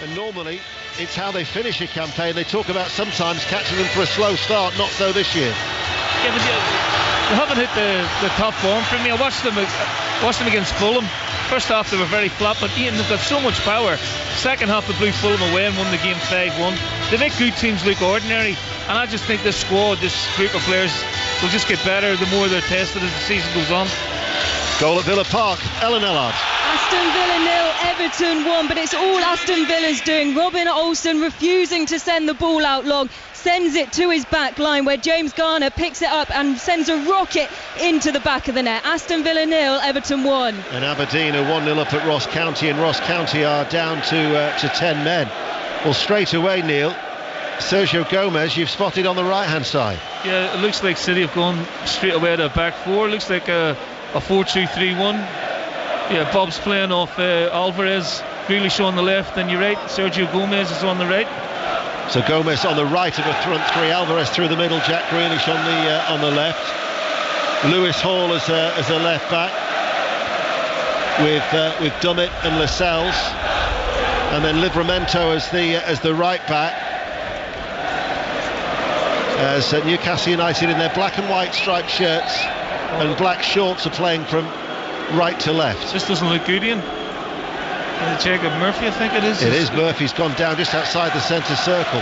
And normally it's how they finish a campaign. They talk about sometimes catching them for a slow start. Not so this year. Yeah, but they haven't hit the top form for me. I watched them against Fulham. First half they were very flat, but Ian, they've got so much power. Second half they blew Fulham away and won the game 5-1. They make good teams look ordinary, and I just think this squad, this group of players, will just get better the more they're tested as the season goes on. Goal at Villa Park, Ellen Ellard. Aston Villa 0, Everton 1, but it's all Aston Villa's doing. Robin Olsen refusing to send the ball out long, sends it to his back line where James Garner picks it up and sends a rocket into the back of the net. Aston Villa 0, Everton 1. And Aberdeen are 1-0 up at Ross County, and Ross County are down to 10 men. Well, straight away, Neil, Sergio Gomez, you've spotted on the right-hand side. Yeah, it looks like City have gone straight away to a back four. It looks like a 4-2-3-1. Yeah, Bob's playing off Alvarez, Grealish on the left, and you're right, Sergio Gomez is on the right. So Gomez on the right of a front three, Alvarez through the middle, Jack Grealish on the left. Lewis Hall as a left back with Dummett and Lascelles, and then Livramento as the right back. As Newcastle United in their black and white striped shirts and black shorts are playing from right to left. This doesn't look good, Ian. Jacob Murphy, I think it is. It is. Murphy's gone down just outside the centre circle.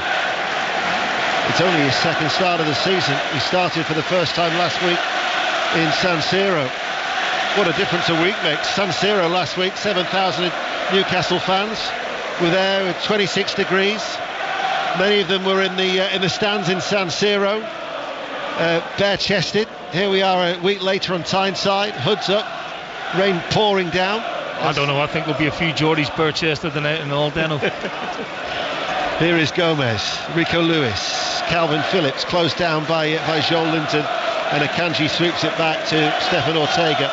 It's only his second start of the season. He started for the first time last week in San Siro. What a difference a week makes. San Siro last week, 7,000 Newcastle fans were there with 26 degrees. Many of them were in the stands in San Siro, bare-chested. Here we are a week later on Tyneside, hoods up, rain pouring down. I don't know, I think there'll be a few Geordies bare-chested tonight in Aldeno. Here is Gomez, Rico Lewis, Calvin Phillips, closed down by Joel Linton, and Akanji sweeps it back to Stefan Ortega.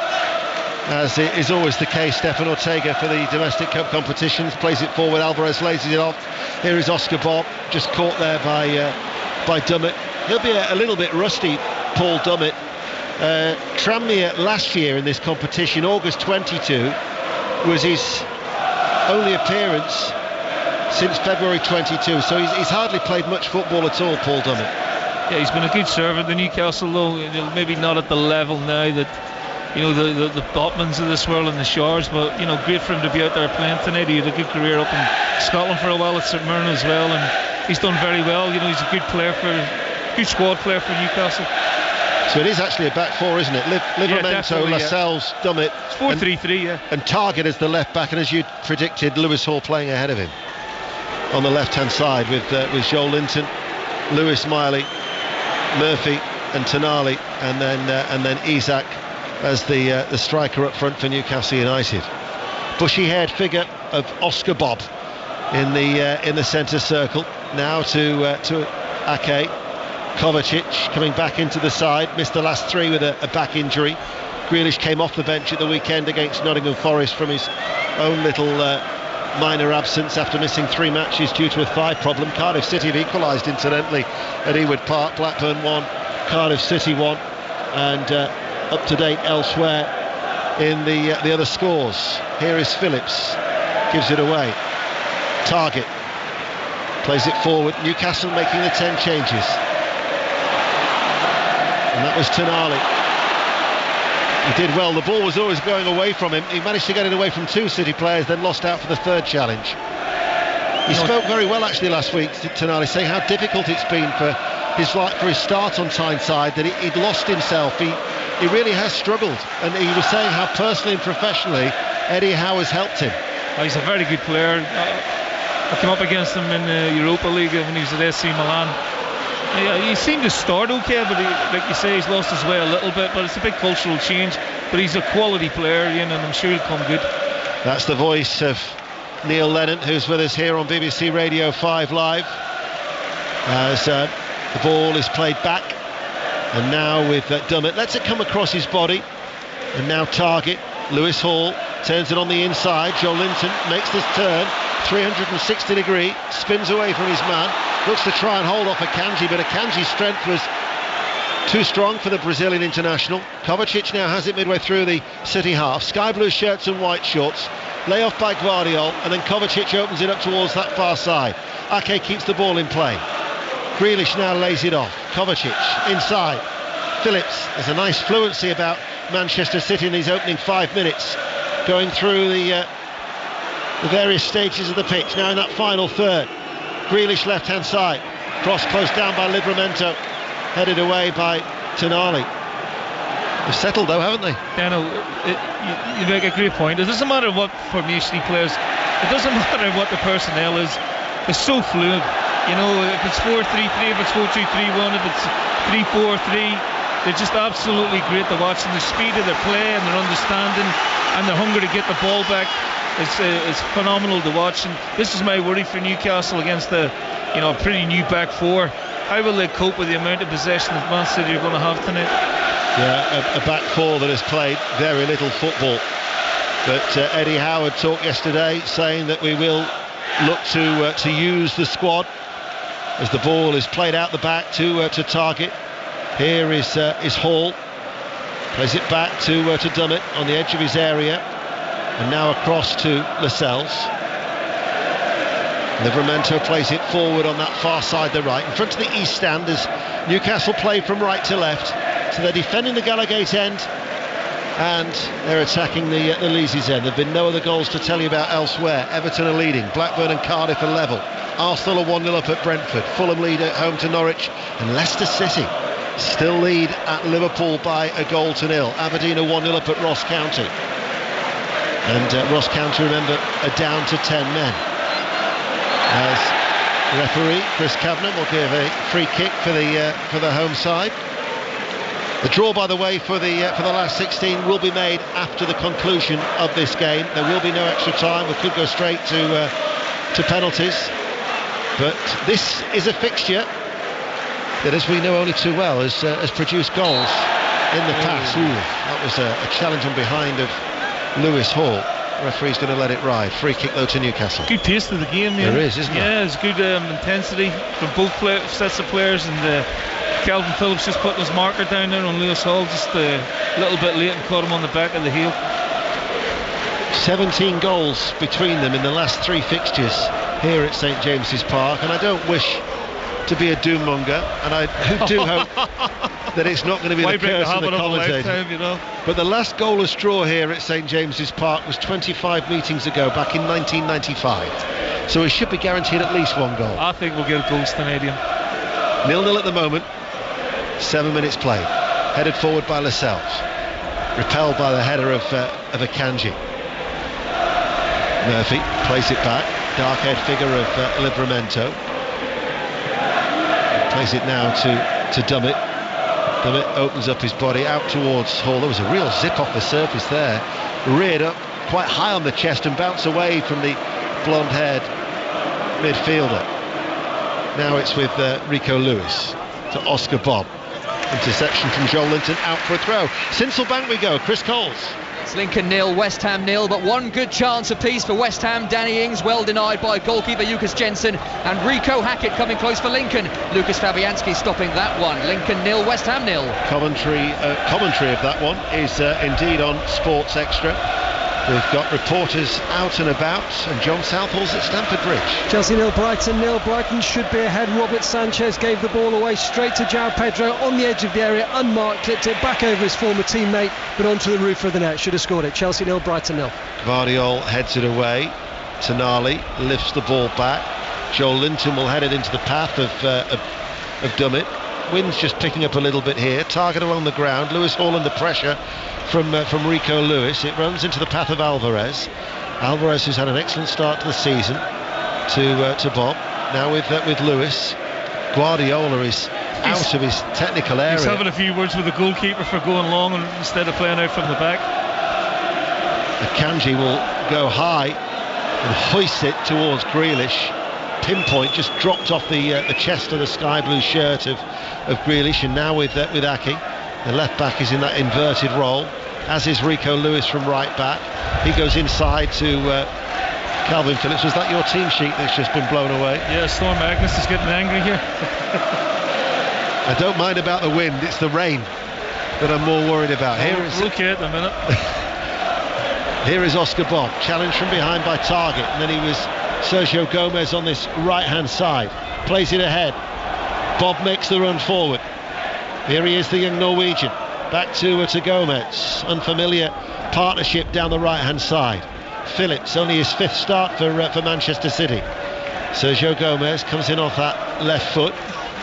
As is always the case, Stefan Ortega for the domestic cup competitions plays it forward, Alvarez lays it off. Here is Oscar Bob, just caught there by Dummett. He'll be a little bit rusty, Paul Dummett. Tranmere last year in this competition, August 22, was his only appearance since February 22, so he's hardly played much football at all, Paul Dummett. Yeah, he's been a good servant. The Newcastle, though, maybe not at the level now that the Botmans of this world and the Shores, but great for him to be out there playing tonight. He had a good career up in Scotland for a while at St Mirren as well, and he's done very well. He's a good squad player for Newcastle. So it is actually a back four, isn't it? Livramento, Lascelles, Dummett. It's 4-3-3, yeah. And Targett as the left back, and as you predicted, Lewis Hall playing ahead of him on the left-hand side with Joel Linton, Lewis Miley, Murphy, and Tonali, and then Isak as the striker up front for Newcastle United. Bushy-haired figure of Oscar Bob in the centre circle. Now to Ake. Kovacic coming back into the side, missed the last three with a back injury. Grealish came off the bench at the weekend against Nottingham Forest from his own little minor absence after missing 3 matches due to a thigh problem. Cardiff City have equalised, incidentally, at Ewood Park. Blackburn 1, Cardiff City 1, and up to date elsewhere in the other scores. Here is Phillips, gives it away. Targett plays it forward. Newcastle making the 10 changes. And that was Tonali. He did well. The ball was always going away from him. He managed to get it away from 2 City players, then lost out for the 3rd challenge. He spoke very well actually last week, Tonali, saying how difficult it's been for his start on Tyneside, that he'd lost himself. He really has struggled, and he was saying how personally and professionally Eddie Howe has helped him. Oh, he's a very good player. I came up against him in the Europa League when he was at AC Milan. He seemed to start okay, but like you say, he's lost his way a little bit, but it's a big cultural change. But he's a quality player, and I'm sure he'll come good. That's the voice of Neil Lennon, who's with us here on BBC Radio 5 Live, as the ball is played back, and now with Dummett, lets it come across his body, and now Targett. Lewis Hall turns it on the inside. Joe Linton makes this turn, 360 degree, spins away from his man, looks to try and hold off Akanji, but Akanji's strength was Too strong for the Brazilian international. Kovacic now has it midway through the City half. Sky blue shirts and white shorts. Lay off by Guardiol, and then Kovacic opens it up towards that far side. Ake keeps the ball in play. Grealish now lays it off. Kovacic inside. Phillips. There's a nice fluency about Manchester City in these opening 5 minutes, going through the various stages of the pitch. Now in that final third. Grealish left hand side. Cross close down by Livramento. Headed away by Tonali. They've settled though, haven't they? Yeah, no, you make a great point. It doesn't matter what formation he plays. It doesn't matter what the personnel is. It's so fluid. You know, if it's 4-3-3, if it's 4-2-3-1, if it's 3-4-3, they're just absolutely great to watch. And the speed of their play and their understanding and their hunger to get the ball back is phenomenal to watch. And this is my worry for Newcastle against a pretty new back four. How will they cope with the amount of possession that Man City are going to have tonight? Yeah, a back four that has played very little football. But Eddie Howard talked yesterday saying that we will look to use the squad as the ball is played out the back to Target. Here is Hall. Plays it back to Dummett on the edge of his area. And now across to Lascelles. Livramento plays it forward on that far side, the right, in front of the east stand as Newcastle play from right to left. So they're defending the Gallowgate end and they're attacking the Leesy's end. There have been no other goals to tell you about elsewhere. Everton are leading, Blackburn and Cardiff are level. Arsenal are 1-0 up at Brentford. Fulham lead at home to Norwich, and Leicester City still lead at Liverpool by a goal to nil. Aberdeen are 1-0 up at Ross County. And Ross County, remember, are down to 10 men. As referee Chris Kavanagh will give a free kick for the home side. The draw, by the way, for the last 16 will be made after the conclusion of this game. There will be no extra time. We could go straight to penalties. But this is a fixture that, as we know only too well, has produced goals in the past. That was a challenge on behind of Lewis Hall. Referee's going to let it ride. Free kick though to Newcastle. Good pace to the game. There is, isn't there? Yeah, it's good intensity from both sets of players, and Calvin Phillips just putting his marker down there on Lewis Hall just a little bit late and caught him on the back of the heel. 17 goals between them in the last 3 fixtures here at St James's Park, and I don't wish to be a doom-monger, and I do hope that it's not going to be the curse of the commentator. But the last goalless draw here at St James's Park was 25 meetings ago, back in 1995. So we should be guaranteed at least one goal. I think we'll get goals tonight, Ian. 0-0 at the moment. 7 minutes played. Headed forward by Lascelles. Repelled by the header of Akanji. Murphy plays it back. Dark-haired figure of Livramento. Plays it now to Dummett. Dummett opens up his body out towards Hall. There was a real zip off the surface there. Reared up quite high on the chest and bounced away from the blonde-haired midfielder. Now it's with Rico Lewis to Oscar Bob. Interception from Joel Linton, out for a throw. Sinsel Bank we go. Chris Coles. It's Lincoln 0, West Ham 0, but one good chance apiece for West Ham. Danny Ings well denied by goalkeeper Lucas Jensen, and Rico Hackett coming close for Lincoln. Lucas Fabianski stopping that one. Lincoln 0, West Ham 0. Commentary of that one is indeed on Sports Extra. We've got reporters out and about, and John Southall's at Stamford Bridge. Chelsea 0, Brighton 0. Brighton should be ahead. Robert Sanchez gave the ball away straight to João Pedro on the edge of the area, unmarked, clipped it back over his former teammate, but onto the roof of the net. Should have scored it. Chelsea 0, Brighton 0. Guardiol heads it away. Tonali lifts the ball back. Joel Linton will head it into the path of Dummett. Wind's just picking up a little bit here. Target along the ground. Lewis Hall under pressure from Rico Lewis. It runs into the path of Alvarez. Alvarez, who's had an excellent start to the season, to Bob. Now with Lewis. Guardiola is out of his technical area. He's having a few words with the goalkeeper for going long instead of playing out from the back. Akanji will go high and hoist it towards Grealish. Pinpoint just dropped off the chest of the sky blue shirt of Grealish, and now with Ake. The left back is in that inverted role, as is Rico Lewis from right back. He goes inside to Calvin Phillips. Was that your team sheet that's just been blown away? Yeah, Storm Agnes is getting angry here. I don't mind about the wind, it's the rain that I'm more worried about. Look at the minute. Here is Oscar Bob, challenged from behind by Target, and then he was Sergio Gomez on this right-hand side. Plays it ahead. Bob makes the run forward. Here he is, the young Norwegian. Back to Gomez. Unfamiliar partnership down the right-hand side. Phillips, only his 5th start for Manchester City. Sergio Gomez comes in off that left foot.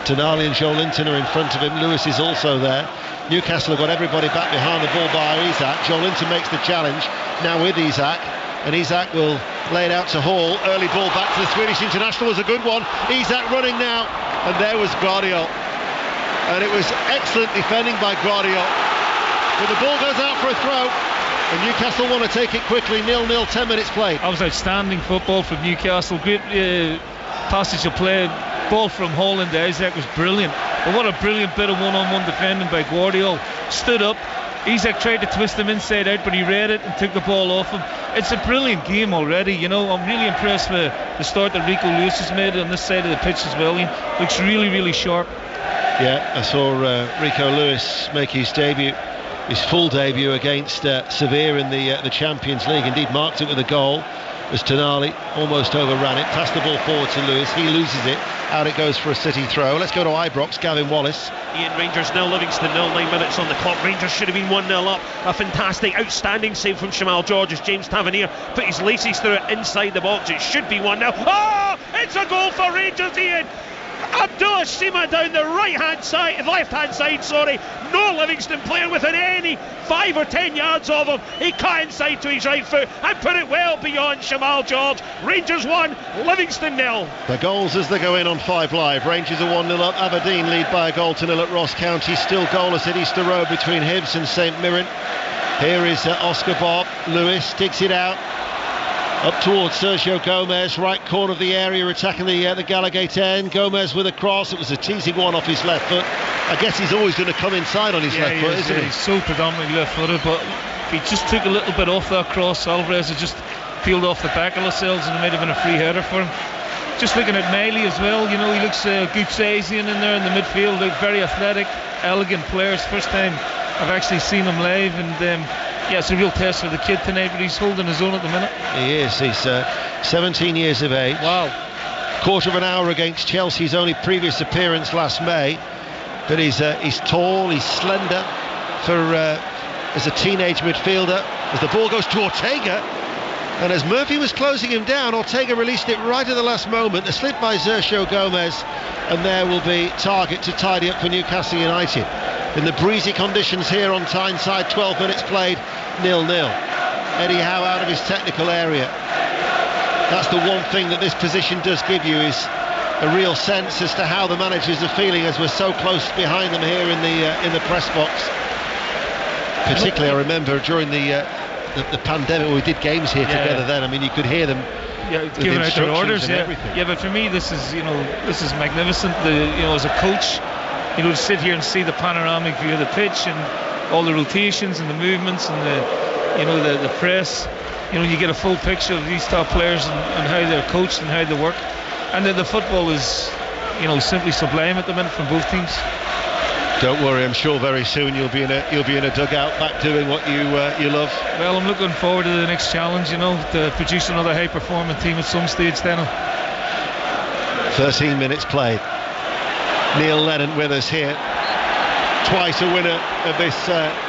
Tonali and Joe Linton are in front of him. Lewis is also there. Newcastle have got everybody back behind the ball by Isak. Joe Linton makes the challenge, now with Isak. And Isak will lay it out to Hall. Early ball back to the Swedish international was a good one. Isak running now. And there was Guardiol. And it was excellent defending by Guardiol. But the ball goes out for a throw. And Newcastle want to take it quickly. 0-0, 10 minutes played. That was outstanding football from Newcastle. Great passage of play. Ball from Hall into Isak was brilliant. But what a brilliant bit of one-on-one defending by Guardiol. Stood up. Isak tried to twist him inside out, but he read it and took the ball off him. It's a brilliant game already, you know. I'm really impressed with the start that Rico Lewis has made on this side of the pitch as well. He looks really, really sharp. Yeah, I saw Rico Lewis make his full debut against Sevilla in the Champions League. Indeed, marked it with a goal as Tonali almost overran it. Passed the ball forward to Lewis. He loses it. Out it goes for a City throw. Let's go to Ibrox. Gavin Wallace. Ian, Rangers 0, Livingston 0, 9 minutes on the clock. Rangers should have been 1-0 up. A fantastic, outstanding save from Shamal George as James Tavernier put his laces through it inside the box. It should be 1-0. Oh, it's a goal for Rangers, Ian. Abdullah Sima down the left-hand side, no Livingston player within any 5 or 10 yards of him. He cut inside to his right foot and put it well beyond Shamal George. Rangers 1, Livingston 0. The goals as they go in on 5 Live. Rangers are 1-0 up. Aberdeen lead by a goal to 0 at Ross County. Still goalless at Easter Road between Hibs and St Mirren. Here is Oscar Bob. Lewis digs it out. Up towards Sergio Gomez, right corner of the area, attacking the Gallagate end. Gomez with a cross. It was a teasing one off his left foot. I guess he's always going to come inside on his left foot, isn't he? He's so predominantly left-footed, but he just took a little bit off that cross. Alvarez had just peeled off the back of Lascelles, and it might have been a free header for him. Just looking at Miley as well, you know, he looks Gutsazian in there in the midfield. Look very athletic, elegant players. First time I've actually seen him live, and yeah, it's a real test for the kid tonight, but he's holding his own at the minute. He is. He's 17 years of age. Wow. Quarter of an hour against Chelsea's only previous appearance last May. But he's tall, he's slender as a teenage midfielder. As the ball goes to Ortega, and as Murphy was closing him down, Ortega released it right at the last moment. A slip by Sergio Gomez, and there will be Target to tidy up for Newcastle United. In the breezy conditions here on Tyneside, 12 minutes played, 0-0. Eddie Howe out of his technical area. That's the one thing that this position does give you, is a real sense as to how the managers are feeling as we're so close behind them here in the press box. Particularly, I remember during the pandemic, we did games here together then. I mean, you could hear them giving out their orders. Everything. Yeah, but for me, this is magnificent. As a coach, to sit here and see the panoramic view of the pitch and all the rotations and the movements and the press. You get a full picture of these top players and how they're coached and how they work. And then the football is, simply sublime at the minute from both teams. Don't worry, I'm sure very soon you'll be in a dugout back doing what you love. Well, I'm looking forward to the next challenge, to produce another high-performing team at some stage then. 13 minutes played. Neil Lennon with us here, twice a winner of this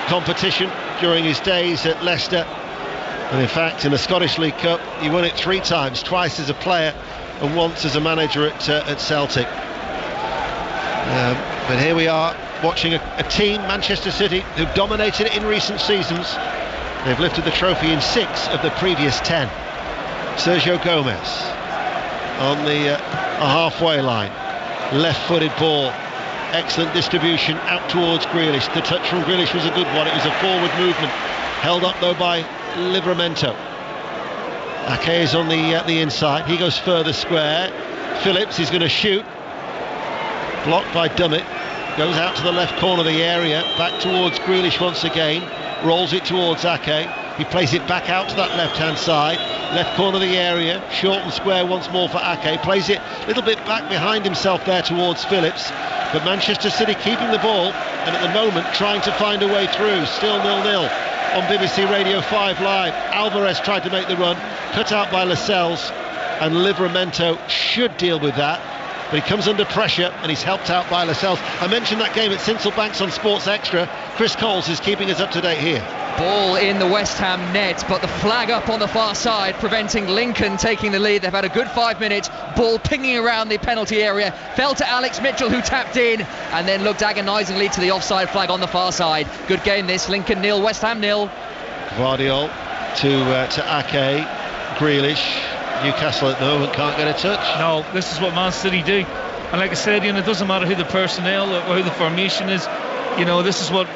competition during his days at Leicester, and in fact in the Scottish League Cup he won it 3 times, twice as a player and once as a manager at Celtic. But here we are watching a team, Manchester City, who've dominated it in recent seasons. They've lifted the trophy in 6 of the previous 10. Sergio Gomez on the halfway line. Left-footed ball, excellent distribution out towards Grealish. The touch from Grealish was a good one. It was a forward movement, held up though by Livramento. Ake is on the inside. He goes further square. Phillips is going to shoot, blocked by Dummett. Goes out to the left corner of the area, back towards Grealish once again. Rolls it towards Ake. He plays it back out to that left-hand side, left corner of the area, short and square once more for Ake. Plays it a little bit back behind himself there towards Phillips. But Manchester City keeping the ball, and at the moment trying to find a way through. Still 0-0 on BBC Radio 5 Live. Alvarez tried to make the run, cut out by Lascelles, and Livramento should deal with that. But he comes under pressure and he's helped out by Lascelles. I mentioned that game at Sincil Banks on Sports Extra. Chris Coles is keeping us up to date here. Ball in the West Ham net, but the flag up on the far side preventing Lincoln taking the lead. They've had a good 5 minutes. Ball pinging around the penalty area, fell to Alex Mitchell, who tapped in and then looked agonisingly to the offside flag on the far side. Good game this. Lincoln 0, West Ham 0. Guardiol to Ake, Grealish. Newcastle at the moment can't get a touch. No, this is what Man City do. And like I said, it doesn't matter who the personnel or who the formation is. This is what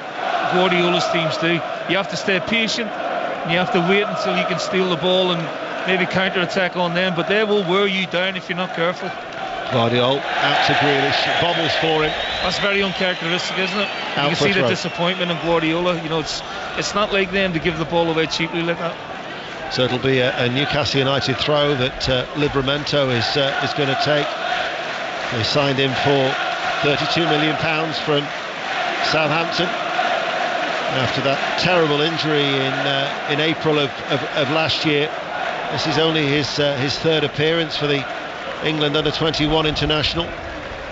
Guardiola's teams do. You have to stay patient. You have to wait until you can steal the ball and maybe counter-attack on them. But they will wear you down if you're not careful. Guardiol out to Grealish, bobbles for him. That's very uncharacteristic, isn't it? You can see the disappointment in Guardiola. It's not like them to give the ball away cheaply like that. So it'll be a Newcastle United throw that Livramento is going to take. They signed him for £32 million from Southampton after that terrible injury in April of last year. This is only his third appearance for the England under-21 international.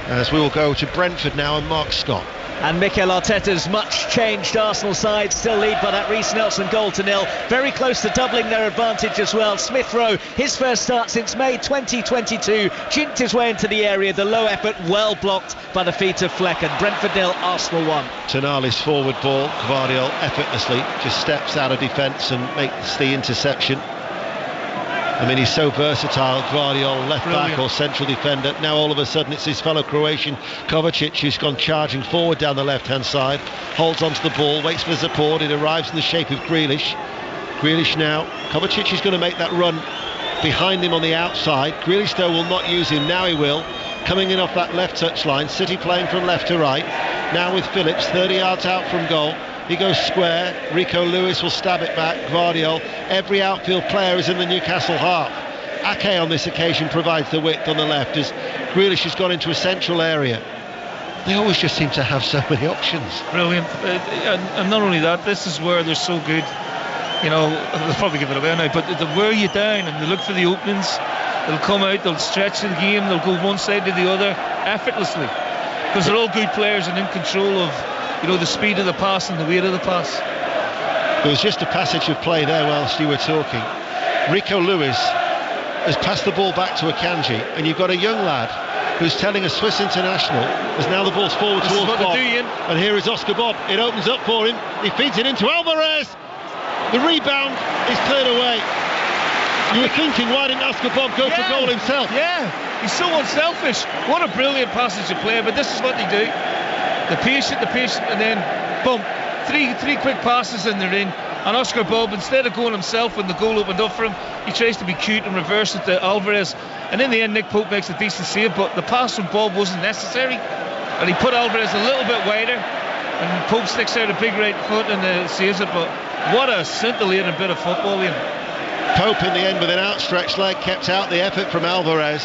As we will go to Brentford now and Mark Scott. And Mikel Arteta's much changed Arsenal side still lead by that Reece Nelson goal to nil. Very close to doubling their advantage as well. Smith Rowe, his first start since May 2022, jinked his way into the area. The low effort well blocked by the feet of Flecken. Brentford 0, Arsenal 1. Tonali's forward ball. Guardiola effortlessly just steps out of defence and makes the interception. I mean, he's so versatile. Guardiola, left back or central defender. Now all of a sudden it's his fellow Croatian Kovacic who's gone charging forward down the left-hand side. Holds onto the ball, waits for the support. It arrives in the shape of Grealish. Grealish now. Kovacic is going to make that run behind him on the outside. Grealish, though, will not use him. Now he will. Coming in off that left touch line. City playing from left to right. Now with Phillips, 30 yards out from goal. He goes square. Rico Lewis will stab it back. Guardiola. Every outfield player is in the Newcastle half. Ake on this occasion provides the width on the left as Grealish has gone into a central area. They always just seem to have so many options. Brilliant. And not only that, this is where they're so good. They'll probably give it away now, but they'll wear you down and they look for the openings. They'll come out, they'll stretch the game, they'll go one side to the other effortlessly. Because they're all good players and in control of the speed of the pass and the weight of the pass. There was just a passage of play there whilst you were talking. Rico Lewis has passed the ball back to Akanji, and you've got a young lad who's telling a Swiss international as now the ball's forward towards Bob. And here is Oscar Bob. It opens up for him. He feeds it into Alvarez. The rebound is cleared away. You were thinking, why didn't Oscar Bob go for goal himself? Yeah, he's so unselfish. What a brilliant passage of play, but this is what they do. The patient, and then boom, three quick passes and they're in. And Oscar Bob, instead of going himself when the goal opened up for him, he tries to be cute and reverse it to Alvarez. And in the end, Nick Pope makes a decent save, but the pass from Bob wasn't necessary. And he put Alvarez a little bit wider, and Pope sticks out a big right foot and saves it. But what a scintillating bit of football, Ian. Pope in the end with an outstretched leg kept out the effort from Alvarez.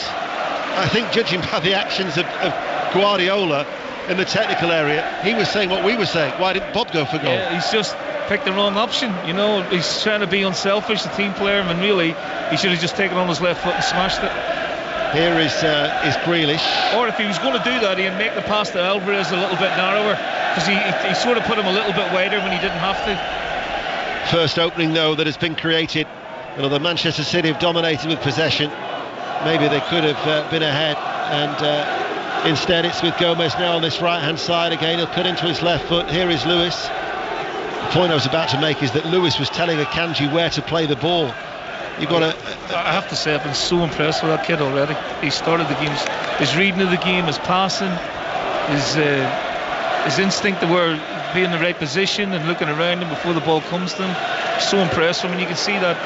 I think judging by the actions of Guardiola in the technical area, he was saying what we were saying. Why didn't Bob go for goal? Yeah, he's just picked the wrong option. He's trying to be unselfish, the team player, and really he should have just taken on his left foot and smashed it. Here is Grealish. Or if he was going to do that, he'd make the pass to Alvarez a little bit narrower, because he sort of put him a little bit wider when he didn't have to. First opening though that has been created. The Manchester City have dominated with possession. Maybe they could have been ahead, and instead it's with Gomez now on this right hand side again. He'll cut into his left foot. Here is Lewis. The point I was about to make is that Lewis was telling Akanji where to play the ball. You've got to I have to say I've been so impressed with that kid already. He started the game, his reading of the game, his passing, his instinct to be in the right position and looking around him before the ball comes to him. So impressed with him, and you can see that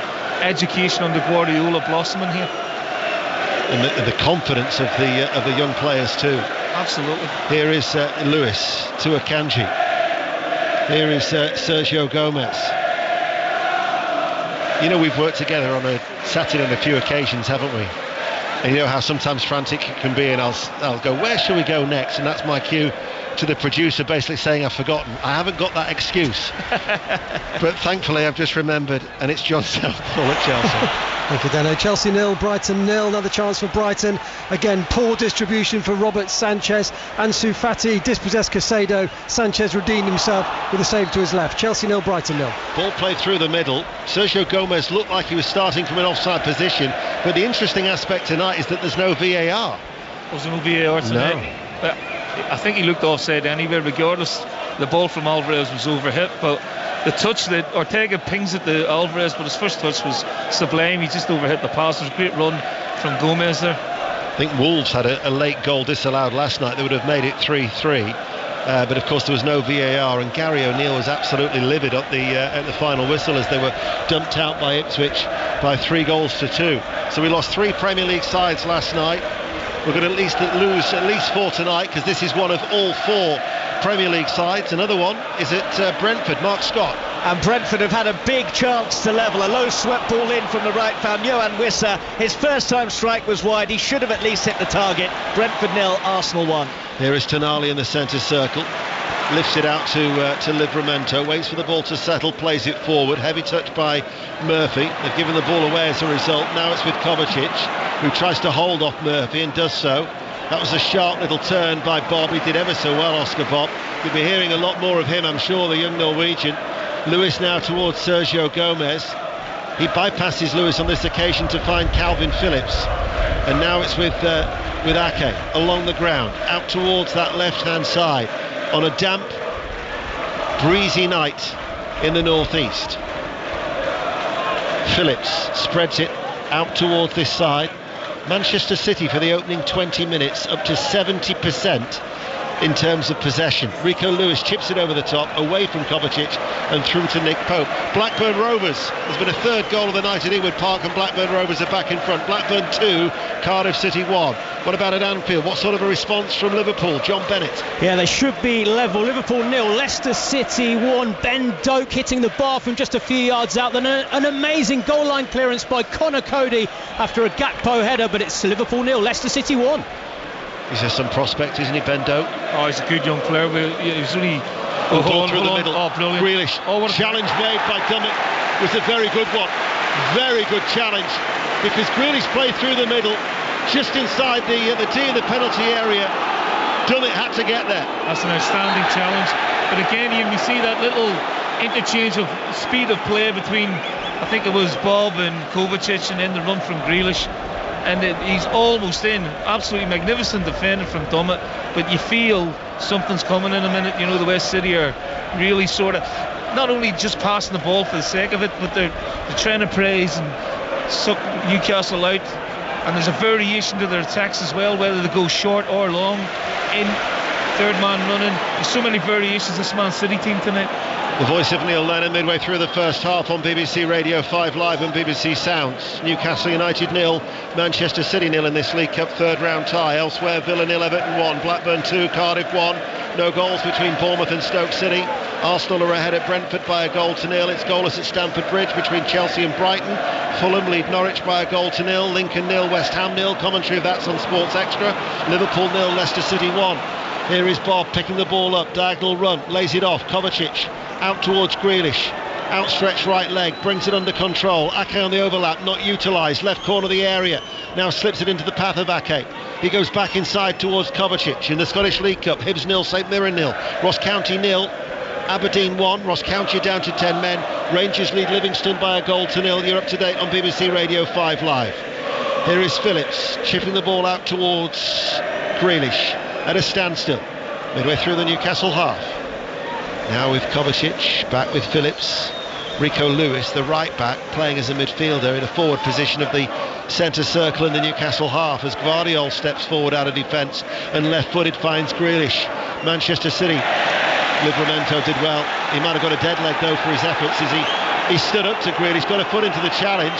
education under Guardiola blossoming here. And the confidence of the young players too. Absolutely. Here is Lewis to Akanji. Here is Sergio Gomez. You know, we've worked together on a Saturday on a few occasions, haven't we? And you know how sometimes frantic it can be, and I'll go, where shall we go next? And that's my cue to the producer, basically saying I've forgotten. I haven't got that excuse. But thankfully I've just remembered, and it's John Southall at Chelsea. Thank you, Dano. Chelsea 0, Brighton 0. Another chance for Brighton. Again, poor distribution for Robert Sanchez. Ansu Fati dispossessed Caicedo. Sanchez redeemed himself with a save to his left. Chelsea 0, Brighton 0. Ball played through the middle. Sergio Gomez looked like he was starting from an offside position, but the interesting aspect tonight is that there's no VAR. Was there no VAR tonight? No. But I think he looked offside anyway, regardless. The ball from Alvarez was overhit, but the touch that Ortega pings at the Alvarez, but his first touch was sublime. He just overhit the pass. It was a great run from Gomez there. I think Wolves had a late goal disallowed last night. They would have made it 3-3. But of course there was no VAR, and Gary O'Neill was absolutely livid at the final whistle as they were dumped out by Ipswich by 3-2. So we lost 3 Premier League sides last night. We're going to lose at least 4 tonight, because this is one of all 4 Premier League sides. Another one is at Brentford. Mark Scott. And Brentford have had a big chance to level. A low swept ball in from the right found Johan Wissa. His first time strike was wide. He should have at least hit the target. Brentford 0, Arsenal 1. Here is Tonali in the centre circle. Lifts it out to Livramento, waits for the ball to settle, plays it forward. Heavy touch by Murphy. They've given the ball away as a result. Now it's with Kovacic, who tries to hold off Murphy and does so. That was a sharp little turn by Bob. He did ever so well, Oscar Bob. You'll be hearing a lot more of him, I'm sure, the young Norwegian. Lewis now towards Sergio Gomez. He bypasses Lewis on this occasion to find Calvin Phillips. And now it's with Ake along the ground, out towards that left-hand side on a damp, breezy night in the northeast. Phillips spreads it out towards this side. Manchester City for the opening 20 minutes up to 70% in terms of possession. Rico Lewis chips it over the top, away from Kovacic and through to Nick Pope. Blackburn Rovers, there's been a third goal of the night at Ewood Park, and Blackburn Rovers are back in front. Blackburn 2, Cardiff City 1. What about at Anfield? What sort of a response from Liverpool? John Bennett. Yeah, they should be level. Liverpool 0, Leicester City 1. Ben Doak hitting the bar from just a few yards out. Then an amazing goal line clearance by Connor Cody after a Gakpo header, but it's Liverpool 0, Leicester City 1. He's just some prospect, isn't he, Ben Doak? Oh, he's a good young player. He's only ball through the middle. Oh, brilliant. Grealish. Challenge made by Dummett was a very good one. Very good challenge, because Grealish played through the middle, just inside the D in the penalty area. Dummett had to get there. That's an outstanding challenge. But again, you see that little interchange of speed of play between, I think it was Bob and Kovacic, and then the run from Grealish. And he's almost in. Absolutely magnificent defending from Dummett, but you feel something's coming in a minute. You know, the West City are really sort of not only just passing the ball for the sake of it, but they're trying to praise and suck Newcastle out. And there's a variation to their attacks as well, whether they go short or long, in third man running. There's so many variations this Man City team tonight. The voice of Neil Lennon midway through the first half on BBC Radio 5 Live and BBC Sounds. Newcastle United 0, Manchester City 0 in this League Cup third round tie. Elsewhere, Villa 0, Everton 1, Blackburn 2, Cardiff 1. No goals between Bournemouth and Stoke City. Arsenal are ahead at Brentford by 1-0. It's goalless at Stamford Bridge between Chelsea and Brighton. Fulham lead Norwich by 1-0. Lincoln 0, West Ham 0. Commentary of that's on Sports Extra. Liverpool 0, Leicester City 1. Here is Bob picking the ball up, diagonal run, lays it off. Kovacic out towards Grealish, outstretched right leg, brings it under control. Ake on the overlap, not utilised, left corner of the area, now slips it into the path of Ake. He goes back inside towards Kovacic. In the Scottish League Cup, Hibs 0, St Mirren 0, Ross County 0, Aberdeen 1, Ross County down to 10 men. Rangers lead Livingston by 1-0. You're up to date on BBC Radio 5 Live. Here is Phillips chipping the ball out towards Grealish at a standstill midway through the Newcastle half. Now with Kovacic, back with Phillips. Rico Lewis, the right back, playing as a midfielder in a forward position of the centre circle in the Newcastle half, as Gvardiol steps forward out of defence and left-footed finds Grealish. Manchester City, Livramento did well. He might have got a dead leg though for his efforts as he stood up to Grealish, got a foot into the challenge.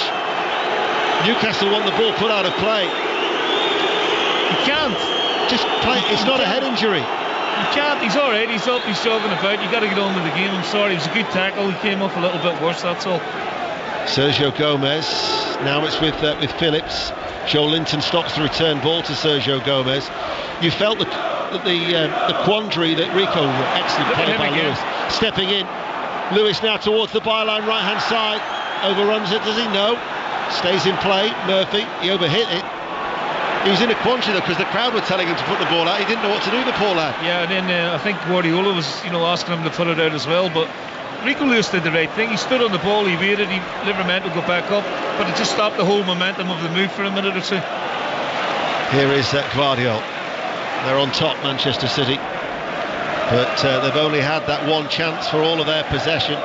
Newcastle want the ball put out of play. You can't. Just play. It's not a head injury. You can't. He's all right. He's up. He's jogging about. You got to get on with the game. I'm sorry. It was a good tackle. He came off a little bit worse. That's all. Sergio Gomez. Now it's with Phillips. Joe Linton stops the return ball to Sergio Gomez. You felt the quandary that Rico, excellent play by Lewis, stepping in. Lewis now towards the byline, right hand side, overruns it. Does he? No. Stays in play. Murphy, he overhit it. He was in a quandary though, because the crowd were telling him to put the ball out. He didn't know what to do with the poor lad. Yeah, and then I think Guardiola was, asking him to put it out as well. But Rico Lewis did the right thing. He stood on the ball, he waited, he never meant to go back up, but it just stopped the whole momentum of the move for a minute or two. Here is Guardiola. They're on top, Manchester City, but they've only had that one chance for all of their possession,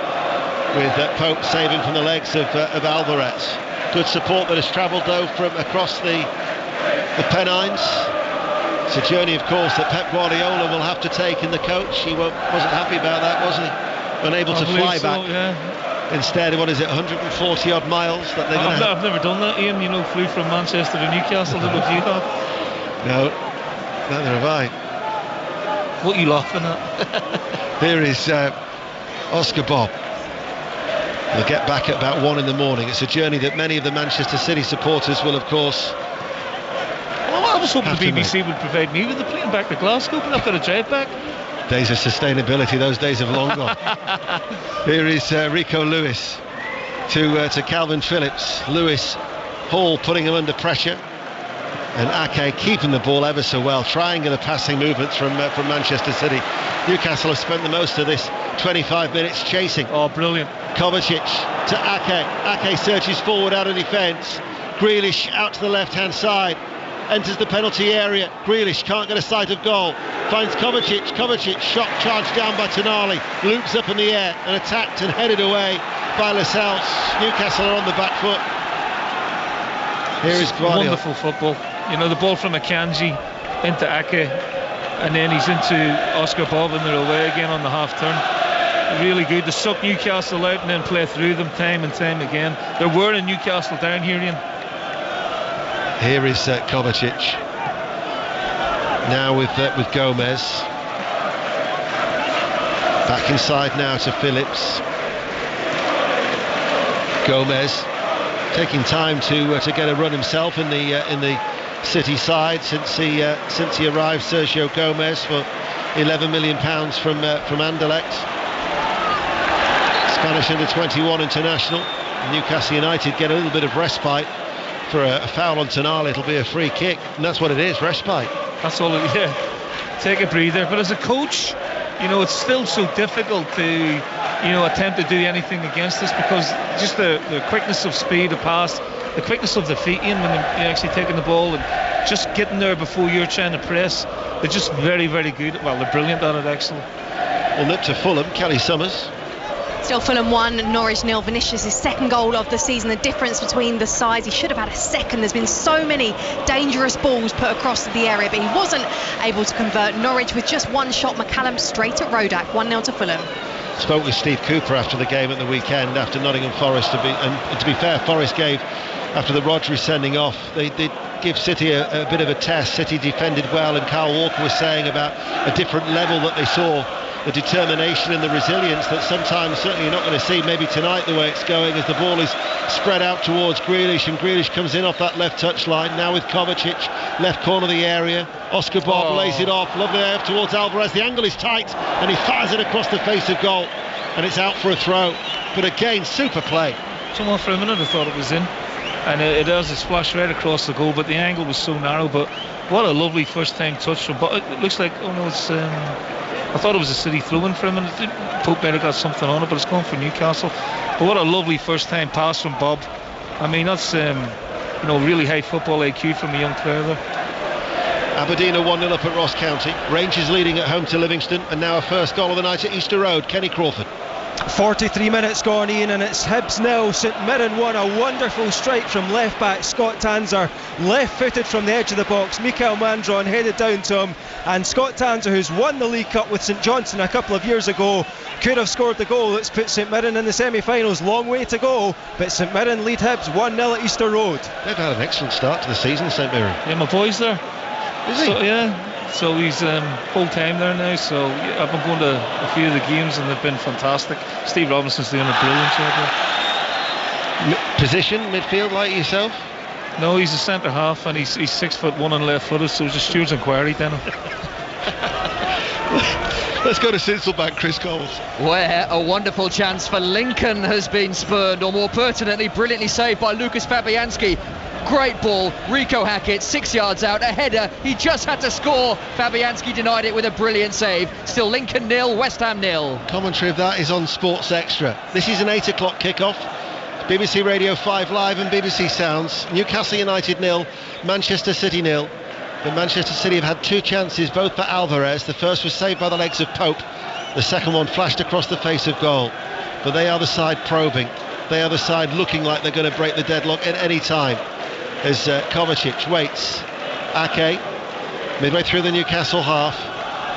with Pope saving from the legs of Alvarez. Good support that has travelled though from across the Pennines. It's a journey, of course, that Pep Guardiola will have to take in the coach. He wasn't happy about that, was he? Unable to fly back. Yeah. Instead, what is it, 140 odd miles that they're going to have? I've never done that, Ian. Flew from Manchester to Newcastle. Did what you have? No, neither have I. What are you laughing at? Here is Oscar Bob. They'll get back at about 1 in the morning. It's a journey that many of the Manchester City supporters will, of course. Well, I was hoping the BBC would provide me with the plane back to Glasgow, but I've got to drive back. Days of sustainability, those days have long gone. Here is Rico Lewis to Calvin Phillips. Lewis, Hall putting him under pressure, and Ake keeping the ball ever so well. Triangular passing movements from Manchester City. Newcastle have spent the most of this 25 minutes chasing. Oh, brilliant. Kovacic to Ake. Ake searches forward out of defence. Grealish out to the left-hand side. Enters the penalty area. Grealish can't get a sight of goal. Finds Kovacic. Kovacic shot charged down by Tonali. Loops up in the air and attacked and headed away by Lascelles. Newcastle are on the back foot. Here is Guardiola. Wonderful football. The ball from Akanji into Ake, and then he's into Oscar Bob, and they're away again on the half turn. Really good to suck Newcastle out and then play through them time and time again. They're wearing Newcastle down here, Ian. Here is Kovacic. Now with Gomez. Back inside now to Phillips. Gomez taking time to get a run himself in the City side since he arrived. Sergio Gomez for £11 million from Anderlecht. Spanish under-21 international. Newcastle United get a little bit of respite for a foul on Tonali. It'll be a free kick, and that's what it is, respite. That's all it is, yeah. Take a breather. But as a coach, it's still so difficult to attempt to do anything against this, because just the quickness of speed of pass, the quickness of the feet in when you're actually taking the ball and just getting there before you're trying to press. They're just very, very good. Well, they're brilliant at it, actually. We'll nip to Fulham. Kelly Summers. Still Fulham 1, Norwich 0. Vinicius' second goal of the season. The difference between the sides, he should have had a second. There's been so many dangerous balls put across the area, but he wasn't able to convert. Norwich with just one shot. McCallum straight at Rodak. 1-0 to Fulham. Spoke with Steve Cooper after the game at the weekend, after Nottingham Forest, and to be fair, Forest gave, after the Rodri sending off, they did give City a bit of a test. City defended well, and Carl Walker was saying about a different level that they saw, the determination and the resilience that sometimes certainly you're not going to see maybe tonight the way it's going, as the ball is spread out towards Grealish, and Grealish comes in off that left touch line. Now with Kovacic, left corner of the area. Oscar Bob lays it off, lovely up towards Alvarez. The angle is tight and he fires it across the face of goal, and it's out for a throw. But again, super play. Someone for a minute I thought it was in, and it does, it splashed right across the goal, but the angle was so narrow. But what a lovely first time touch from Bob. It looks like, it's I thought it was a City throw-in for a minute. Pope might have got something on it, but it's gone for Newcastle. But what a lovely first time pass from Bob. I mean, that's really high football IQ from a young player there. Aberdeen are 1-0 up at Ross County. Rangers leading at home to Livingston, and now a first goal of the night at Easter Road. Kenny Crawford. 43 minutes gone, Ian, and it's Hibs 0, St Mirren 1. A wonderful strike from left back Scott Tanser, left footed from the edge of the box. Mikael Mandron headed down to him, and Scott Tanser, who's won the League Cup with St Johnstone a couple of years ago, could have scored the goal that's put St Mirren in the semi-finals. Long way to go, but St Mirren lead Hibs 1-0 at Easter Road. They've had an excellent start to the season, St Mirren. Yeah, my boy's there. Is he? So, yeah. So he's full time there now. So I've been going to a few of the games and they've been fantastic. Steve Robinson's doing a brilliant job there. Position, midfield, like yourself? No, he's a centre half and he's 6'1" and left footed, so it's a steward's inquiry then. Let's go to Sinsel Chris Coles. Where a wonderful chance for Lincoln has been spurned, or more pertinently, brilliantly saved by Lucas Fabianski. Great ball, Rico Hackett, 6 yards out, a header, he just had to score. Fabianski denied it with a brilliant save. Still Lincoln 0, West Ham 0. Commentary of that is on Sports Extra. This is an 8 o'clock kickoff. BBC Radio 5 Live and BBC Sounds. Newcastle United 0, Manchester City 0. But Manchester City have had 2 chances, both for Alvarez. The first was saved by the legs of Pope. The second one flashed across the face of goal. But they are the side probing. They are the side looking like they're going to break the deadlock at any time. As Kovacic waits. Ake, midway through the Newcastle half.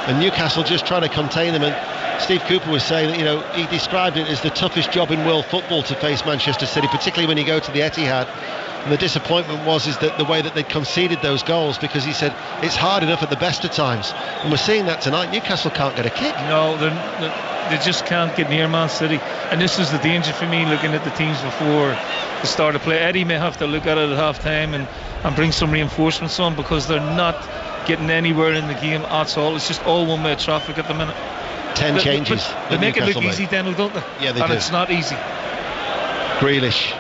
And Newcastle just trying to contain them. And Steve Cooper was saying that, you know, he described it as the toughest job in world football to face Manchester City, particularly when you go to the Etihad. And the disappointment was that the way that they conceded those goals, because he said it's hard enough at the best of times, and we're seeing that tonight. Newcastle can't get a kick. No, they just can't get near Man City, and this is the danger for me looking at the teams before the start of play. Eddie may have to look at it at half time and bring some reinforcements on, because they're not getting anywhere in the game at all. It's just all one-way traffic at the minute. 10 changes. But they make it look easy, Daniel, don't they? Yeah, they do. And it's not easy. Grealish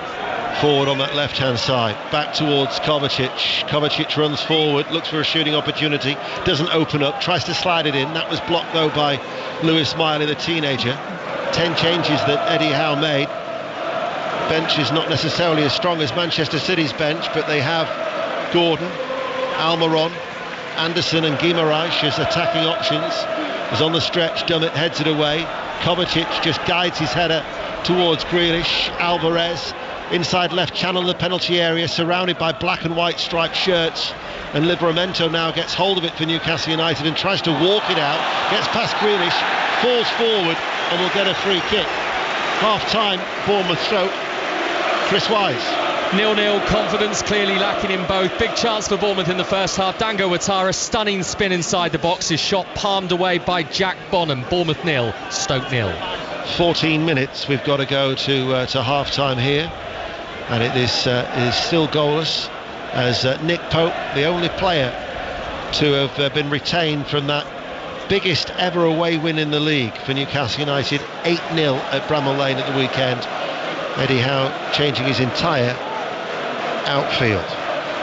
forward on that left-hand side, back towards Kovacic. Kovacic runs forward, looks for a shooting opportunity, doesn't open up, tries to slide it in. That was blocked though by Lewis Miley, the teenager. 10 changes that Eddie Howe made. Bench is not necessarily as strong as Manchester City's bench, but they have Gordon, Almiron, Anderson and Guimaraes as attacking options. Is on the stretch, Dummett heads it away. Kovacic just guides his header towards Grealish. Alvarez inside left channel of the penalty area, surrounded by black and white striped shirts, and Livramento now gets hold of it for Newcastle United and tries to walk it out, gets past Grealish, falls forward and will get a free kick. Half time, Bournemouth Stoke. Chris Wise. 0-0, confidence clearly lacking in both. Big chance for Bournemouth in the first half. Dango Ouattara, stunning spin inside the box, his shot palmed away by Jack Bonham. Bournemouth 0, Stoke 0. 14 minutes we've got to go to half time here, and it is still goalless, as Nick Pope, the only player to have been retained from that biggest ever away win in the league for Newcastle United, 8-0 at Bramall Lane at the weekend. Eddie Howe changing his entire outfield.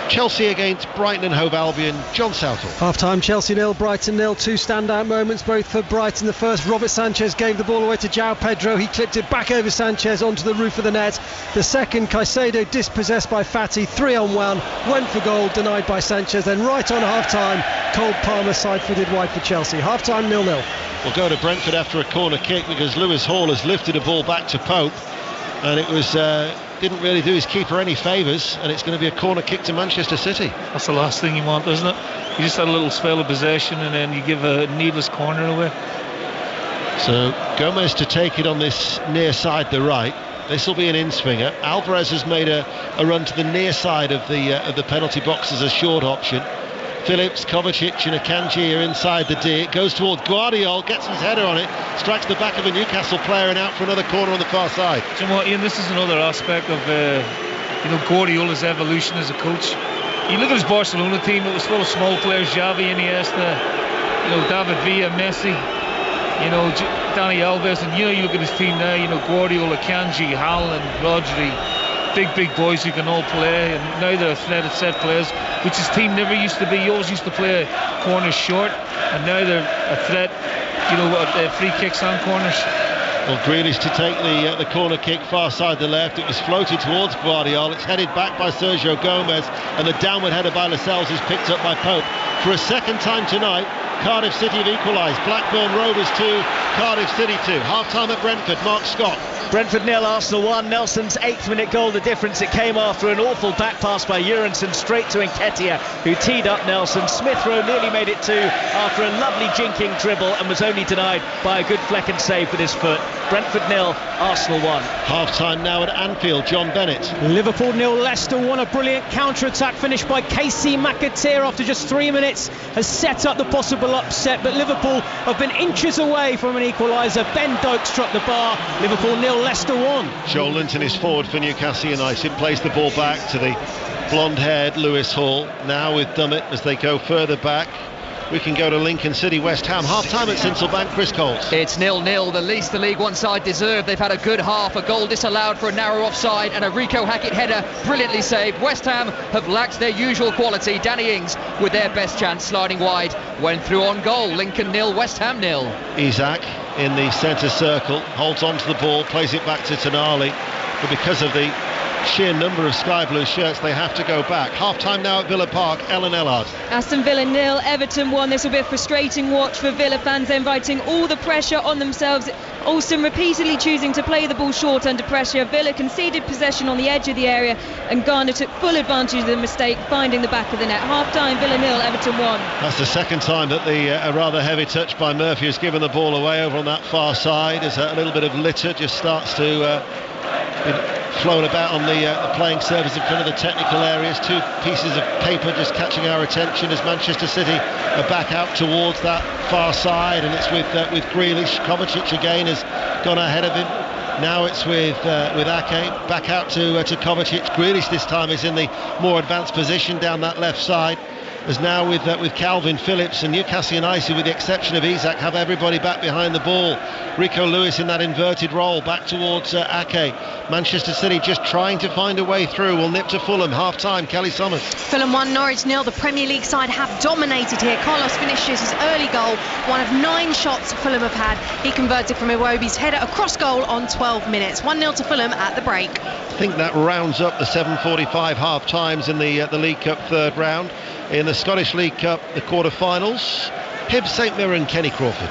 Chelsea against Brighton and Hove Albion. John Southall. Half-time, Chelsea 0, Brighton 0. 2 standout moments, both for Brighton. The first, Robert Sanchez gave the ball away to João Pedro. He clipped it back over Sanchez onto the roof of the net. The second, Caicedo dispossessed by Fati, 3-on-1, went for goal, denied by Sanchez. Then right on half-time, Cole Palmer side-footed wide for Chelsea. Half-time 0-0. We'll go to Brentford after a corner kick, because Lewis Hall has lifted a ball back to Pope, and it was didn't really do his keeper any favours, and it's going to be a corner kick to Manchester City. That's the last thing you want, isn't it? You just had a little spell of possession and then you give a needless corner away. So Gomez to take it on this near side, the right. This will be an in-swinger. Alvarez has made a run to the near side of the penalty box as a short option. Phillips, Kovacic and Akanji are inside the D. It goes towards Guardiol, gets his header on it, strikes the back of a Newcastle player and out for another corner on the far side. Do you know what, Ian, this is another aspect of Guardiola's evolution as a coach. You look at his Barcelona team, it was full of small players, Xavi, Iniesta, David Villa, Messi, Dani Alves, and you look at his team now, Guardiola, Akanji, Haaland, Rodri, big boys who can all play, and now they're athletic set players, which his team never used to be. He always used to play corners short, and now they're a threat, free kicks and corners. Well, Grealish to take the corner kick far side the left. It was floated towards Guardiola. It's headed back by Sergio Gomez, and the downward header by Lascelles is picked up by Pope. For a second time tonight, Cardiff City have equalised. Blackburn Rovers 2, Cardiff City 2. Half-time at Brentford, Mark Scott. Brentford 0, Arsenal 1. Nelson's 8th minute goal, the difference. It came after an awful back pass by Jurgensen straight to Nketiah, who teed up Nelson. Smith Rowe nearly made it 2 after a lovely jinking dribble and was only denied by a good Flecken save with his foot. Brentford 0, Arsenal 1. Half-time now at Anfield, John Bennett. Liverpool 0, Leicester 1. A brilliant counter-attack finish by Casey McAteer after just 3 minutes has set up the possibility incredible upset, but Liverpool have been inches away from an equaliser. Ben Doak struck the bar. Liverpool 0, Leicester 1. Joel Linton is forward for Newcastle United, plays the ball back to the blonde-haired Lewis Hall. Now with Dummett as they go further back. We can go to Lincoln City, West Ham. Half-time at Sincil Bank, Chris Coles. It's 0-0, the least the League One side deserved. They've had a good half, a goal disallowed for a narrow offside, and a Rico Hackett header brilliantly saved. West Ham have lacked their usual quality. Danny Ings with their best chance, sliding wide, went through on goal. Lincoln 0, West Ham 0. Isaac in the centre circle, holds on to the ball, plays it back to Tonali, but because of the sheer number of sky blue shirts, they have to go back. Half-time now at Villa Park. Ellen Ellard. Aston Villa 0, Everton 1. This will be a frustrating watch for Villa fans. They're inviting all the pressure on themselves. Alston repeatedly choosing to play the ball short under pressure. Villa conceded possession on the edge of the area, and Garner took full advantage of the mistake, finding the back of the net. Half-time, Villa 0, Everton 1. That's the second time that a rather heavy touch by Murphy has given the ball away over on that far side, as a little bit of litter just starts to flown about on the playing surface in front of the technical areas. Two pieces of paper just catching our attention as Manchester City are back out towards that far side, and it's with Grealish. Kovacic again has gone ahead of him. Now it's with Ake back out to Kovacic. Grealish this time is in the more advanced position down that left side. As now with Calvin Phillips, and Newcastle United, with the exception of Isak, have everybody back behind the ball. Rico Lewis in that inverted role back towards Ake. Manchester City just trying to find a way through. Will nip to Fulham. Half-time, Kelly Summers. Fulham 1, Norwich 0. The Premier League side have dominated here. Carlos Vinicius, his early goal, one of 9 shots Fulham have had. He converted from Iwobi's header across goal on 12 minutes. 1-0 to Fulham at the break. I think that rounds up the 7:45 half-times in the League Cup third round. In the Scottish League Cup, the quarter-finals, Hibs, St Mirren, Kenny Crawford.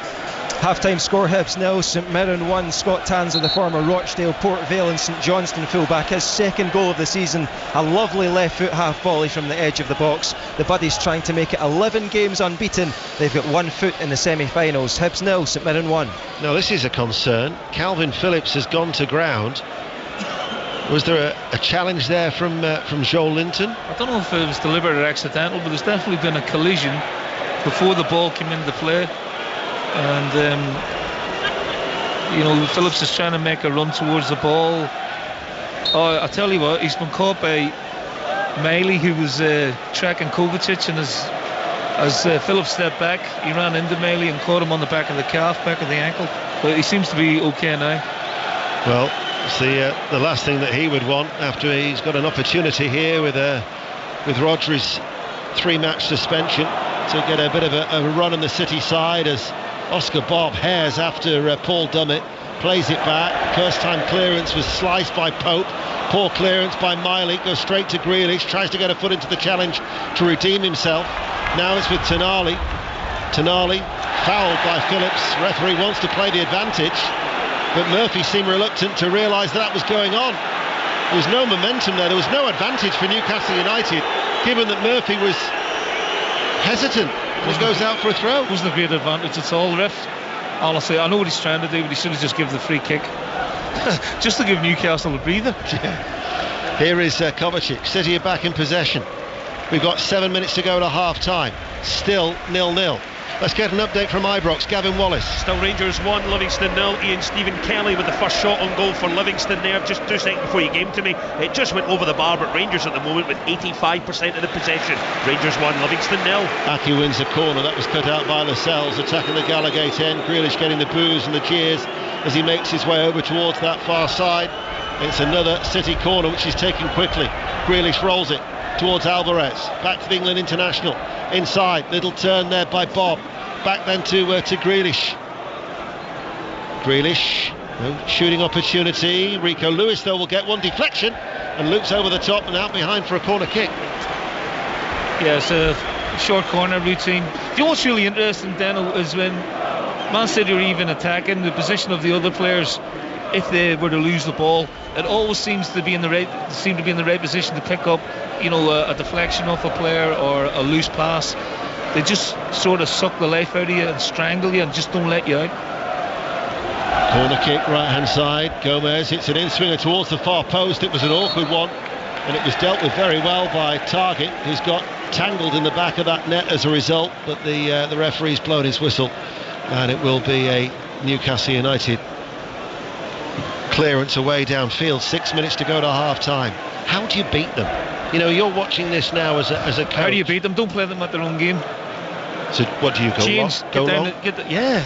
Half-time score, Hibs 0, St Mirren 1. Scott Tanser, the former Rochdale, Port Vale and St Johnstone fullback, his second goal of the season. A lovely left foot half volley from the edge of the box. The Buddies trying to make it 11 games unbeaten. They've got 1 foot in the semi-finals. Hibs 0, St Mirren 1. Now this is a concern. Calvin Phillips has gone to ground. Was there a challenge there from Joel Linton? I don't know if it was deliberate or accidental, but there's definitely been a collision before the ball came into play. And Phillips is trying to make a run towards the ball. Oh, I tell you what, he's been caught by Miley, who was tracking Kovacic, and as Phillips stepped back, he ran into Miley and caught him on the back of the calf, back of the ankle. But he seems to be okay now. Well, it's the last thing that he would want after he's got an opportunity here with Rodri's 3-match suspension to get a bit of a run on the City side, as Oscar Bob hares after Paul Dummett, plays it back. First time clearance was sliced by Pope. Poor clearance by Miley, goes straight to Grealish, tries to get a foot into the challenge to redeem himself. Now it's with Tonali. Tonali fouled by Phillips. Referee wants to play the advantage, but Murphy seemed reluctant to realise that was going on. There was no momentum there. There was no advantage for Newcastle United, given that Murphy was hesitant. He goes out for a throw. Wasn't a great advantage at all, ref. Honestly, I know what he's trying to do, but he should have just given the free kick. Just to give Newcastle a breather. Yeah. Here is Kovacic. City are back in possession. We've got 7 minutes to go to half-time. Still 0-0. Let's get an update from Ibrox. Gavin Wallace. Still Rangers 1, Livingston 0. Ian Stephen Kelly with the first shot on goal for Livingston there. Just 2 seconds before you came to me. It just went over the bar, but Rangers at the moment with 85% of the possession. Rangers 1, Livingston 0. Aki wins a corner. That was cut out by Lascelles, attacking the Gallagate end. Grealish getting the boos and the cheers as he makes his way over towards that far side. It's another City corner, which he's taking quickly. Grealish rolls it towards Alvarez. Back to the England international. Inside, little turn there by Bob. Back then to Grealish. Grealish, no shooting opportunity. Rico Lewis though will get one deflection and loops over the top and out behind for a corner kick. Yeah, it's a short corner routine. You know what's really interesting, Dano, is when Man City are even attacking the position of the other players. If they were to lose the ball, it always seems to be in the right position to pick up, a deflection off a player or a loose pass. They just sort of suck the life out of you and strangle you and just don't let you out. Corner kick, right hand side. Gomez hits an in-swinger towards the far post. It was an awkward one, and it was dealt with very well by Targett, who's got tangled in the back of that net as a result, but the referee's blown his whistle, and it will be a Newcastle United clearance away downfield. 6 minutes to go to half time. How do you beat them? You know, you're watching this now as a coach. How do you beat them? Don't play them at their own game. So what do you go Change, long? Go long? Yeah.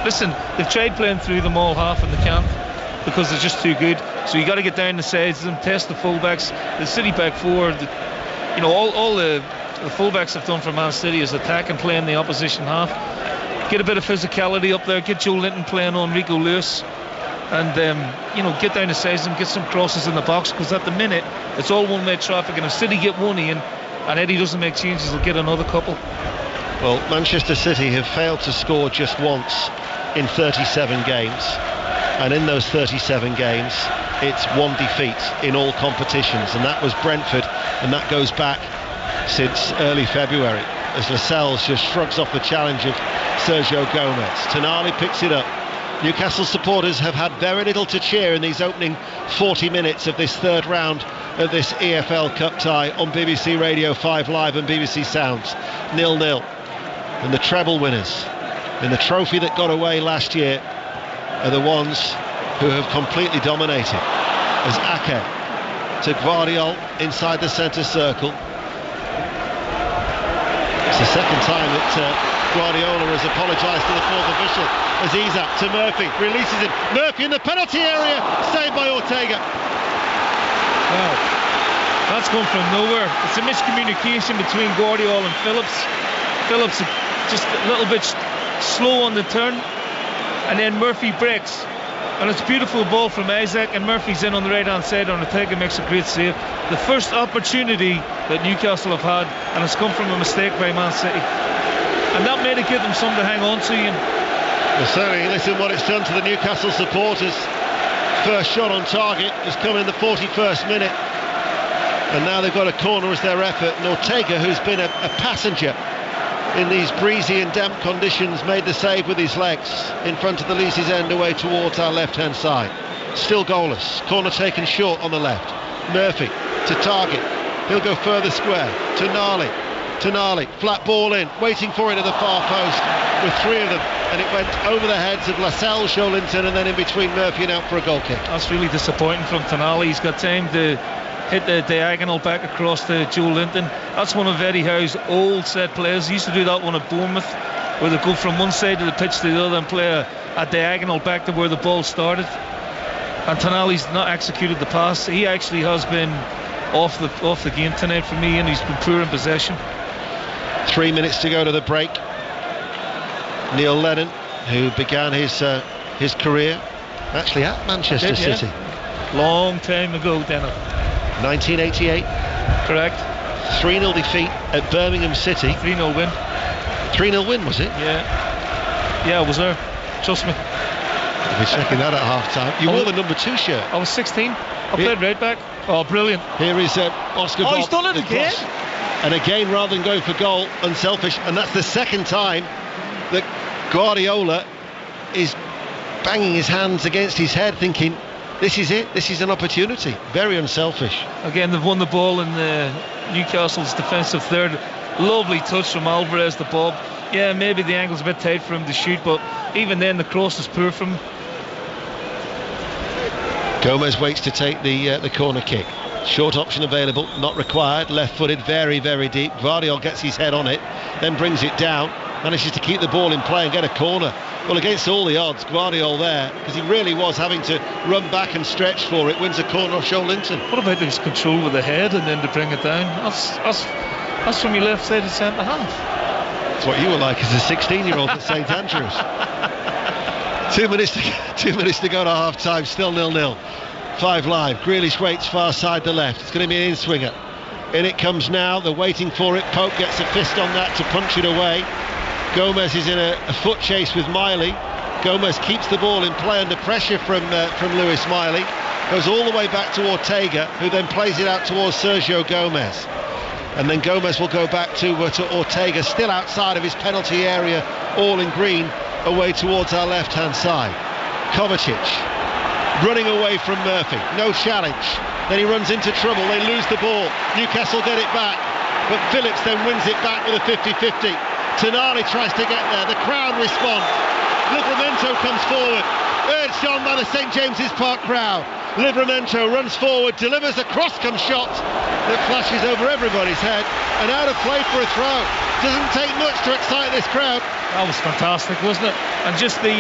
Listen, they've tried playing through them all half and they can't, because they're just too good. So you got to get down the sides of them, test the fullbacks, the City back four. All the fullbacks have done for Man City is attack and play in the opposition half. Get a bit of physicality up there. Get Joe Linton playing on Rico Lewis, and get down the sides of them, get some crosses in the box, because at the minute it's all one-way traffic, and if City get one in and Eddie doesn't make changes, they'll get another couple. Well, Manchester City have failed to score just once in 37 games, and in those 37 games it's one defeat in all competitions, and that was Brentford, and that goes back since early February, as Lascelles just shrugs off the challenge of Sergio Gomez. Tonali picks it up. Newcastle supporters have had very little to cheer in these opening 40 minutes of this third round of this EFL Cup tie on BBC Radio 5 Live and BBC Sounds. 0-0. And the treble winners in the trophy that got away last year are the ones who have completely dominated, as Ake to Guardiola inside the centre circle. It's the second time that Guardiola has apologised to the fourth official, as Isak to Murphy, releases him. Murphy in the penalty area, saved by Ortega. Wow, that's gone from nowhere. It's a miscommunication between Guardiola and Phillips. Phillips just a little bit slow on the turn, and then Murphy breaks, and it's a beautiful ball from Isak, and Murphy's in on the right hand side, and Ortega makes a great save. The first opportunity that Newcastle have had, and it's come from a mistake by Man City, and that made it give them something to hang on to. Well, certainly, listen what it's done to the Newcastle supporters. First shot on target has come in the 41st minute, and now they've got a corner as their effort, and Ortega, who's been a passenger in these breezy and damp conditions, made the save with his legs in front of the Leesy's end away towards our left hand side. Still goalless. Corner taken short on the left. Murphy to target. He'll go further square. Tonali, flat ball in, waiting for it at the far post with three of them, and it went over the heads of Lascelles, Joelinton, and then in between Murphy and out for a goal kick. That's really disappointing from Tonali. He's got time to hit the diagonal back across to Joe Linton. That's one of Eddie Howe's old set plays. He used to do that one at Bournemouth, where they go from one side of the pitch to the other and play a diagonal back to where the ball started. And Tonali's not executed the pass. He actually has been off the game tonight for me, and he's been poor in possession. 3 minutes to go to the break. Neil Lennon, who began his career actually at Manchester City. Long time ago, Dennis. 1988. Correct. 3-0 defeat at Birmingham City. 3-0 win. 3-0 win, was it? Yeah, I was there. Trust me. I'll be checking that at half time. You wore the number 2 shirt. I was 16. I played right back. Oh, brilliant. Here is Oscar Bob. He's done it again. And again, rather than going for goal, unselfish. And that's the second time that Guardiola is banging his hands against his head, thinking, this is it, this is an opportunity. Very unselfish. Again, they've won the ball in Newcastle's defensive third. Lovely touch from Alvarez to Bob. Yeah, maybe the angle's a bit tight for him to shoot, but even then the cross is poor from him. Gomez waits to take the corner kick. Short option available, not required. Left-footed, very, very deep. Guardiola gets his head on it, then brings it down. Manages to keep the ball in play and get a corner. Well, against all the odds, Guardiola there, because he really was having to run back and stretch for it, wins a corner off Joelinton. What about his control with the head and then to bring it down? That's from your left side of centre half. That's what you were like as a 16-year-old at St Andrews. 2 minutes to go to half time, still 0-0. 5 Live. Grealish waits far side the left. It's going to be an in-swinger. In it comes now. They're waiting for it. Pope gets a fist on that to punch it away. Gomez is in a foot chase with Miley. Gomez keeps the ball in play under pressure from Lewis Miley. Goes all the way back to Ortega, who then plays it out towards Sergio Gomez. And then Gomez will go back to Ortega, still outside of his penalty area, all in green, away towards our left-hand side. Kovacic running away from Murphy. No challenge. Then he runs into trouble. They lose the ball. Newcastle get it back. but Phillips then wins it back with a 50-50. Tonali tries to get there, the crowd respond. Livramento comes forward, urged on by the St James's Park crowd. Livramento runs forward, delivers a cross-come shot that flashes over everybody's head and out of play for a throw. Doesn't take much to excite this crowd. That was fantastic, wasn't it? And just the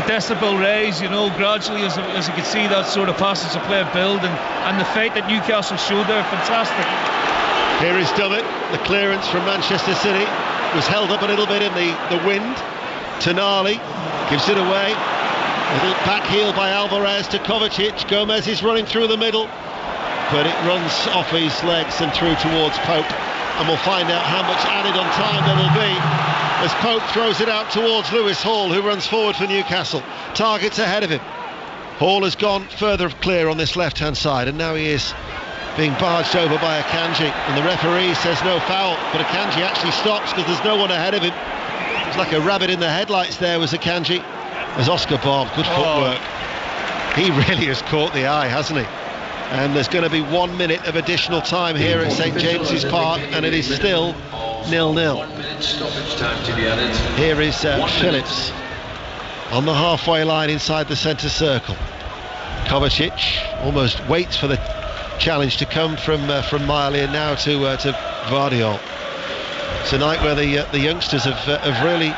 decibel raise, gradually as you could see that sort of passage of play build, and the fight that Newcastle showed there, fantastic. Here is Dummett, the clearance from Manchester City was held up a little bit in the wind. Tonali gives it away, a little back heel by Alvarez to Kovacic. Gomez is running through the middle, but it runs off his legs and through towards Pope, and we'll find out how much added on time there will be as Pope throws it out towards Lewis Hall, who runs forward for Newcastle. Target's ahead of him. Hall has gone further clear on this left hand side, and now he is being barged over by Akanji, and the referee says no foul, but Akanji actually stops because there's no one ahead of him. It's like a rabbit in the headlights there was Akanji. There's Oscar Bob, good footwork. He really has caught the eye, hasn't he? And there's going to be 1 minute of additional time here at St James's Park, and it is still 0-0. Here is Phillips on the halfway line inside the centre circle. Kovacic almost waits for the challenge to come from Miley, and now to Vardiol. It's a night where the youngsters have really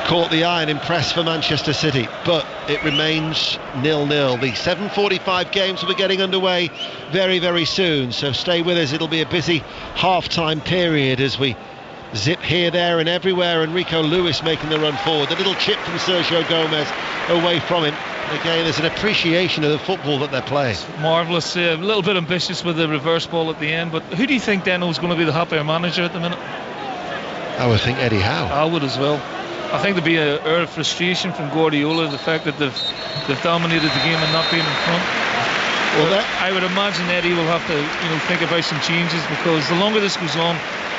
caught the eye and impressed for Manchester City, but it remains 0-0. The 7:45 games will be getting underway very, very soon, so stay with us. It'll be a busy half-time period as we zip here, there and everywhere, and Rico Lewis making the run forward. The little chip from Sergio Gomez away from him. Again, there's an appreciation of the football that they're playing. Marvellous, a little bit ambitious with the reverse ball at the end, but who do you think, Deno, is going to be the happier manager at the minute? I would think Eddie Howe. I would as well. I think there'll be a air of frustration from Guardiola, the fact that they've dominated the game and not been in front. Well, I would imagine Eddie will have to think about some changes, because the longer this goes on,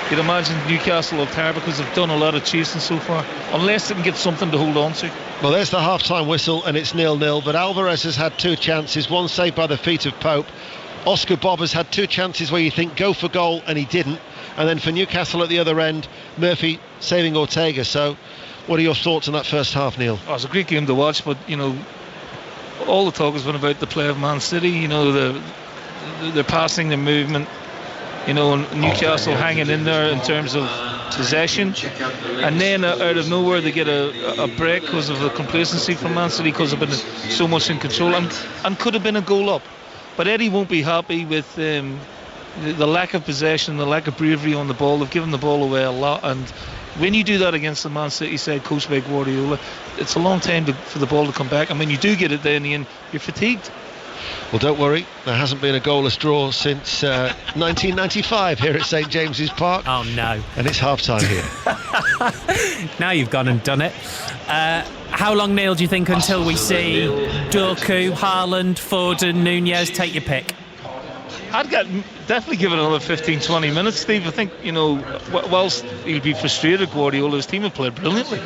you'd imagine Newcastle will tire, because they've done a lot of chasing so far, unless they can get something to hold on to. Well, there's the half-time whistle, and it's 0-0, but Alvarez has had two chances, one saved by the feet of Pope. Oscar Bob has had two chances where you think go for goal, and he didn't. And then for Newcastle at the other end, Murphy saving Ortega. So what are your thoughts on that first half, Neil? Oh, it was a great game to watch, but all the talk has been about the play of Man City, their passing, their movement, and Newcastle hanging in there in terms of possession, and then out of nowhere they get a break because of the complacency from Man City, because they've been so much in control and could have been a goal up. But Eddie won't be happy with the lack of possession, the lack of bravery on the ball. They've given the ball away a lot, and when you do that against the Man City side coached by Guardiola, it's a long time for the ball to come back, and when you do get it there in the end, you're fatigued. Well, don't worry, there hasn't been a goalless draw since 1995 here at St James's Park. Oh no. And it's half-time here. Now you've gone and done it. How long, Neil, do you think until we see Doku, Haaland, Foden, Nunez? Take your pick. I'd definitely give it another 15-20 minutes, Steve. I think, whilst he'll be frustrated, Guardiola, his team have played brilliantly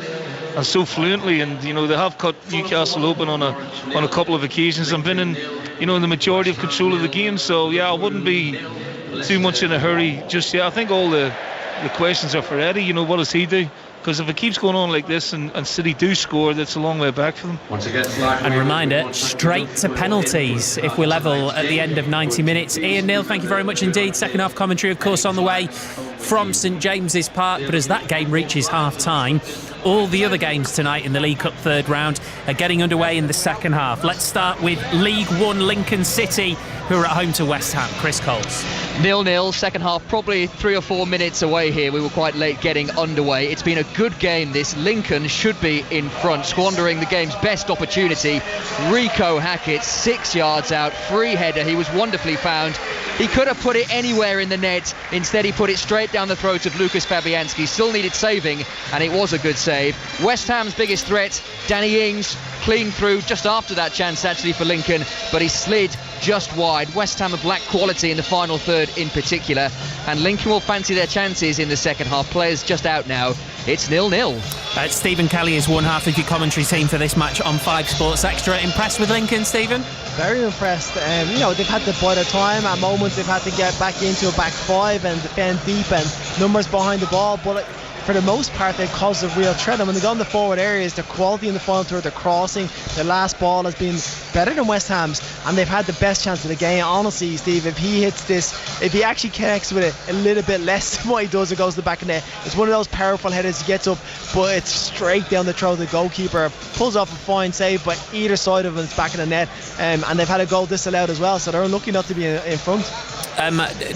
and so fluently, and they have cut Newcastle open on a couple of occasions and been in the majority of control of the game. So yeah, I wouldn't be too much in a hurry just yet. I think all the questions are for Eddie. What does he do? Because if it keeps going on like this and City do score, that's a long way back for them. And reminder, straight to penalties if we're level at the end of 90 minutes. Ian, Neil, thank you very much indeed. Second half commentary, of course, on the way from St James's Park. But as that game reaches half-time, all the other games tonight in the League Cup third round are getting underway in the second half. Let's start with League One Lincoln City, who are at home to West Ham. Chris Coles. 0-0, second half probably 3 or 4 minutes away here. We were quite late getting underway. It's been a good game this. Lincoln should be in front, squandering the game's best opportunity. Rico Hackett, 6 yards out, free header. He was wonderfully found. He could have put it anywhere in the net. Instead he put it straight down the throat of Lucas Fabianski. Still needed saving, and it was a good save. West Ham's biggest threat, Danny Ings, clean through just after that chance actually for Lincoln, but he slid just wide. West Ham have lacked quality in the final third in particular, and Lincoln will fancy their chances in the second half. Players just out now. It's 0-0. Stephen Kelly is one half of your commentary team for this match on 5 Sports Extra. Impressed with Lincoln, Stephen? very impressed. They've had to bide their time. At moments they've had to get back into a back five and defend deep and numbers behind the ball, but for the most part they've caused a real threat. And when they go in the forward areas, their quality in the final third, their crossing, their last ball has been better than West Ham's, and they've had the best chance of the game. Honestly, Steve, if he hits this, if he actually connects with it a little bit less than what he does, it goes to the back of the net. It's one of those powerful headers. He gets up, but it's straight down the throat of the goalkeeper, pulls off a fine save, but either side of him is back in the net, and they've had a goal disallowed as well, so they're unlucky not to be in front.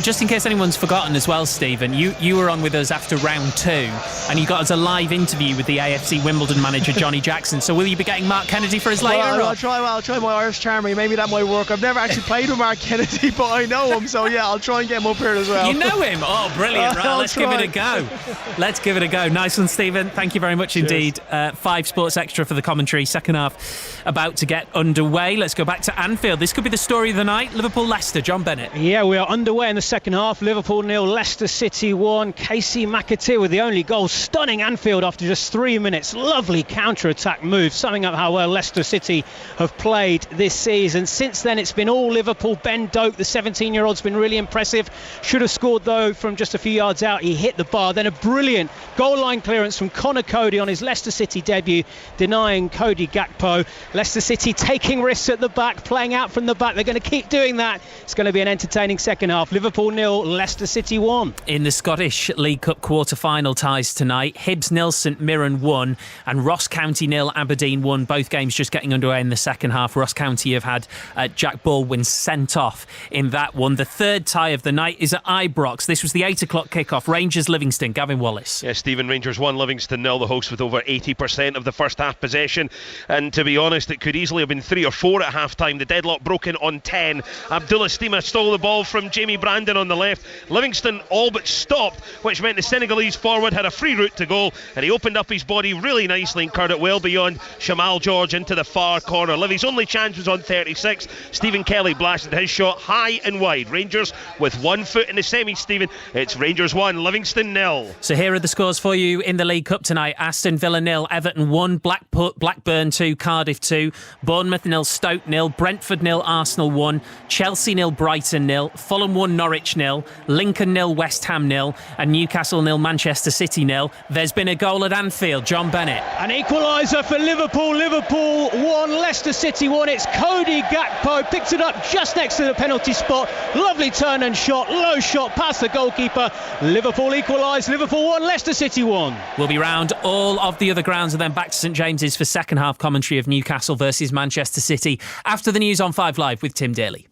Just in case anyone's forgotten as well, Stephen, you were on with us after round 2, and you got us a live interview with the AFC Wimbledon manager Johnny Jackson. So will you be getting Mark Kennedy for us later? I'll try my Irish charmer. Maybe that might work. I've never actually played with Mark Kennedy, but I know him, so yeah, I'll try and get him up here as well. You know him? Oh, brilliant! Right, let's give it a go. Let's give it a go. Nice one, Stephen. Thank you very much indeed. 5 Sports Extra for the commentary. Second half about to get underway. Let's go back to Anfield. This could be the story of the night. Liverpool-Leicester. John Bennett. Yeah, we are underway in the second half. Liverpool 0, Leicester City 1. Casey McAteer with the only goal, stunning Anfield after just 3 minutes. Lovely counter-attack move, summing up how well Leicester City have played this season. Since then it's been all Liverpool. Ben Doak, the 17-year-old's been really impressive. Should have scored though from just a few yards out. He hit the bar. Then a brilliant goal line clearance from Conor Coady on his Leicester City debut, denying Cody Gakpo. Leicester City taking risks at the back, playing out from the back. They're going to keep doing that. It's going to be an entertaining second half. Liverpool 0, Leicester City 1. In the Scottish League Cup quarter-final ties tonight, Hibs 0, St Mirren 1, and Ross County 0, Aberdeen 1. Both games just getting underway in the second half. Ross County have had Jack Baldwin sent off in that one. The third tie of the night is at Ibrox. This was the 8 o'clock kickoff. Rangers Livingston. Gavin Wallace. Yeah, Stephen, Rangers 1, Livingston 0. The hosts with over 80% of the first half possession, and to be honest it could easily have been 3 or 4 at half time. The deadlock broken on 10. Abdullah Stima stole the ball from Jamie Brandon on the left. Livingston all but stopped, which meant the Senegalese forward had a free route to goal, and he opened up his body really nicely and curled it well beyond Shamal George into the far corner. Livy's only chance was on 36. Stephen Kelly blasted his shot high and wide. Rangers with 1 foot in the semi, Stephen. It's Rangers 1, Livingston 0. So here are the scores for you in the League Cup tonight. Aston Villa 0, Everton 1, Blackburn 2, Cardiff 2, Bournemouth 0, Stoke 0, Brentford 0, Arsenal 1, Chelsea 0, Brighton 0, Fulham 1, Norwich 0, Lincoln 0, West Ham 0, and Newcastle 0, Manchester City 0. There's been a goal at Anfield. John Bennett. An equaliser for Liverpool. Liverpool 1, Leicester City 1. It's Cody Gakpo, picks it up just next to the penalty spot. Lovely turn and shot, low shot past the goalkeeper. Liverpool equalise. Liverpool 1, Leicester City 1. We'll be round all of the other grounds and then back to St James's for second half commentary of Newcastle versus Manchester City after the news on 5 Live with Tim Daly.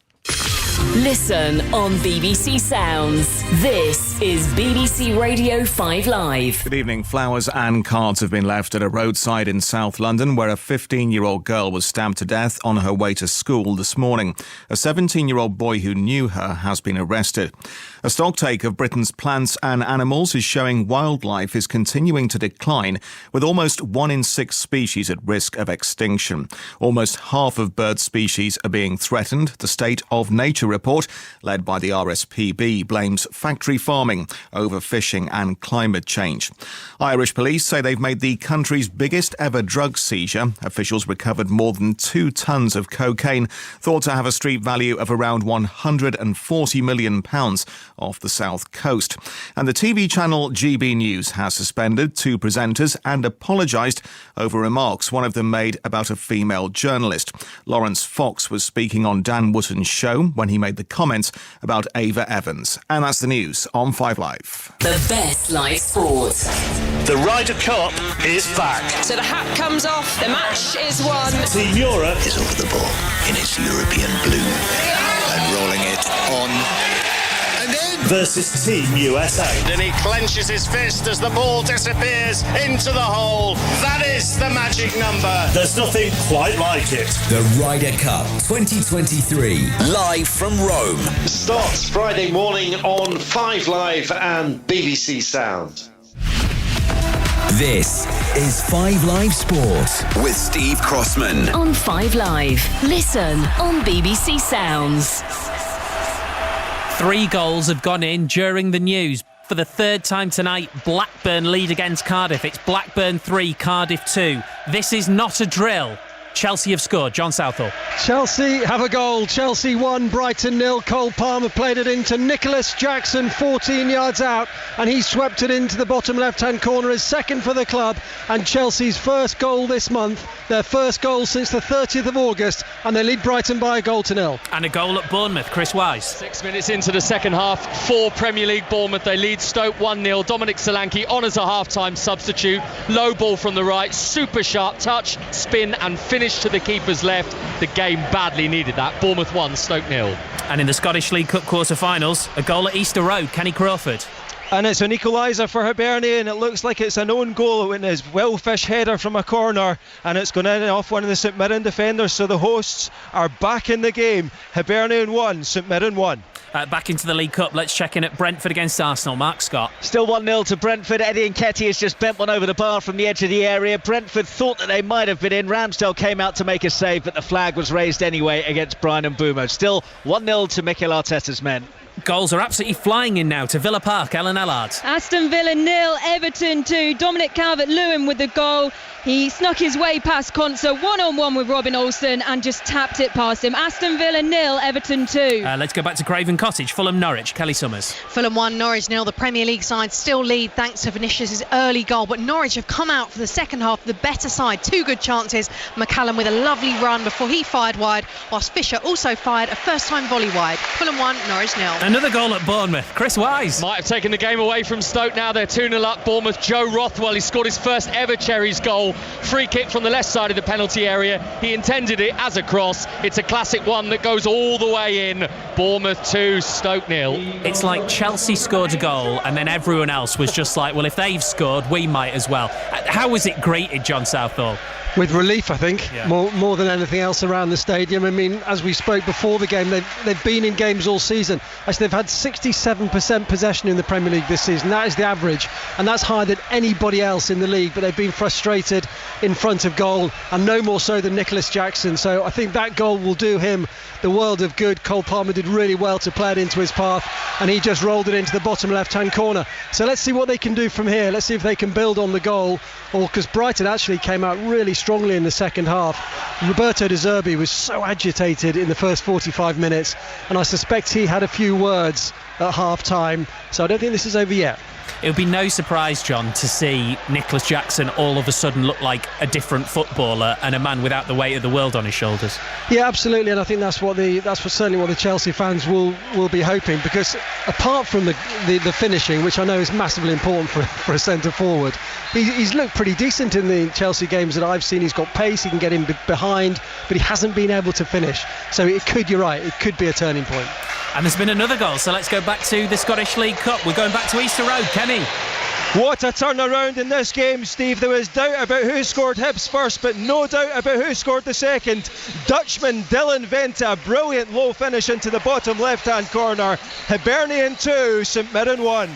Listen on BBC Sounds. This is BBC Radio 5 Live. Good evening. Flowers and cards have been left at a roadside in South London where a 15-year-old girl was stabbed to death on her way to school this morning. A 17-year-old boy who knew her has been arrested. A stocktake of Britain's plants and animals is showing wildlife is continuing to decline, with almost 1 in 6 species at risk of extinction. Almost half of bird species are being threatened. The State of Nature report, led by the RSPB, blames factory farming, overfishing and climate change. Irish police say they've made the country's biggest ever drug seizure. Officials recovered more than 2 tonnes of cocaine, thought to have a street value of around £140 million off the south coast. And the TV channel GB News has suspended 2 presenters and apologised over remarks one of them made about a female journalist. Lawrence Fox was speaking on Dan Wootton's show when he made the comments about Ava Evans. And that's the news on 5 Live. The best live sport. The Ryder Cup is back. So the hat comes off, the match is won. Team Europe is over the ball in its European blue and rolling it on versus Team USA. And he clenches his fist as the ball disappears into the hole. That is the magic number. There's nothing quite like it. The Ryder Cup 2023, live from Rome. Starts Friday morning on 5 Live and BBC Sound. This is 5 Live Sport with Steve Crossman. On 5 Live. Listen on BBC Sounds. 3 goals have gone in during the news. For the third time tonight, Blackburn lead against Cardiff. It's Blackburn 3, Cardiff 2. This is not a drill. Chelsea have scored. John Southall. Chelsea have a goal. Chelsea 1, Brighton 0. Cole Palmer played it into Nicholas Jackson 14 yards out, and he swept it into the bottom left-hand corner, his second for the club, and Chelsea's first goal this month, their first goal since the 30th of August, and they lead Brighton by a goal to nil. And a goal at Bournemouth. Chris Wise. 6 minutes into the second half for Premier League Bournemouth. They lead Stoke 1-0. Dominic Solanke on as a half-time substitute. Low ball from the right, super sharp touch, spin and finish to the keeper's left. The game badly needed that. Bournemouth 1, Stoke 0. And in the Scottish League Cup quarter-finals, a goal at Easter Road. Kenny Crawford. And it's an equaliser for Hibernian. It looks like it's an own goal in his well-fished header from a corner, and it's going in off one of the St Mirren defenders, so the hosts are back in the game. Hibernian 1, St Mirren 1. Back into the League Cup, let's check in at Brentford against Arsenal. Mark Scott. Still 1-0 to Brentford. Eddie Nketiah has just bent one over the bar from the edge of the area. Brentford thought that they might have been in. Ramsdale came out to make a save, but the flag was raised anyway against Brian Mbeumo. Still 1-0 to Mikel Arteta's men. Goals are absolutely flying in now to Villa Park. Ellen Ellard. Aston Villa 0, Everton 2. Dominic Calvert-Lewin with the goal. He snuck his way past Konsa, one-on-one with Robin Olsen, and just tapped it past him. Aston Villa 0, Everton 2. Let's go back to Craven Cottage. Fulham Norwich. Kelly Summers. Fulham 1, Norwich 0. The Premier League side still lead thanks to Vinicius' early goal, but Norwich have come out for the second half the better side. 2 good chances. McCallum with a lovely run before he fired wide, whilst Fisher also fired a first-time volley wide. Fulham 1, Norwich 0. Another goal at Bournemouth. Chris Wise. Might have taken the game away from Stoke now. They're 2-0 up. Bournemouth. Joe Rothwell, he scored his first ever Cherries goal. Free kick from the left side of the penalty area. He intended it as a cross. It's a classic one that goes all the way in. Bournemouth 2, Stoke 0. It's like Chelsea scored a goal and then everyone else was just like, well, if they've scored, we might as well. How was it greeted, John Southall? With relief, I think, more than anything else around the stadium. I mean, as we spoke before the game, they've been in games all season. Actually, they've had 67% possession in the Premier League this season. That is the average, and that's higher than anybody else in the league. But they've been frustrated in front of goal, and no more so than Nicholas Jackson. So I think that goal will do him the world of good. Cole Palmer did really well to play it into his path, and he just rolled it into the bottom left-hand corner. So let's see what they can do from here. Let's see if they can build on the goal, or because Brighton actually came out really strongly in the second half. Roberto De Zerbi was so agitated in the first 45 minutes, and I suspect he had a few words at half-time, so I don't think this is over yet. It would be no surprise, John, to see Nicholas Jackson all of a sudden look like a different footballer and a man without the weight of the world on his shoulders. Yeah, absolutely, and I think that's certainly what the Chelsea fans will be hoping, because apart from the finishing, which I know is massively important for a centre forward, he's looked pretty decent in the Chelsea games that I've seen. He's got pace, he can get in behind, but he hasn't been able to finish. So you're right, it could be a turning point. And there's been another goal, so let's go back to the Scottish League Cup. We're going back to Easter Road. Kenny. What a turnaround in this game, Steve. There was doubt about who scored Hibs first, but no doubt about who scored the second. Dutchman Dylan Vente, a brilliant low finish into the bottom left-hand corner. Hibernian 2, St Mirren 1.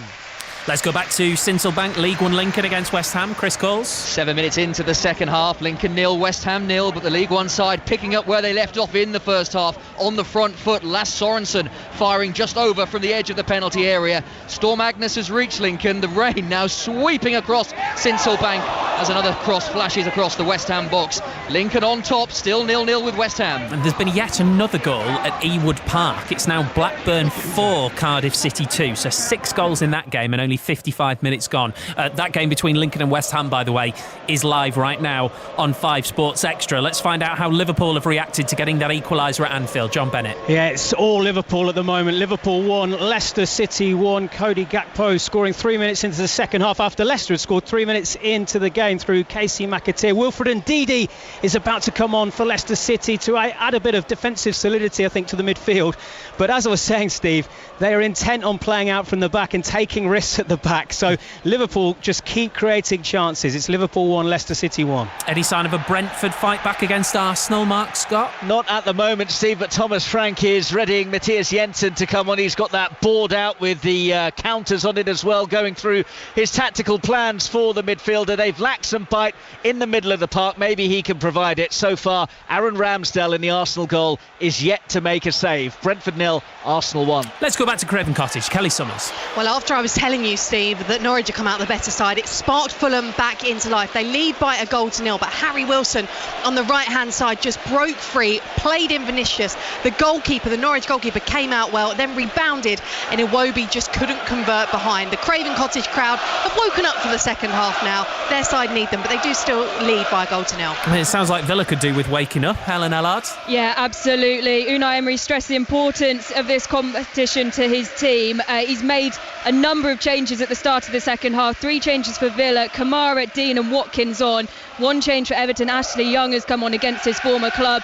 Let's go back to Sincilbank, League One Lincoln against West Ham. Chris Coles. 7 minutes into the second half, Lincoln 0, West Ham 0, but the League One side picking up where they left off in the first half on the front foot. Lasse Sorensen firing just over from the edge of the penalty area. Storm Agnes has reached Lincoln. The rain now sweeping across Sincilbank as another cross flashes across the West Ham box. Lincoln on top, still 0-0 with West Ham. And there's been yet another goal at Ewood Park. It's now Blackburn 4, Cardiff City 2. So 6 goals in that game and only 55 minutes gone. That game between Lincoln and West Ham, by the way, is live right now on 5 Sports Extra. Let's find out how Liverpool have reacted to getting that equaliser at Anfield. John Bennett. Yeah, it's all Liverpool at the moment. Liverpool 1, Leicester City 1. Cody Gakpo scoring 3 minutes into the second half after Leicester had scored 3 minutes into the game through Casey McAteer. Wilfred Ndidi is about to come on for Leicester City to add a bit of defensive solidity, I think, to the midfield. But as I was saying, Steve, they are intent on playing out from the back and taking risks at the back. So Liverpool just keep creating chances. It's Liverpool 1, Leicester City 1. Any sign of a Brentford fight back against Arsenal, Mark Scott? Not at the moment, Steve, but Thomas Frank is readying Matthias Jensen to come on. He's got that board out with the counters on it as well, going through his tactical plans for the midfielder. They've lacked some bite in the middle of the park. Maybe he can provide it. So far, Aaron Ramsdale in the Arsenal goal is yet to make a save. Brentford 0, Arsenal 1. Let's go back to Craven Cottage. Kelly Summers. Well, after I was telling you you, Steve, that Norwich have come out the better side. It sparked Fulham back into life. They lead by a 1-0, but Harry Wilson on the right-hand side just broke free, played in Vinicius. The goalkeeper, the Norwich goalkeeper, came out well, then rebounded, and Iwobi just couldn't convert behind. The Craven Cottage crowd have woken up for the second half now. Their side need them, but they do still lead by a 1-0. I mean, it sounds like Villa could do with waking up. Helen Allard? Yeah, absolutely. Unai Emery stressed the importance of this competition to his team. He's made a number of changes at the start of the second half. 3 changes for Villa: Kamara, Dean and Watkins on. 1 change for Everton. Ashley Young has come on against his former club.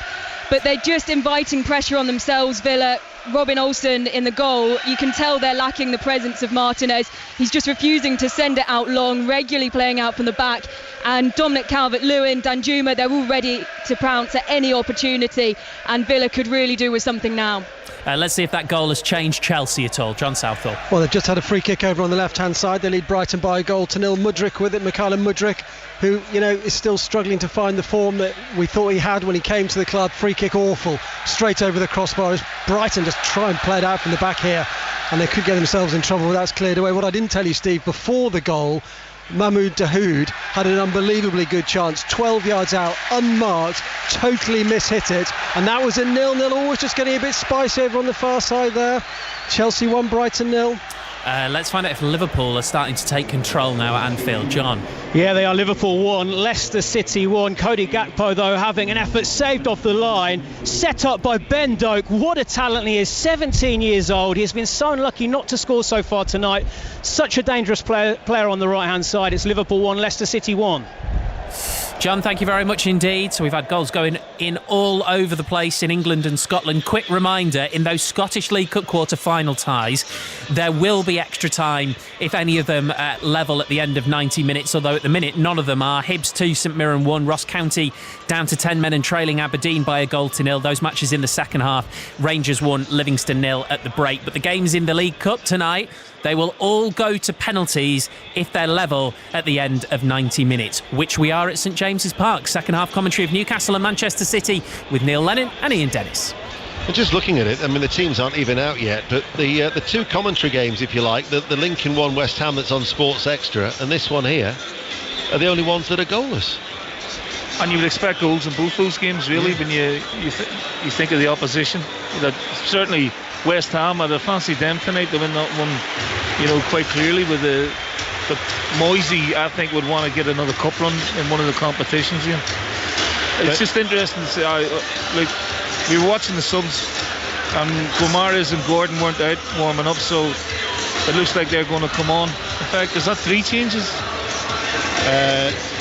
But they're just inviting pressure on themselves, Villa. Robin Olsen in the goal, you can tell they're lacking the presence of Martinez. He's just refusing to send it out long, regularly playing out from the back. And Dominic Calvert-Lewin, Danjuma, they're all ready to pounce at any opportunity, and Villa could really do with something now. Let's see if that goal has changed Chelsea at all. John Southall. Well, they've just had a free kick over on the left-hand side. They lead Brighton by a 1-0. Mudryk with it, Mykhailo Mudryk, who, is still struggling to find the form that we thought he had when he came to the club. Free kick awful, straight over the crossbar. Brighton just try and play it out from the back here, and they could get themselves in trouble when that's cleared away. What I didn't tell you, Steve, before the goal, Mahmoud Dahoud had an unbelievably good chance, 12 yards out, unmarked, totally mishit it, and that was a 0-0. Always just getting a bit spicy over on the far side there. Chelsea 1, Brighton 0. Let's find out if Liverpool are starting to take control now at Anfield. John. Yeah, they are. Liverpool 1, Leicester City 1. Cody Gakpo, though, having an effort saved off the line, set up by Ben Doak. What a talent he is, 17 years old. He's been so unlucky not to score so far tonight. Such a dangerous player on the right-hand side. It's Liverpool 1, Leicester City 1. John, thank you very much indeed. So we've had goals going in all over the place in England and Scotland. Quick reminder, in those Scottish League Cup quarter-final ties, there will be extra time if any of them level at the end of 90 minutes, although at the minute none of them are. Hibs 2, St Mirren 1, Ross County down to 10 men and trailing Aberdeen by a 0-0. Those matches in the second half, Rangers 1, Livingston 0 at the break. But the games in the League Cup tonight, they will all go to penalties if they're level at the end of 90 minutes, which we are at St James's Park. Second half commentary of Newcastle and Manchester City with Neil Lennon and Ian Dennis. Well, just looking at it, I mean, the teams aren't even out yet, but the 2 commentary games, if you like, the Lincoln one, West Ham, that's on Sports Extra, and this one here, are the only ones that are goalless. And you would expect goals in both those games, really, when you think of the opposition. Certainly West Ham, I'd have fancied them tonight to win that one, quite clearly. With the Moisey, I think, would want to get another cup run in one of the competitions. It's just interesting to see. We were watching the subs, and Gomares and Gordon weren't out warming up, so it looks like they're going to come on. In fact, is that 3 changes?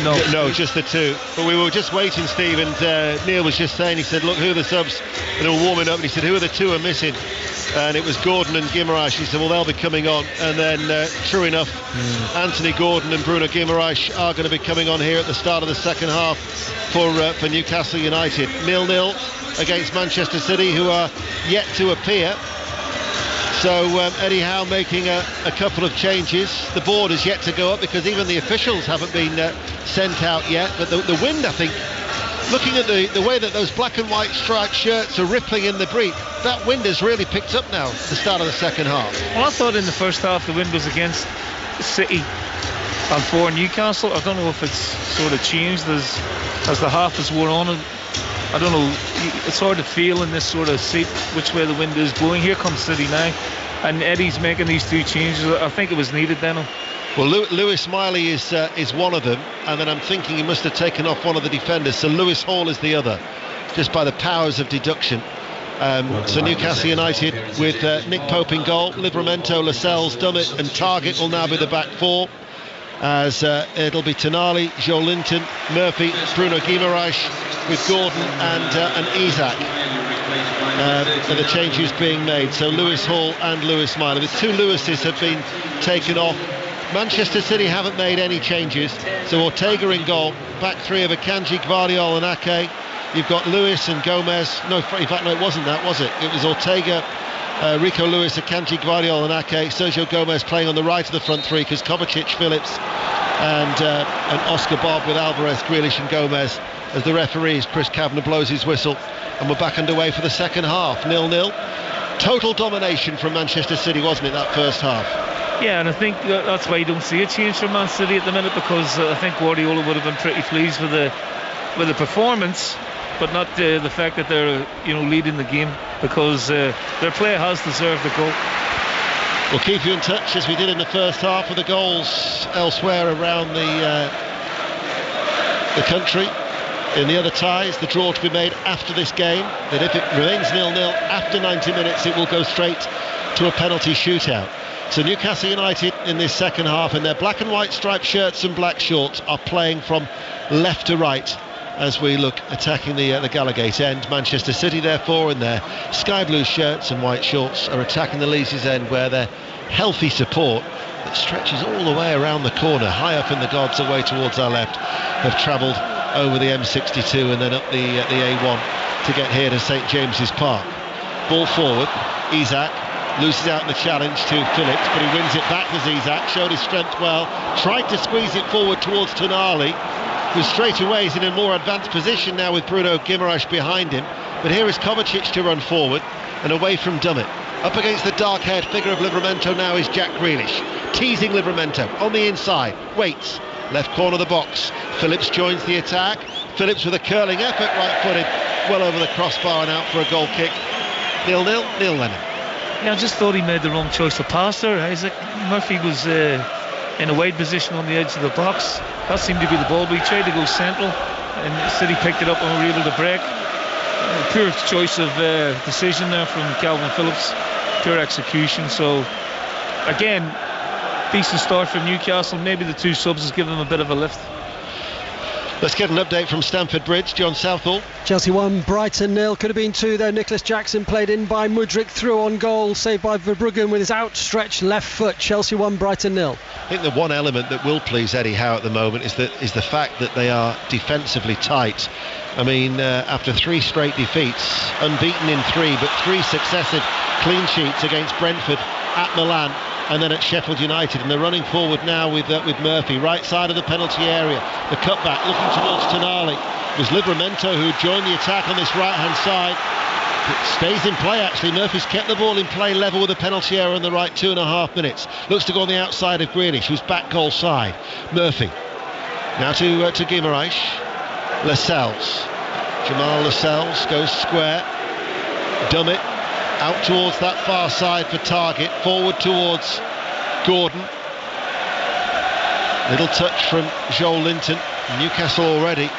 No, just the 2. But we were just waiting, Steve, and Neil was just saying, he said, look, who are the subs? And they were warming up, and he said, who are the 2 are missing? And it was Gordon and Guimaraes. He said, well, they'll be coming on. And then, true enough, Anthony Gordon and Bruno Guimaraes are going to be coming on here at the start of the second half for Newcastle United. 0-0 against Manchester City, who are yet to appear. So Eddie Howe making a couple of changes. The board is yet to go up because even the officials haven't been sent out yet. But the wind, I think, looking at the way that those black and white striped shirts are rippling in the breeze, that wind has really picked up now at the start of the second half. Well, I thought in the first half the wind was against City and for Newcastle. I don't know if it's sort of changed as the half has wore on. I don't know, it's hard to feel in this sort of seat which way the wind is blowing. Here comes City now, and Eddie's making these 2 changes. I think it was needed, Dano. Well, Lewis Miley is one of them, and then I'm thinking he must have taken off one of the defenders, so Lewis Hall is the other, just by the powers of deduction. So Newcastle United with Nick Pope in goal, Livramento, Lascelles, Dummett and Targett will now be the back 4, as it'll be Tonali, Joelinton, Murphy, Bruno Guimaraes, with Gordon and Isak. Are the changes being made. So Lewis Hall and Lewis Miley. The 2 Lewises have been taken off. Manchester City haven't made any changes. So Ortega in goal. Back 3 of Akanji, Gvardiol and Ake. You've got Lewis and Gomez. No, in fact, no, it wasn't that, was it? It was Ortega, Rico Lewis, Akanji, Gvardiol and Ake. Sergio Gomez playing on the right of the front 3 because Kovacic, Phillips and Oscar Bob with Alvarez, Grealish and Gomez as the referees. Chris Kavanagh blows his whistle and we're back underway for the second half. 0-0. Total domination from Manchester City, wasn't it, that first half? Yeah, and I think that's why you don't see a change from Man City at the minute, because I think Guardiola would have been pretty pleased with the performance, but not the fact that they're leading the game, because their play has deserved a goal. We'll keep you in touch as we did in the first half with the goals elsewhere around the country. In the other ties, the draw to be made after this game, that if it remains 0-0 after 90 minutes, it will go straight to a penalty shootout. So Newcastle United in this second half, in their black and white striped shirts and black shorts, are playing from left to right as we look attacking the Gallowgate end. Manchester City, therefore, in their sky blue shirts and white shorts, are attacking the Leazes end, where their healthy support that stretches all the way around the corner, high up in the gods away towards our left, have travelled over the M62 and then up the A1 to get here to St James's Park. Ball forward, Isak loses out in the challenge to Phillips, but he wins it back as Isak showed his strength well, tried to squeeze it forward towards Tonali, who straight away is in a more advanced position now with Bruno Guimaraes behind him. But here is Kovacic to run forward and away from Dummett. Up against the dark-haired figure of Livramento now is Jack Grealish, teasing Livramento on the inside, waits, left corner of the box. Phillips joins the attack. Phillips with a curling effort, right-footed, well over the crossbar and out for a goal kick. 0-0, Neil Lennon. Yeah, I just thought he made the wrong choice to pass there. Isaac Murphy was in a wide position on the edge of the box. That seemed to be the ball. We tried to go central and City picked it up and were able to break. Pure choice of decision there from Calvin Phillips, pure execution. So again, decent start from Newcastle. Maybe the two subs has given them a bit of a lift. Let's get an update from Stamford Bridge. John Southall. Chelsea 1, Brighton 0. Could have been 2 though. Nicholas Jackson played in by Mudryk, through on goal, saved by Verbruggen with his outstretched left foot. Chelsea 1, Brighton 0. I think the one element that will please Eddie Howe at the moment is the fact that they are defensively tight. I mean, after 3 straight defeats, unbeaten in 3, but 3 successive clean sheets against Brentford, at Milan, and then at Sheffield United, and they're running forward now with Murphy, right side of the penalty area. The cutback looking towards Tonali. It was Livramento who joined the attack on this right hand side. It stays in play actually. Murphy's kept the ball in play level with the penalty area on the right 2.5 minutes. Looks to go on the outside of Grealish, who's back goal side. Murphy now to Guimaraes. Lascelles, Jamal Lascelles goes square. Dummett out towards that far side for Target, forward towards Gordon. Little touch from Joel Linton. Newcastle already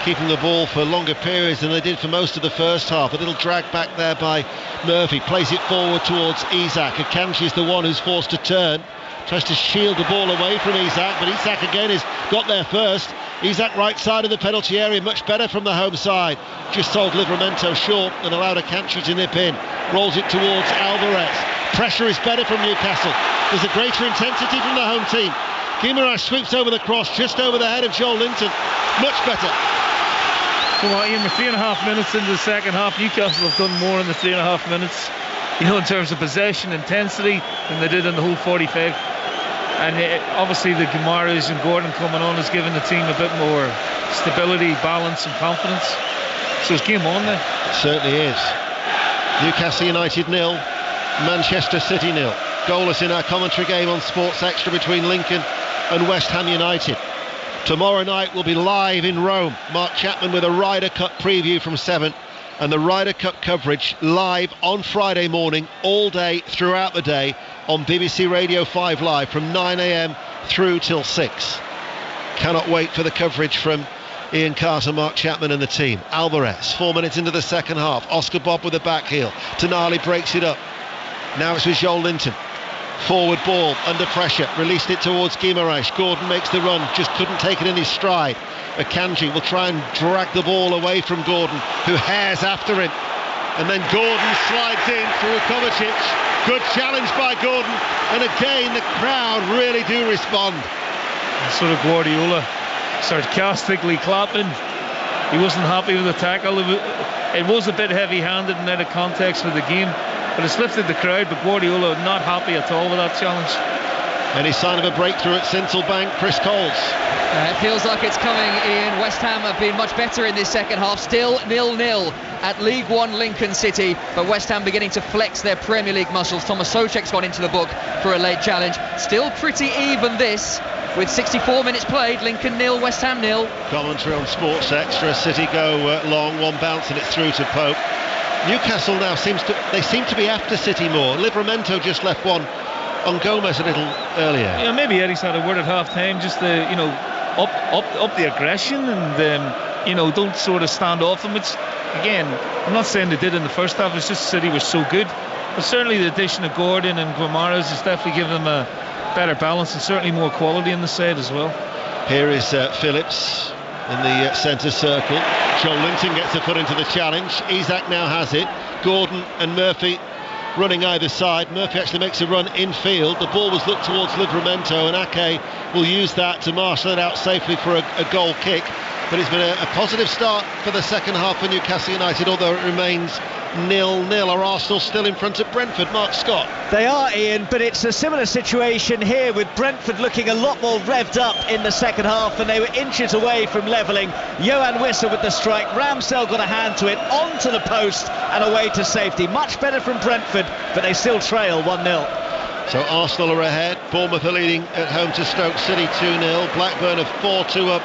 keeping the ball for longer periods than they did for most of the first half. A little drag back there by Murphy, plays it forward towards Isak. Akanji is the one who's forced to turn, tries to shield the ball away from Isak, but Isak again has got there first. Isak right side of the penalty area, much better from the home side. Just sold Livramento short and allowed Akanji to nip in. Rolls it towards Alvarez. Pressure is better from Newcastle. There's a greater intensity from the home team. Guimaraes sweeps over the cross, just over the head of Joel Linton. Much better. Well, Ian, we're 3.5 minutes into the second half. Newcastle have done more in the 3.5 minutes, in terms of possession, intensity, than they did in the whole 45. And obviously the Guimaraes and Gordon coming on has given the team a bit more stability, balance and confidence. So it's game on there. It certainly is. Newcastle United 0, Manchester City 0. Goalless in our commentary game on Sports Extra between Lincoln and West Ham United. Tomorrow night we'll be live in Rome. Mark Chapman with a Ryder Cup preview from 7, and the Ryder Cup coverage live on Friday morning, all day, throughout the day, on BBC Radio 5 Live from 9 a.m. through till 6. Cannot wait for the coverage from Ian Carter, Mark Chapman and the team. Alvarez, 4 minutes into the second half. Oscar Bob with the back heel. Tonali breaks it up. Now it's with Joel Linton. Forward ball, under pressure. Released it towards Guimaraes. Gordon makes the run, just couldn't take it in his stride. Akanji will try and drag the ball away from Gordon, who hares after him. And then Gordon slides in through Kovacic. Good challenge by Gordon. And again, the crowd really do respond. Sort of Guardiola sarcastically clapping. He wasn't happy with the tackle. It was a bit heavy-handed and out of context with the game, but it's lifted the crowd. But Guardiola not happy at all with that challenge. Any sign of a breakthrough at Sincilbank? Chris Coles. It feels like it's coming in. West Ham have been much better in this second half. Still 0-0 at League One Lincoln City, but West Ham beginning to flex their Premier League muscles. Thomas Soucek's gone into the book for a late challenge. Still pretty even this, with 64 minutes played. Lincoln 0, West Ham 0. Commentary on Sports Extra. City go long, one bounce and it's through to Pope. Newcastle now seem to be after City more. Livramento just left one on Gomez a little earlier. Yeah, maybe Eddie's had a word at half time, just to, up the aggression and don't sort of stand off them. It's, again, I'm not saying they did in the first half, it's just City was so good, but certainly the addition of Gordon and Guimaraes has definitely given them a better balance and certainly more quality in the side as well. Here is Phillips in the centre circle. Joel Linton gets a foot into the challenge. Isak now has it. Gordon and Murphy running either side. Murphy actually makes a run infield. The ball was looked towards Livramento, and Ake will use that to marshal it out safely for a goal kick. But it's been a positive start for the second half for Newcastle United, although it remains 0-0. Are Arsenal still in front of Brentford? Mark Scott. They are, Ian, but it's a similar situation here, with Brentford looking a lot more revved up in the second half, and they were inches away from levelling. Johan Wissa with the strike. Ramsdale got a hand to it, onto the post and away to safety. Much better from Brentford, but they still trail 1-0. So Arsenal are ahead. Bournemouth are leading at home to Stoke City 2-0. Blackburn are 4-2 up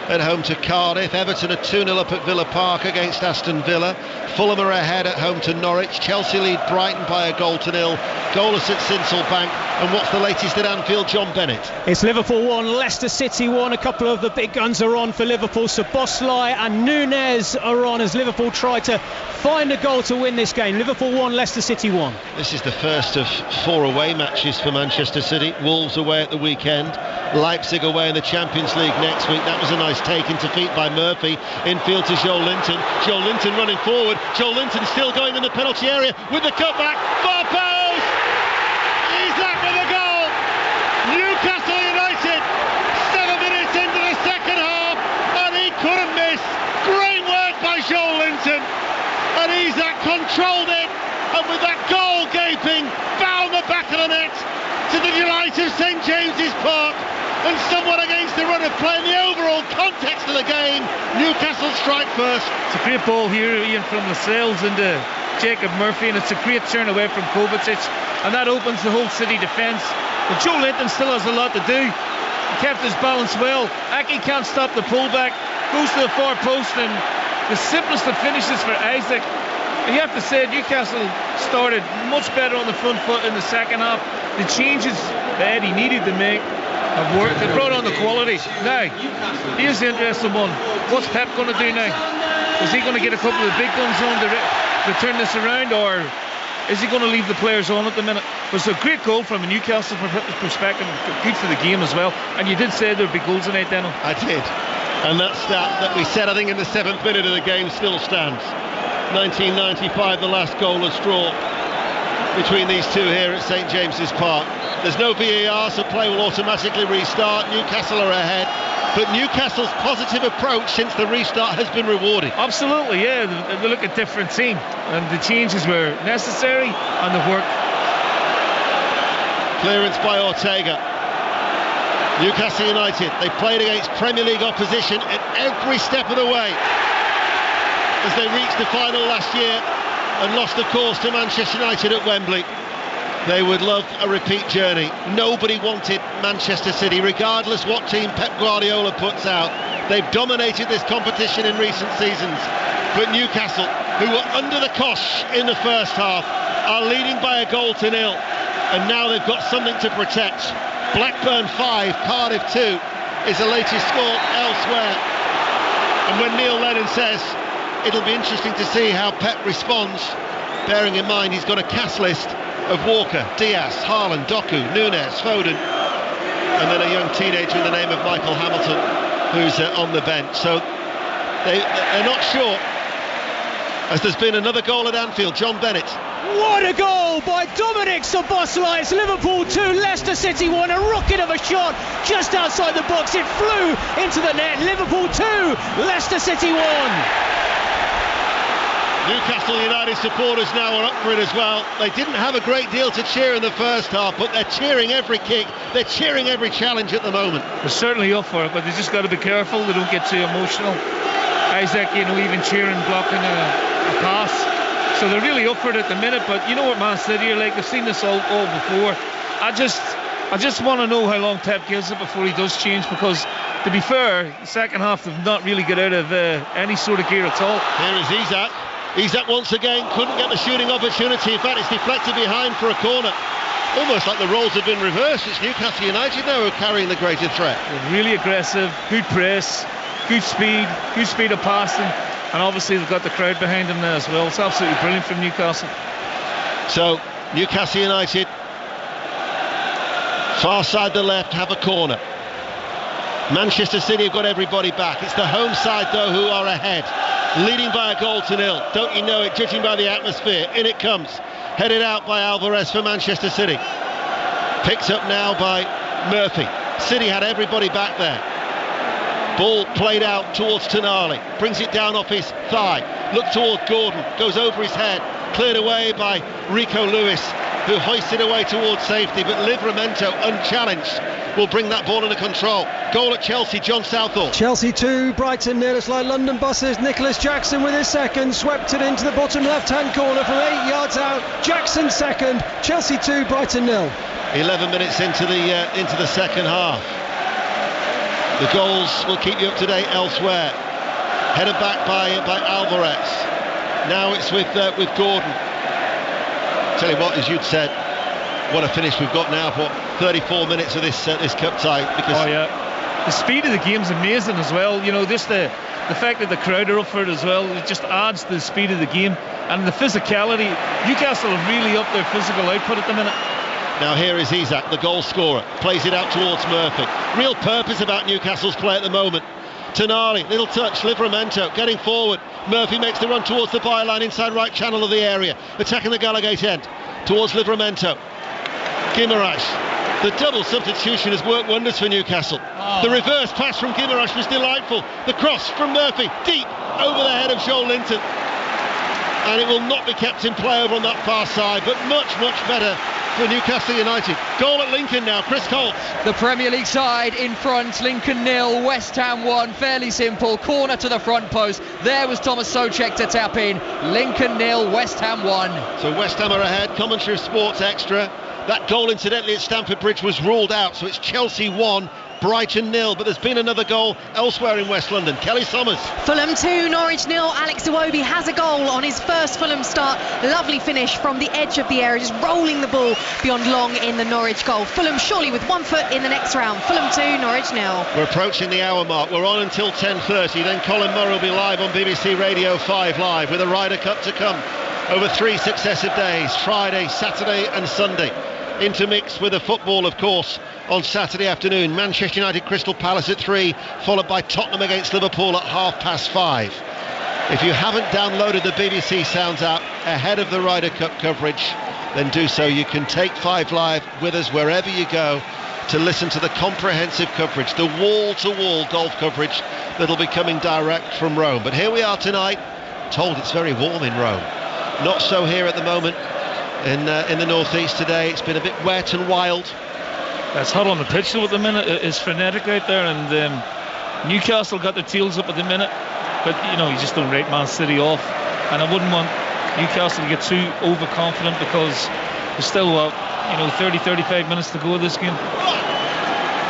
at home to Cardiff. Everton are 2-0 up at Villa Park against Aston Villa. Fulham are ahead at home to Norwich. Chelsea lead Brighton by 1-0. Goalless at Sincilbank. And what's the latest at Anfield? John Bennett. It's Liverpool 1, Leicester City 1. A couple of the big guns are on for Liverpool. Szoboszlai and Nunez are on as Liverpool try to find a goal to win this game. Liverpool 1, Leicester City 1. This is the first of 4 away matches for Manchester City. Wolves away at the weekend. Leipzig away in the Champions League next week. That was a nice take into feet by Murphy. Infield to Joel Linton. Joel Linton running forward. Joel Linton still going in the penalty area with the cutback. Far post! Isak with a goal! Newcastle United 7 minutes into the second half, and he couldn't miss. Great work by Joel Linton, and Isak controlled it, and with that goal gaping, found the back of the net to the delight of St James's Park. And somewhat against the run of play in the overall context of the game, Newcastle strike first. It's a great ball here, Ian, from Lascelles into Jacob Murphy, and it's a great turn away from Kovacic, and that opens the whole City defence. But Joe Linton still has a lot to do. He kept his balance well. Ake can't stop the pullback, goes to the far post, and the simplest of finishes for Isak. And you have to say Newcastle started much better on the front foot in the second half. The changes that Eddie needed to make have worked. They brought on the quality. Now, here's the interesting one. What's Pep going to do now? Is he going to get a couple of the big guns on to turn this around, or is he going to leave the players on at the minute? It was a great goal from a Newcastle perspective, good for the game as well. And you did say there'd be goals in it, Daniel. I did. And that stat that we said, I think, in the 7th minute of the game still stands. 1995, the last goalless draw between these two here at St James's Park. There's no VAR, so play will automatically restart. Newcastle are ahead, but Newcastle's positive approach since the restart has been rewarded. Absolutely, yeah. They look a different team, and the changes were necessary and the work. Clearance by Ortega. Newcastle United, they played against Premier League opposition at every step of the way as they reached the final last year and lost, of course, to Manchester United at Wembley. They would love a repeat journey. Nobody wanted Manchester City, regardless what team Pep Guardiola puts out. They've dominated this competition in recent seasons. But Newcastle, who were under the cosh in the first half, are leading by 1-0. And now they've got something to protect. Blackburn 5, Cardiff 2 is the latest score elsewhere. And when Neil Lennon says it'll be interesting to see how Pep responds, bearing in mind he's got a cast list of Walker, Diaz, Haaland, Doku, Nunez, Foden, and then a young teenager in the name of Michael Hamilton who's on the bench. So they're not sure, as there's been another goal at Anfield. John Bennett. What a goal by Dominic Szoboszlai. It's Liverpool 2, Leicester City 1. A rocket of a shot just outside the box. It flew into the net. Liverpool 2, Leicester City 1. Newcastle United supporters now are up for it as well. They didn't have a great deal to cheer in the first half, but they're cheering every kick, they're cheering every challenge at the moment. They're certainly up for it, but they just got to be careful they don't get too emotional. Isaac, even cheering, blocking a pass. So they're really up for it at the minute, but you know what Man City are like, they've seen this all before. I just want to know how long Pep gives it before he does change, because to be fair, the second half they've not really got out of any sort of gear at all. Here is Isak. Isak once again couldn't get the shooting opportunity. In fact, it's deflected behind for a corner. Almost like the roles have been reversed. It's Newcastle United now who are carrying the greater threat. They're really aggressive, good press, good speed of passing, and obviously they've got the crowd behind them now as well. It's absolutely brilliant from Newcastle. So Newcastle United, far side the left, have a corner. Manchester City have got everybody back. It's the home side though who are ahead, leading by a goal to nil. Don't you know it, judging by the atmosphere. In it comes, headed out by Alvarez for Manchester City. Picked up now by Murphy. City had everybody back there. Ball played out towards Tonali, brings it down off his thigh, look toward Gordon, goes over his head, cleared away by Rico Lewis, who hoisted away towards safety, but Livramento, unchallenged, will bring that ball under control. Goal at Chelsea, John Southall. Chelsea 2, Brighton nil. It's like London buses. Nicholas Jackson with his second, swept it into the bottom left-hand corner from 8 yards out. Jackson second, Chelsea 2, Brighton nil. 11 minutes into the second half. The goals will keep you up to date elsewhere. Headed back by Alvarez. Now it's with Gordon. Tell you what, as you'd said, what a finish we've got now for 34 minutes of this cup tie. Because the speed of the game's amazing as well. Just the fact that the crowd are up for it as well, it just adds to the speed of the game and the physicality. Newcastle are really up their physical output at the minute. Now here is Isak, the goal scorer, plays it out towards Murphy. Real purpose about Newcastle's play at the moment. Tonali, little touch, Livramento getting forward. Murphy makes the run towards the byline, inside right channel of the area, attacking the Gallagate end, towards Livramento. Guimaraes, the double substitution has worked wonders for Newcastle. The reverse pass from Guimaraes was delightful. The cross from Murphy, deep over the head of Joel Linton. And it will not be kept in play over on that far side, but much, much better for Newcastle United. Goal at Lincoln now, Chris Colt. The Premier League side in front, Lincoln 0, West Ham 1, fairly simple, corner to the front post. There was Thomas Souček to tap in. Lincoln 0, West Ham 1. So West Ham are ahead, commentary of Sports Extra. That goal incidentally at Stamford Bridge was ruled out, so it's Chelsea 1, Brighton 0, but there's been another goal elsewhere in West London. Kelly Summers. Fulham 2, Norwich 0. Alex Iwobi has a goal on his first Fulham start. Lovely finish from the edge of the area, just rolling the ball beyond Long in the Norwich goal. Fulham surely with 1 foot in the next round. Fulham 2, Norwich 0. We're approaching the hour mark. We're on until 10:30. Then Colin Murray will be live on BBC Radio 5 Live with a Ryder Cup to come over 3 successive days, Friday, Saturday and Sunday. Intermixed with the football, of course, on Saturday afternoon. Manchester United Crystal Palace at 3, followed by Tottenham against Liverpool at 5:30. If you haven't downloaded the BBC Sounds app ahead of the Ryder Cup coverage, then do so. You can take 5 Live with us wherever you go to listen to the comprehensive coverage, the wall-to-wall golf coverage that'll be coming direct from Rome. But here we are tonight, told it's very warm in Rome. Not so here at the moment. In the northeast today, it's been a bit wet and wild. It's hot on the pitch though at the minute. It's frenetic out there, and Newcastle got their tails up at the minute, but you just don't rate Man City off, and I wouldn't want Newcastle to get too overconfident, because there's still 30-35 minutes to go of this game.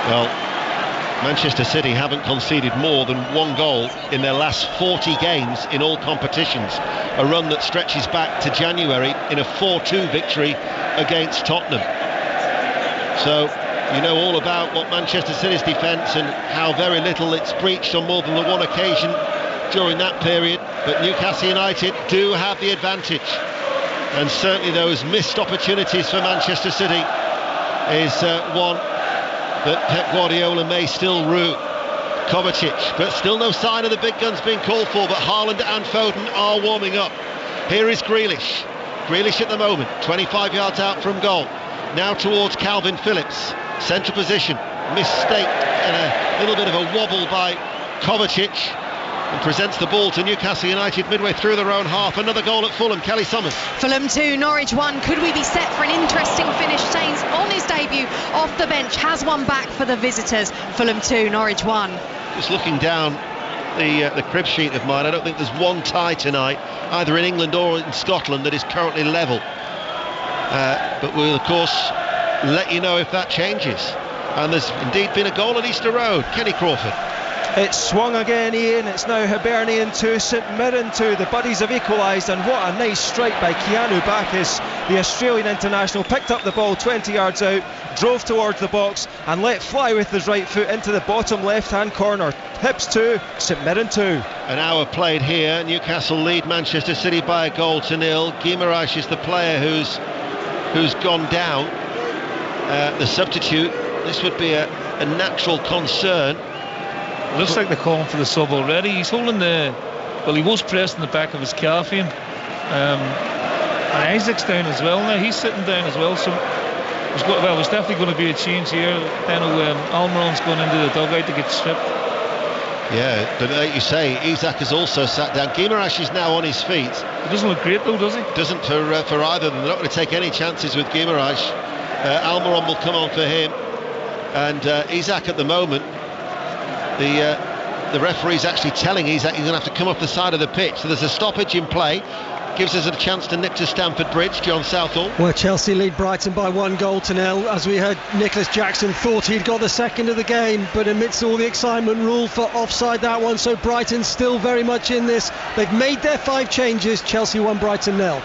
Well, Manchester City haven't conceded more than 1 goal in their last 40 games in all competitions, a run that stretches back to January in a 4-2 victory against Tottenham. So you know all about what Manchester City's defence and how very little it's breached on more than the one occasion during that period, but Newcastle United do have the advantage, and certainly those missed opportunities for Manchester City is one that Pep Guardiola may still rue. Kovacic, but still no sign of the big guns being called for, but Haaland and Foden are warming up. Here is Grealish. Grealish at the moment, 25 yards out from goal. Now towards Calvin Phillips. Central position, mistake and a little bit of a wobble by Kovacic. and presents the ball to Newcastle United midway through their own half. Another goal at Fulham. Kelly Summers. Fulham 2, Norwich 1. Could we be set for an interesting finish? Sainz on his debut off the bench has one back for the visitors. Fulham 2, Norwich 1. Just looking down the crib sheet of mine, I don't think there's one tie tonight, either in England or in Scotland, that is currently level. But we'll of course let you know if that changes. And there's indeed been a goal at Easter Road. Kenny Crawford. It's swung again, Ian. It's now Hibernian 2, St Mirren 2. The Buddies have equalised, and what a nice strike by Keanu Bacchus. The Australian international picked up the ball 20 yards out, drove towards the box and let fly with his right foot into the bottom left-hand corner. Hibs 2, St Mirren 2. An hour played here. Newcastle lead Manchester City by 1-0. Guimaraes is the player who's gone down. The substitute. This would be a natural concern. It looks like they're calling for the sub already. He's holding he was pressed in the back of his calf, Ian. And Isaac's down as well now. He's sitting down as well. So there's definitely going to be a change here. Then Almiron's going into the dugout to get stripped. Yeah, but like you say, Isaac has also sat down. Guimaraes is now on his feet. It doesn't look great though, does he? Doesn't for either of them. They're not going to take any chances with Guimaraes. Almiron will come on for him. And Isaac at the moment, the referee's actually telling Isaac he's going to have to come off the side of the pitch. So there's a stoppage in play. Gives us a chance to nip to Stamford Bridge. John Southall. Well, Chelsea lead Brighton by 1-0. As we heard, Nicholas Jackson thought he'd got the second of the game, but amidst all the excitement, ruled for offside that one. So Brighton's still very much in this. They've made their 5 changes. Chelsea 1, Brighton 0.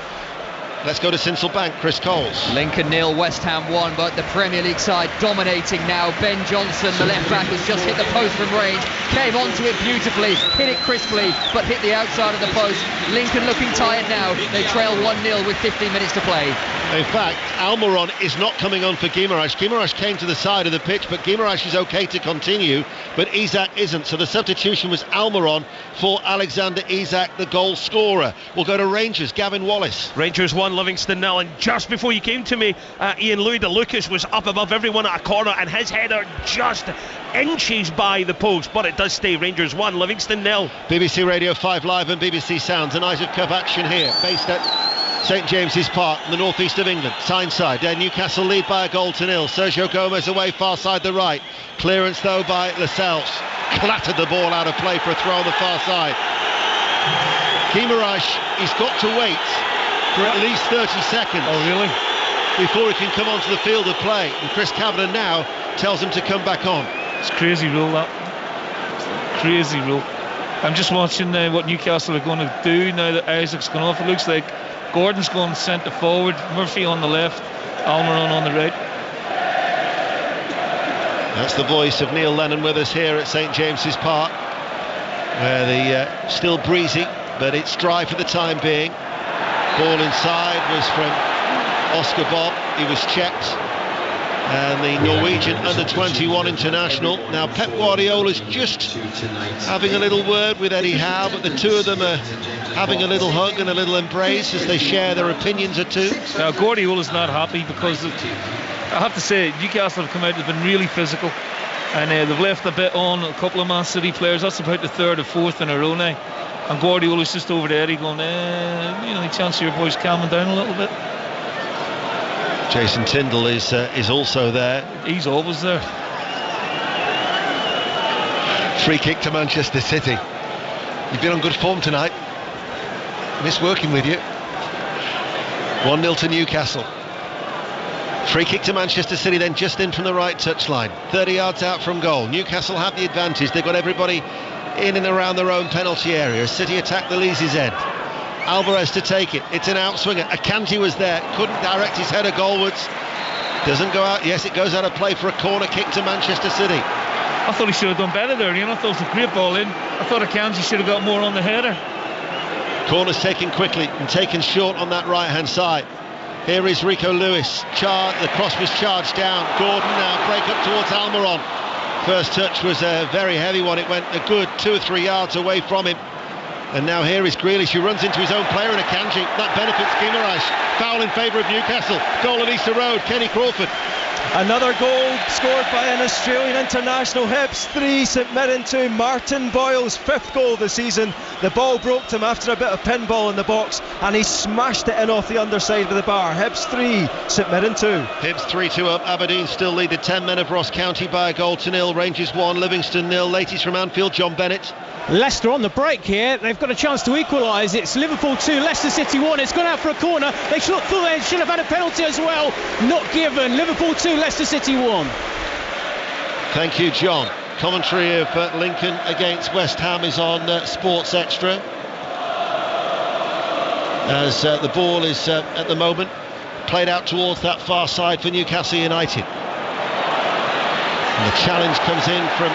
Let's go to Sincil Bank. Chris Coles. Lincoln 0, West Ham 1, but the Premier League side dominating now. Ben Johnson, the left back, has just hit the post from range, came onto it beautifully, hit it crisply, but hit the outside of the post. Lincoln looking tired now. They trail 1-0 with 15 minutes to play. In fact, Almiron is not coming on for Guimaraes. Guimaraes came to the side of the pitch, but Guimaraes is okay to continue, but Isak isn't. So the substitution was Almiron for Alexander Isak, the goal scorer. We'll go to Rangers. Gavin Wallace. Rangers 1, Livingston 0. And just before you came to me, Ian, Louis de Lucas was up above everyone at a corner, and his header just inches by the post, but it does stay. Rangers 1, Livingston 0. BBC Radio 5 Live and BBC Sounds. A night of cup action here, based at St James's Park in the northeast of England. Tyneside, Newcastle lead by 1-0. Sergio Gomez away far side the right. Clearance though by Lascelles. Clattered the ball out of play for a throw on the far side. Guimaraes, he's got to wait for at least 30 seconds. Oh really? Before he can come onto the field of play. And Chris Kavanagh now tells him to come back on. It's crazy rule, that. Crazy rule. I'm just watching what Newcastle are going to do now that Isaac's gone off. It looks like Gordon's going centre forward, Murphy on the left, Almiron on the right. That's the voice of Neil Lennon with us here at St James's Park, where the still breezy, but it's dry for the time being. Ball inside was from Oscar Bob. He was checked. And the Norwegian under-21 international. Now Pep Guardiola's just having a little word with Eddie Howe, but the two of them are having a little hug and a little embrace as they share their opinions or two. Now Guardiola's not happy because I have to say Newcastle have come out, they've been really physical, and they've left a bit on a couple of Man City players. That's about the third or fourth in a row now, and Guardiola's just over to Eddie going, any chance of your boys calming down a little bit? Jason Tindall is also there. He's always there. Free kick to Manchester City. You've been on good form tonight. Miss working with you. 1-0 to Newcastle. Free kick to Manchester City, then just in from the right touchline. 30 yards out from goal. Newcastle have the advantage. They've got everybody in and around their own penalty area. City attack the Leesy's end. Alvarez to take it. It's an outswinger. Akanji was there. Couldn't direct his header goalwards. Doesn't go out. Yes, it goes out of play for a corner kick to Manchester City. I thought he should have done better there. I thought it was a great ball in. I thought Akanji should have got more on the header. Corner's taken quickly and taken short on that right-hand side. Here is Rico Lewis. The cross was charged down. Gordon now break up towards Almiron. First touch was a very heavy one. It went a good 2 or 3 yards away from him. And now here is Grealish, who runs into his own player in Akanji. That benefits Guimaraes. Foul in favour of Newcastle. Goal at Easter Road. Kenny Crawford. Another goal scored by an Australian international. Hibs 3, St Mirren 2. Martin Boyle's 5th goal of the season. The ball broke to him after a bit of pinball in the box, and he smashed it in off the underside of the bar. Hibs 3, St Mirren 2. Hibs 3-2 up. Aberdeen still lead the 10 men of Ross County by a goal to nil. Rangers 1, Livingston 0. Latest from Anfield, John Bennett. Leicester on the break here. They've got a chance to equalise. It's Liverpool 2, Leicester City 1. It's gone out for a corner. They should have had a penalty as well. Not given. Liverpool 2, Leicester City 1. Thank you, John. Commentary of Lincoln against West Ham is on Sports Extra. As the ball is at the moment played out towards that far side for Newcastle United. And the challenge comes in from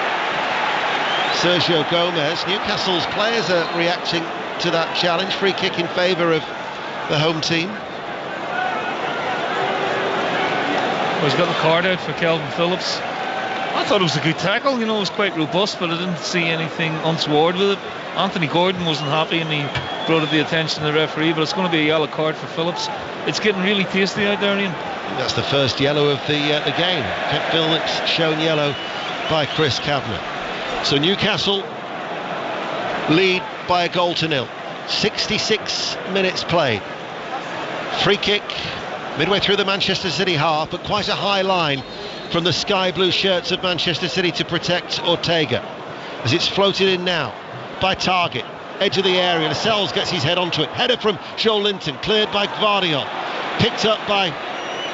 Sergio Gomez. Newcastle's players are reacting to that challenge. Free kick in favour of the home team. Well, he's got the card out for Calvin Phillips. I thought it was a good tackle, it was quite robust, but I didn't see anything untoward with it. Anthony Gordon wasn't happy and he brought it to the attention of the referee, but it's going to be a yellow card for Phillips. It's getting really tasty out there, Ian. That's the first yellow of the game. Phillips shown yellow by Chris Kavanagh. So Newcastle lead by a goal to nil. 66 minutes played. Free kick midway through the Manchester City half, but quite a high line from the sky blue shirts of Manchester City to protect Ortega. As it's floated in now by Target. Edge of the area. Lascelles gets his head onto it. Header from Joe Linton, cleared by Gvardiol. Picked up by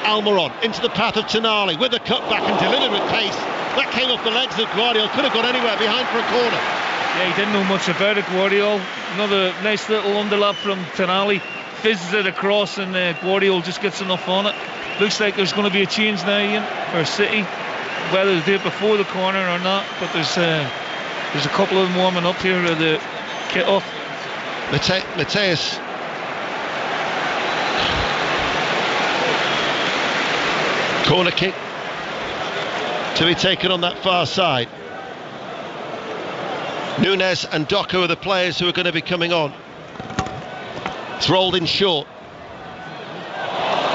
Almiron into the path of Tonali with a cut back and delivered with pace. That came off the legs of Gvardiol. Could have gone anywhere behind for a corner. Yeah, he didn't know much about it, Gvardiol. Another nice little underlap from Tonali. Fizzes it across and Gvardiol just gets enough on it. Looks like there's going to be a change now, Ian, for City. Whether they do it before the corner or not, but there's a couple of them warming up here at the kit off. Mateus corner kick to be taken on that far side. Nunes and Doku are the players who are going to be coming on. It's rolled in short.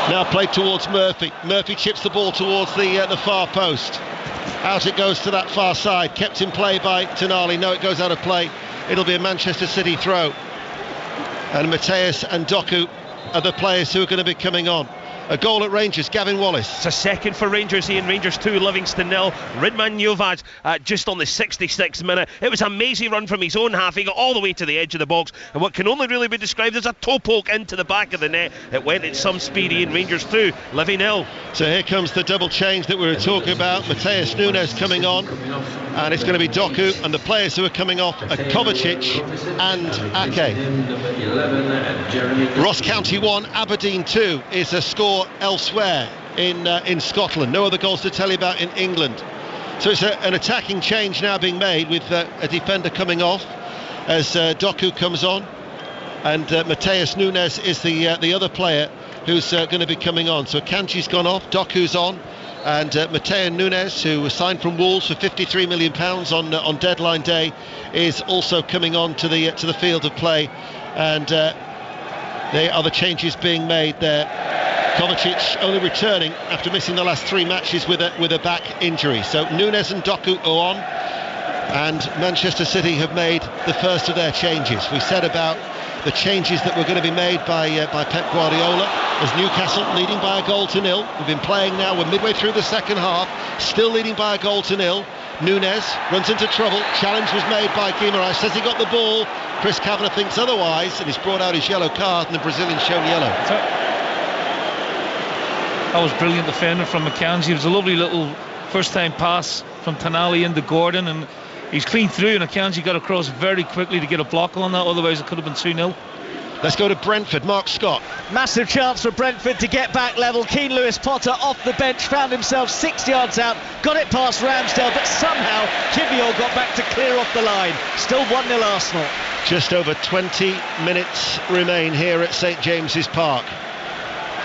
Now played towards Murphy. Murphy chips the ball towards the far post. Out it goes to that far side. Kept in play by Tonali. No, it goes out of play. It'll be a Manchester City throw. And Mateus and Doku are the players who are going to be coming on. A goal at Rangers, Gavin Wallace. It's a second for Rangers, Ian. Rangers 2, Livingston 0. Ridman Jovad just on the 66th minute. It was a mazy run from his own half. He got all the way to the edge of the box, and what can only really be described as a toe poke into the back of the net. It went at some speed, Ian. Rangers 2, Livy 0. So here comes the double change that we were talking about. Mateus Nunes coming on, and it's going to be Doku, and the players who are coming off are Kovacic and Ake. Ross County 1, Aberdeen 2 is a score elsewhere in Scotland. No other goals to tell you about in England. So it's an attacking change now being made with a defender coming off as Doku comes on, and Mateus Nunes is the other player who's going to be coming on. So Kanji's gone off, Doku's on, and Mateus Nunes, who was signed from Wolves for £53 million on deadline day, is also coming on to the field of play, and they are the changes being made there. Kovacic only returning after missing the last 3 matches with a back injury. So Nunes and Doku are on, and Manchester City have made the first of their changes. We said about the changes that were going to be made by Pep Guardiola, as Newcastle leading by a goal to nil. We've been playing now, we're midway through the second half, still leading by a goal to nil. Nunes runs into trouble. Challenge was made by Guimaraes, says he got the ball. Chris Kavanagh thinks otherwise, and he's brought out his yellow card, and the Brazilian shown yellow. That was brilliant defender from McKenzie. It was a lovely little first time pass from Tonali into Gordon, and he's clean through, and McKenzie got across very quickly to get a block on that, otherwise it could have been 2-0. Let's go to Brentford. Mark Scott. Massive chance for Brentford to get back level. Keane Lewis Potter off the bench, found himself 6 yards out, got it past Ramsdale, but somehow Kivior got back to clear off the line. Still 1-0 Arsenal. Just over 20 minutes remain here at St James's Park.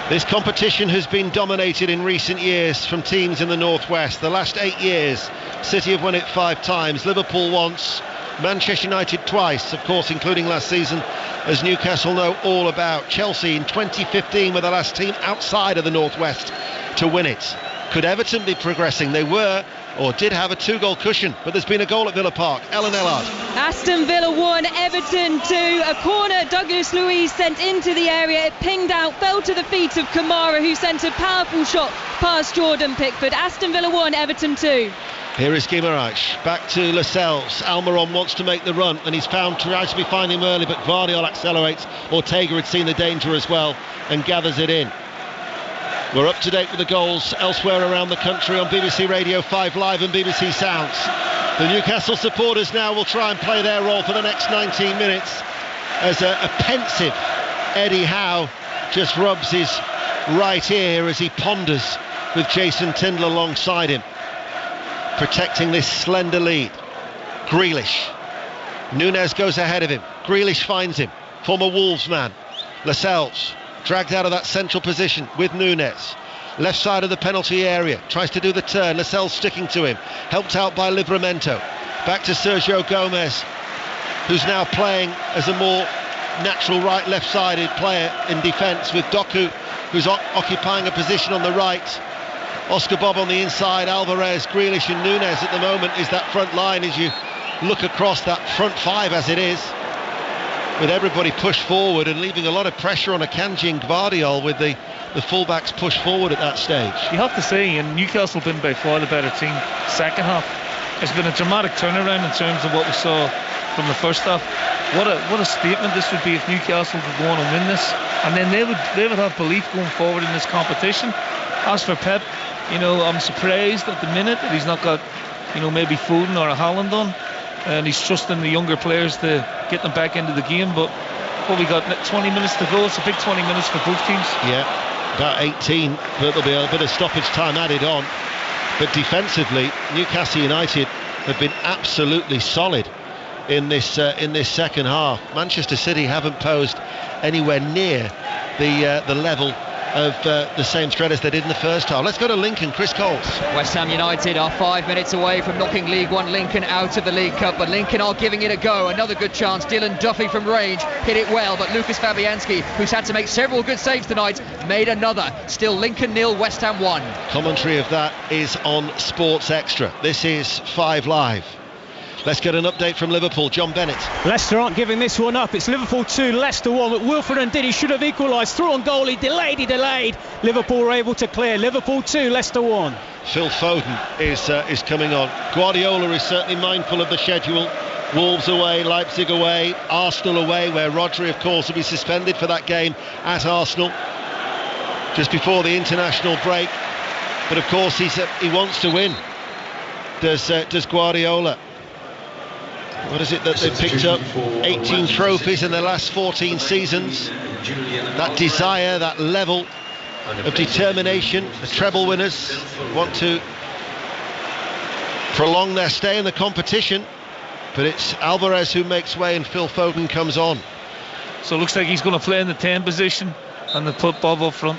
This competition has been dominated in recent years from teams in the Northwest. The last 8 years, City have won it 5 times, Liverpool once, Manchester United twice, of course, including last season, as Newcastle know all about. Chelsea in 2015 were the last team outside of the Northwest to win it. Could Everton be progressing? They were, or did have, a 2-goal cushion, but there's been a goal at Villa Park. Ellen Ellard. Aston Villa 1, Everton 2. A corner Douglas Luiz sent into the area. It pinged out, fell to the feet of Kamara, who sent a powerful shot past Jordan Pickford. Aston Villa 1, Everton 2. Here is Guimaraes, back to Lascelles. Almiron wants to make the run, and he's tries to be finding him early, but Gvardiol accelerates. Ortega had seen the danger as well and gathers it in. We're up to date with the goals elsewhere around the country on BBC Radio 5 Live and BBC Sounds. The Newcastle supporters now will try and play their role for the next 19 minutes as a pensive Eddie Howe just rubs his right ear as he ponders with Jason Tindall alongside him, protecting this slender lead. Grealish. Núñez goes ahead of him. Grealish finds him. Former Wolves man. Lascelles dragged out of that central position with Núñez. Left side of the penalty area. Tries to do the turn. Lascelles sticking to him. Helped out by Livramento. Back to Sergio Gomez, who's now playing as a more natural right-left-sided player in defence, with Doku, who's occupying a position on the right. Oscar Bob on the inside, Alvarez, Grealish and Núñez at the moment is that front line as you look across that front five as it is, with everybody pushed forward and leaving a lot of pressure on Akanji and Gvardiol with the fullbacks pushed forward at that stage. You have to say, and Newcastle been by far the better team second half. It's been a dramatic turnaround in terms of what we saw from the first half. What a statement this would be if Newcastle could go on and win this, and then they would have belief going forward in this competition. As for Pep, I'm surprised at the minute that he's not got maybe Foden or a Haaland on, and he's trusting the younger players to get them back into the game. But what we got, 20 minutes to go. It's a big 20 minutes for both teams. Yeah, about 18, but there'll be a bit of stoppage time added on. But defensively, Newcastle United have been absolutely solid in this second half. Manchester City haven't posed anywhere near the level of the same threat as they did in the first half. Let's go to Lincoln. Chris Coles. West Ham United are 5 minutes away from knocking League One Lincoln out of the League Cup, but Lincoln are giving it a go. Another good chance. Dylan Duffy from range hit it well, but Lucas Fabianski, who's had to make several good saves tonight, made another. Still Lincoln 0, West Ham 1. Commentary of that is on Sports Extra. This is 5 Live. Let's get an update from Liverpool. John Bennett. Leicester aren't giving this one up. It's Liverpool 2, Leicester 1. But Wilfred Ndidi should have equalised. Through on goal, he delayed. Liverpool were able to clear. Liverpool 2, Leicester 1. Phil Foden is coming on. Guardiola is certainly mindful of the schedule. Wolves away, Leipzig away, Arsenal away, where Rodri, of course, will be suspended for that game at Arsenal just before the international break. But of course, he wants to win. Does Guardiola? What is it that they've picked up? 18 trophies in their last 14 seasons. That desire, that level of determination. The treble winners want to prolong their stay in the competition, but it's Alvarez who makes way and Phil Foden comes on. So it looks like he's going to play in the 10 position and they put Bob up front.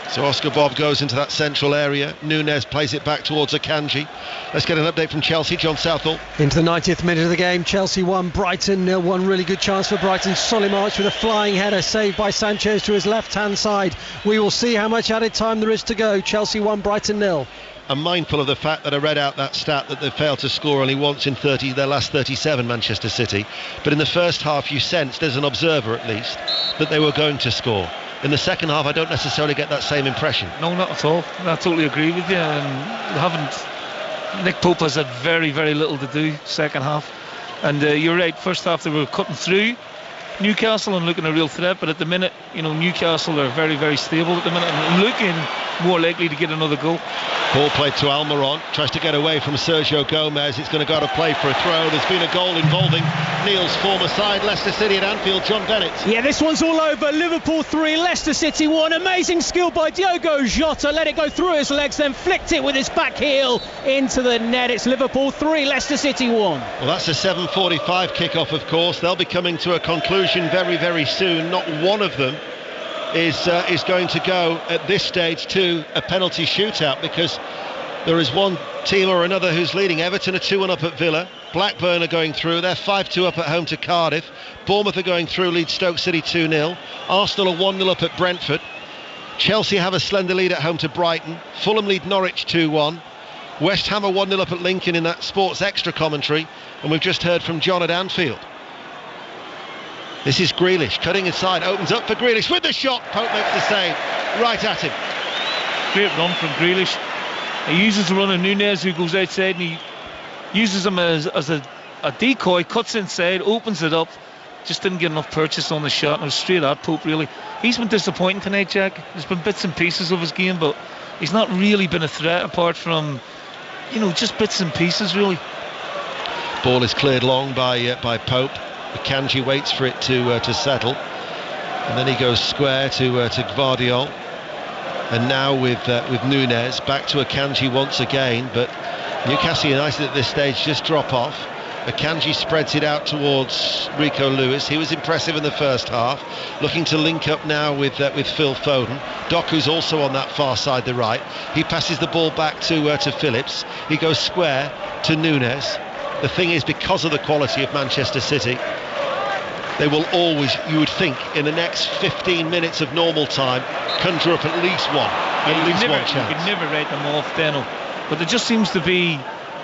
So Oscar Bob goes into that central area. Núñez plays it back towards Akanji. Let's get an update from Chelsea. John Southall. Into the 90th minute of the game. Chelsea 1, Brighton 0. One really good chance for Brighton. Solimarch with a flying header saved by Sanchez to his left-hand side. We will see how much added time there is to go. Chelsea 1, Brighton 0. I'm mindful of the fact that I read out that stat that they failed to score only once in their last 37, Manchester City. But in the first half, you sensed, as an observer at least, that they were going to score. In the second half, I don't necessarily get that same impression. No, not at all. I totally agree with you. Nick Pope has had very, very little to do second half. And you're right, first half they were cutting through Newcastle and looking a real threat, but at the minute, Newcastle are very, very stable at the minute and looking more likely to get another goal. Ball played to Almiron, tries to get away from Sergio Gomez. It's going to go to play for a throw. There's been a goal involving Neil's former side, Leicester City at Anfield. John Bennett. Yeah, this one's all over. Liverpool 3, Leicester City 1. Amazing skill by Diogo Jota. Let it go through his legs, then flicked it with his back heel into the net. It's Liverpool 3, Leicester City 1. Well, that's a 7:45 kickoff, of course. They'll be coming to a conclusion very, very soon. Not one of them is going to go at this stage to a penalty shootout, because there is one team or another who's leading. Everton are 2-1 up at Villa. Blackburn are going through. They're 5-2 up at home to Cardiff. Bournemouth are going through, lead Stoke City 2-0. Arsenal are 1-0 up at Brentford. Chelsea have a slender lead at home to Brighton. Fulham lead Norwich 2-1. West Ham are 1-0 up at Lincoln in that Sports Extra commentary, and we've just heard from John at Anfield. This is Grealish cutting inside, opens up for Grealish with the shot. Pope makes the save, right at him. Great run from Grealish. He uses the run of Nunez, who goes outside, and he uses him as a decoy, cuts inside, opens it up. Just didn't get enough purchase on the shot, and it was straight at Pope, really. He's been disappointing tonight, Jack. There's been bits and pieces of his game, but he's not really been a threat apart from, just bits and pieces, really. Ball is cleared long by Pope. Akanji waits for it to settle, and then he goes square to Gvardiol, and now with Nunez back to Akanji once again. But Newcastle United at this stage just drop off. Akanji spreads it out towards Rico Lewis. He was impressive in the first half, looking to link up now with Phil Foden. Doku's also on that far side, the right. He passes the ball back to Phillips. He goes square to Nunez. The thing is, because of the quality of Manchester City, they will always, you would think, in the next 15 minutes of normal time, conjure up at least one chance. You could never write them off, Dano. But there just seems to be,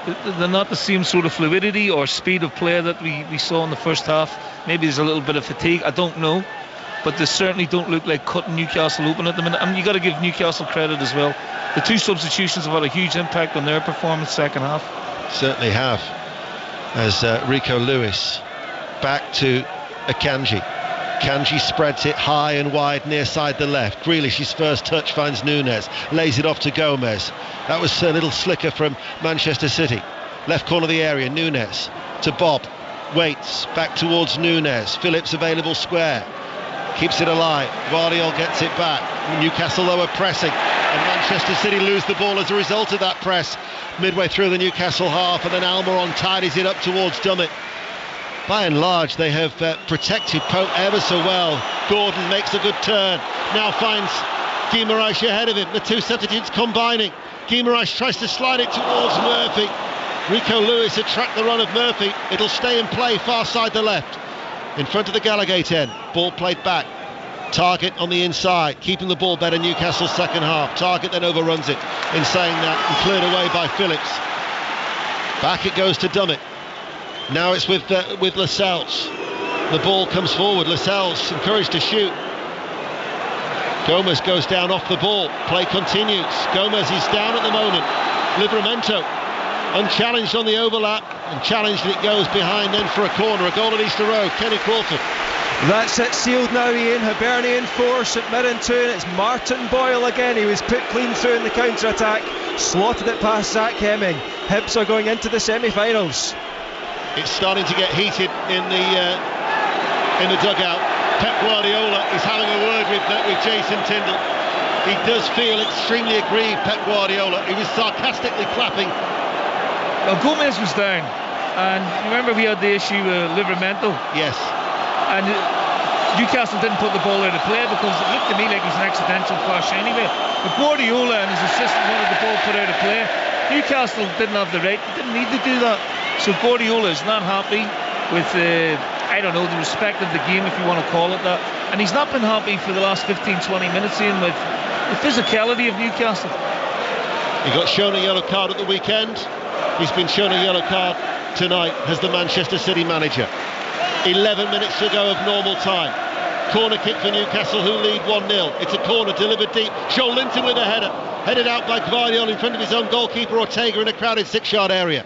they're not the same sort of fluidity or speed of play that we saw in the first half. Maybe there's a little bit of fatigue, I don't know. But they certainly don't look like cutting Newcastle open at the minute. I mean, you've got to give Newcastle credit as well. The two substitutions have had a huge impact on their performance second half. Certainly have. As Rico Lewis back to Akanji. Akanji spreads it high and wide near side the left. Grealish's first touch finds Nunez, lays it off to Gomez. That was a little slicker from Manchester City. Left corner of the area, Nunez to Bob. Waits, back towards Nunez. Phillips available square. Keeps it alive. Gvardiol gets it back. Newcastle though are pressing, and Manchester City lose the ball as a result of that press midway through the Newcastle half, and then Almiron tidies it up towards Dummett. By and large, they have protected Pope ever so well. Gordon makes a good turn. Now finds Guimaraes ahead of him. The two substitutes combining. Guimaraes tries to slide it towards Murphy. Rico Lewis attract the run of Murphy. It'll stay in play far side the left. In front of the Gallagate end. Ball played back. Target on the inside, keeping the ball better Newcastle's second half. Target then overruns it in saying that, and cleared away by Phillips. Back it goes to Dummett. Now it's with Lascelles. The ball comes forward. Lascelles encouraged to shoot. Gomez goes down off the ball. Play continues. Gomez is down at the moment. Livramento unchallenged on the overlap, and challenged, and it goes behind then for a corner. A goal at Easter Road. Kenny Crawford. That's it, sealed now, Ian. Hibernian 4, St Mirren 2, and it's Martin Boyle again. He was put clean through in the counter-attack, slotted it past Zach Hemming. Hibs are going into the semi-finals. It's starting to get heated in the dugout. Pep Guardiola is having a word with Jason Tindall. He does feel extremely aggrieved, Pep Guardiola. He was sarcastically clapping. Well, Gomez was down, and remember we had the issue with Livramento. Yes. And Newcastle didn't put the ball out of play because it looked to me like it was an accidental flash anyway. But Guardiola and his assistant wanted the ball put out of play. Newcastle didn't have the right, didn't need to do that. So Guardiola is not happy with the respect of the game, if you want to call it that. And he's not been happy for the last 15-20 minutes in with the physicality of Newcastle. He got shown a yellow card at the weekend. He's been shown a yellow card tonight as the Manchester City manager. 11 minutes to go of normal time. Corner kick for Newcastle, who lead 1-0. It's a corner delivered deep. Joel Linton with a header. Headed out by Gvardiol in front of his own goalkeeper Ortega in a crowded 6-yard area.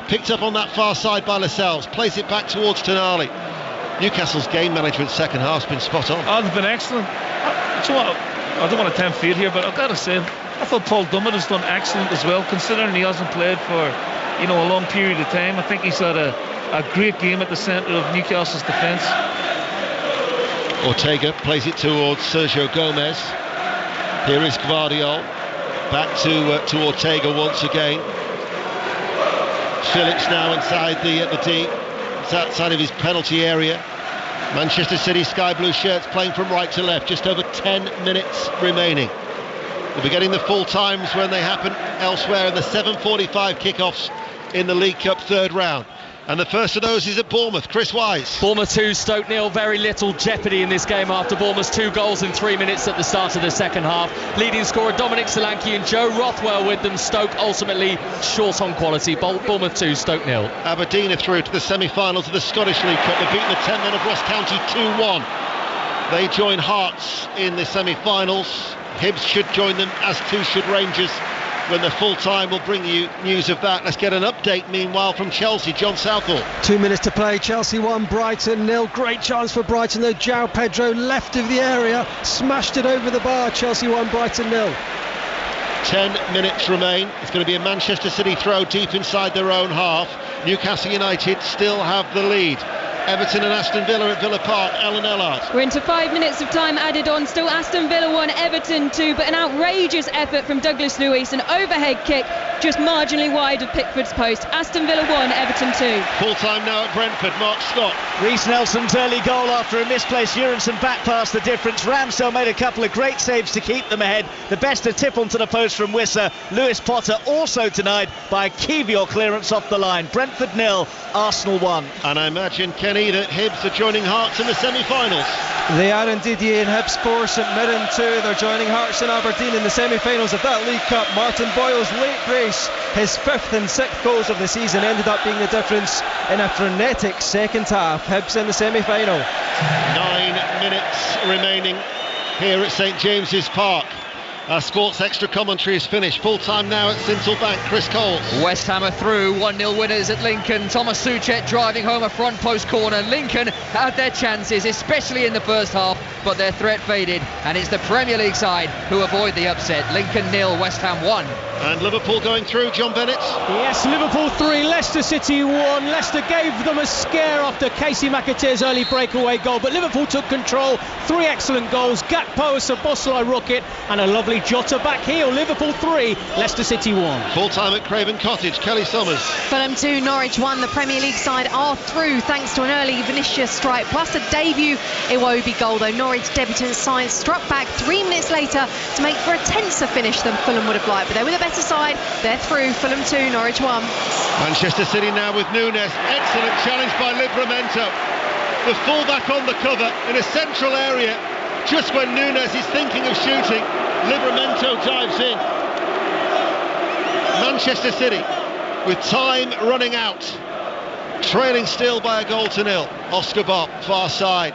Picked up on that far side by Lascelles. Plays it back towards Tonali. Newcastle's game management second half's been spot on. Oh, they've been excellent. I don't want to tempt fate here, but I've got to say, I thought Paul Dummett has done excellent as well, considering he hasn't played for a long period of time. I think he's had a great game at the centre of Newcastle's defence. Ortega plays it towards Sergio Gomez. Here is Gvardiol. Back to Ortega once again. Phillips now inside the deep. It's outside of his penalty area. Manchester City sky blue shirts playing from right to left. Just over 10 minutes remaining. We'll be getting the full times when they happen elsewhere in the 7:45 kickoffs in the League Cup third round. And the first of those is at Bournemouth. Chris Wise. Bournemouth 2, Stoke 0. Very little jeopardy in this game after Bournemouth's 2 goals in 3 minutes at the start of the second half. Leading scorer Dominic Solanke and Joe Rothwell with them. Stoke ultimately short on quality. Bournemouth 2, Stoke 0. Aberdeen are through to the semi-finals of the Scottish League Cup. They've beaten the 10 men of Ross County 2-1. They join Hearts in the semi-finals. Hibs should join them, as too should Rangers. When the full time, will bring you news of that. Let's get an update meanwhile from Chelsea. John Southall. 2 minutes to play. Chelsea 1, Brighton 0. Great chance for Brighton though. João Pedro left of the area, smashed it over the bar. Chelsea 1, Brighton 0. 10 minutes remain. It's going to be a Manchester City throw deep inside their own half. Newcastle United still have the lead. Everton and Aston Villa at Villa Park. Alan Ellard. We're into 5 minutes of time added on. Still Aston Villa 1, Everton 2, but an outrageous effort from Douglas Luiz. An overhead kick just marginally wide of Pickford's post. Aston Villa 1, Everton 2. Full time now at Brentford. Mark Scott. Reece Nelson's early goal after a misplaced Jurgensen back past the difference. Ramsdale made a couple of great saves to keep them ahead. The best a tip onto the post from Wissa. Lewis Potter also denied by a Kiwior clearance off the line. Brentford 0, Arsenal 1. And I imagine, Kenny, that Hibs are joining Hearts in the semi-finals. They are indeed, Ian. Hibs 4, St Mirren 2. They're joining Hearts and Aberdeen in the semi-finals of that League Cup. Martin Boyle's late brace, his 5th and 6th goals of the season, ended up being the difference in a frenetic second half. Hibs in the semi-final. 9 minutes remaining here at St James's Park. Our sports extra commentary is finished. Full time now at Sincil Bank. Chris Coles. West Ham are through. 1-0 winners at Lincoln. Thomas Soucek driving home a front post corner. Lincoln had their chances, especially in the first half, but their threat faded, and it's the Premier League side who avoid the upset. Lincoln 0, West Ham 1. And Liverpool going through. John Bennett. Yes, Liverpool 3, Leicester City 1. Leicester gave them a scare after Casey McAteer's early breakaway goal, but Liverpool took control. 3 excellent goals. Gakpo, a Szoboszlai rocket, and a lovely Jota back heel. Liverpool 3, Leicester City 1. Full time at Craven Cottage. Kelly Summers. Fulham 2, Norwich 1. The Premier League side are through thanks to an early Vinicius strike plus a debut Iwobi goal, though Norwich debutant side struck back 3 minutes later to make for a tenser finish than Fulham would have liked, but they were the better side. They're through. Fulham 2, Norwich 1. Manchester City now with Núñez. Excellent challenge by Livramento. The fullback on the cover in a central area. Just when Núñez is thinking of shooting, Livramento dives in. Manchester City with time running out, trailing still by a goal to 0. Oscar Bob, far side.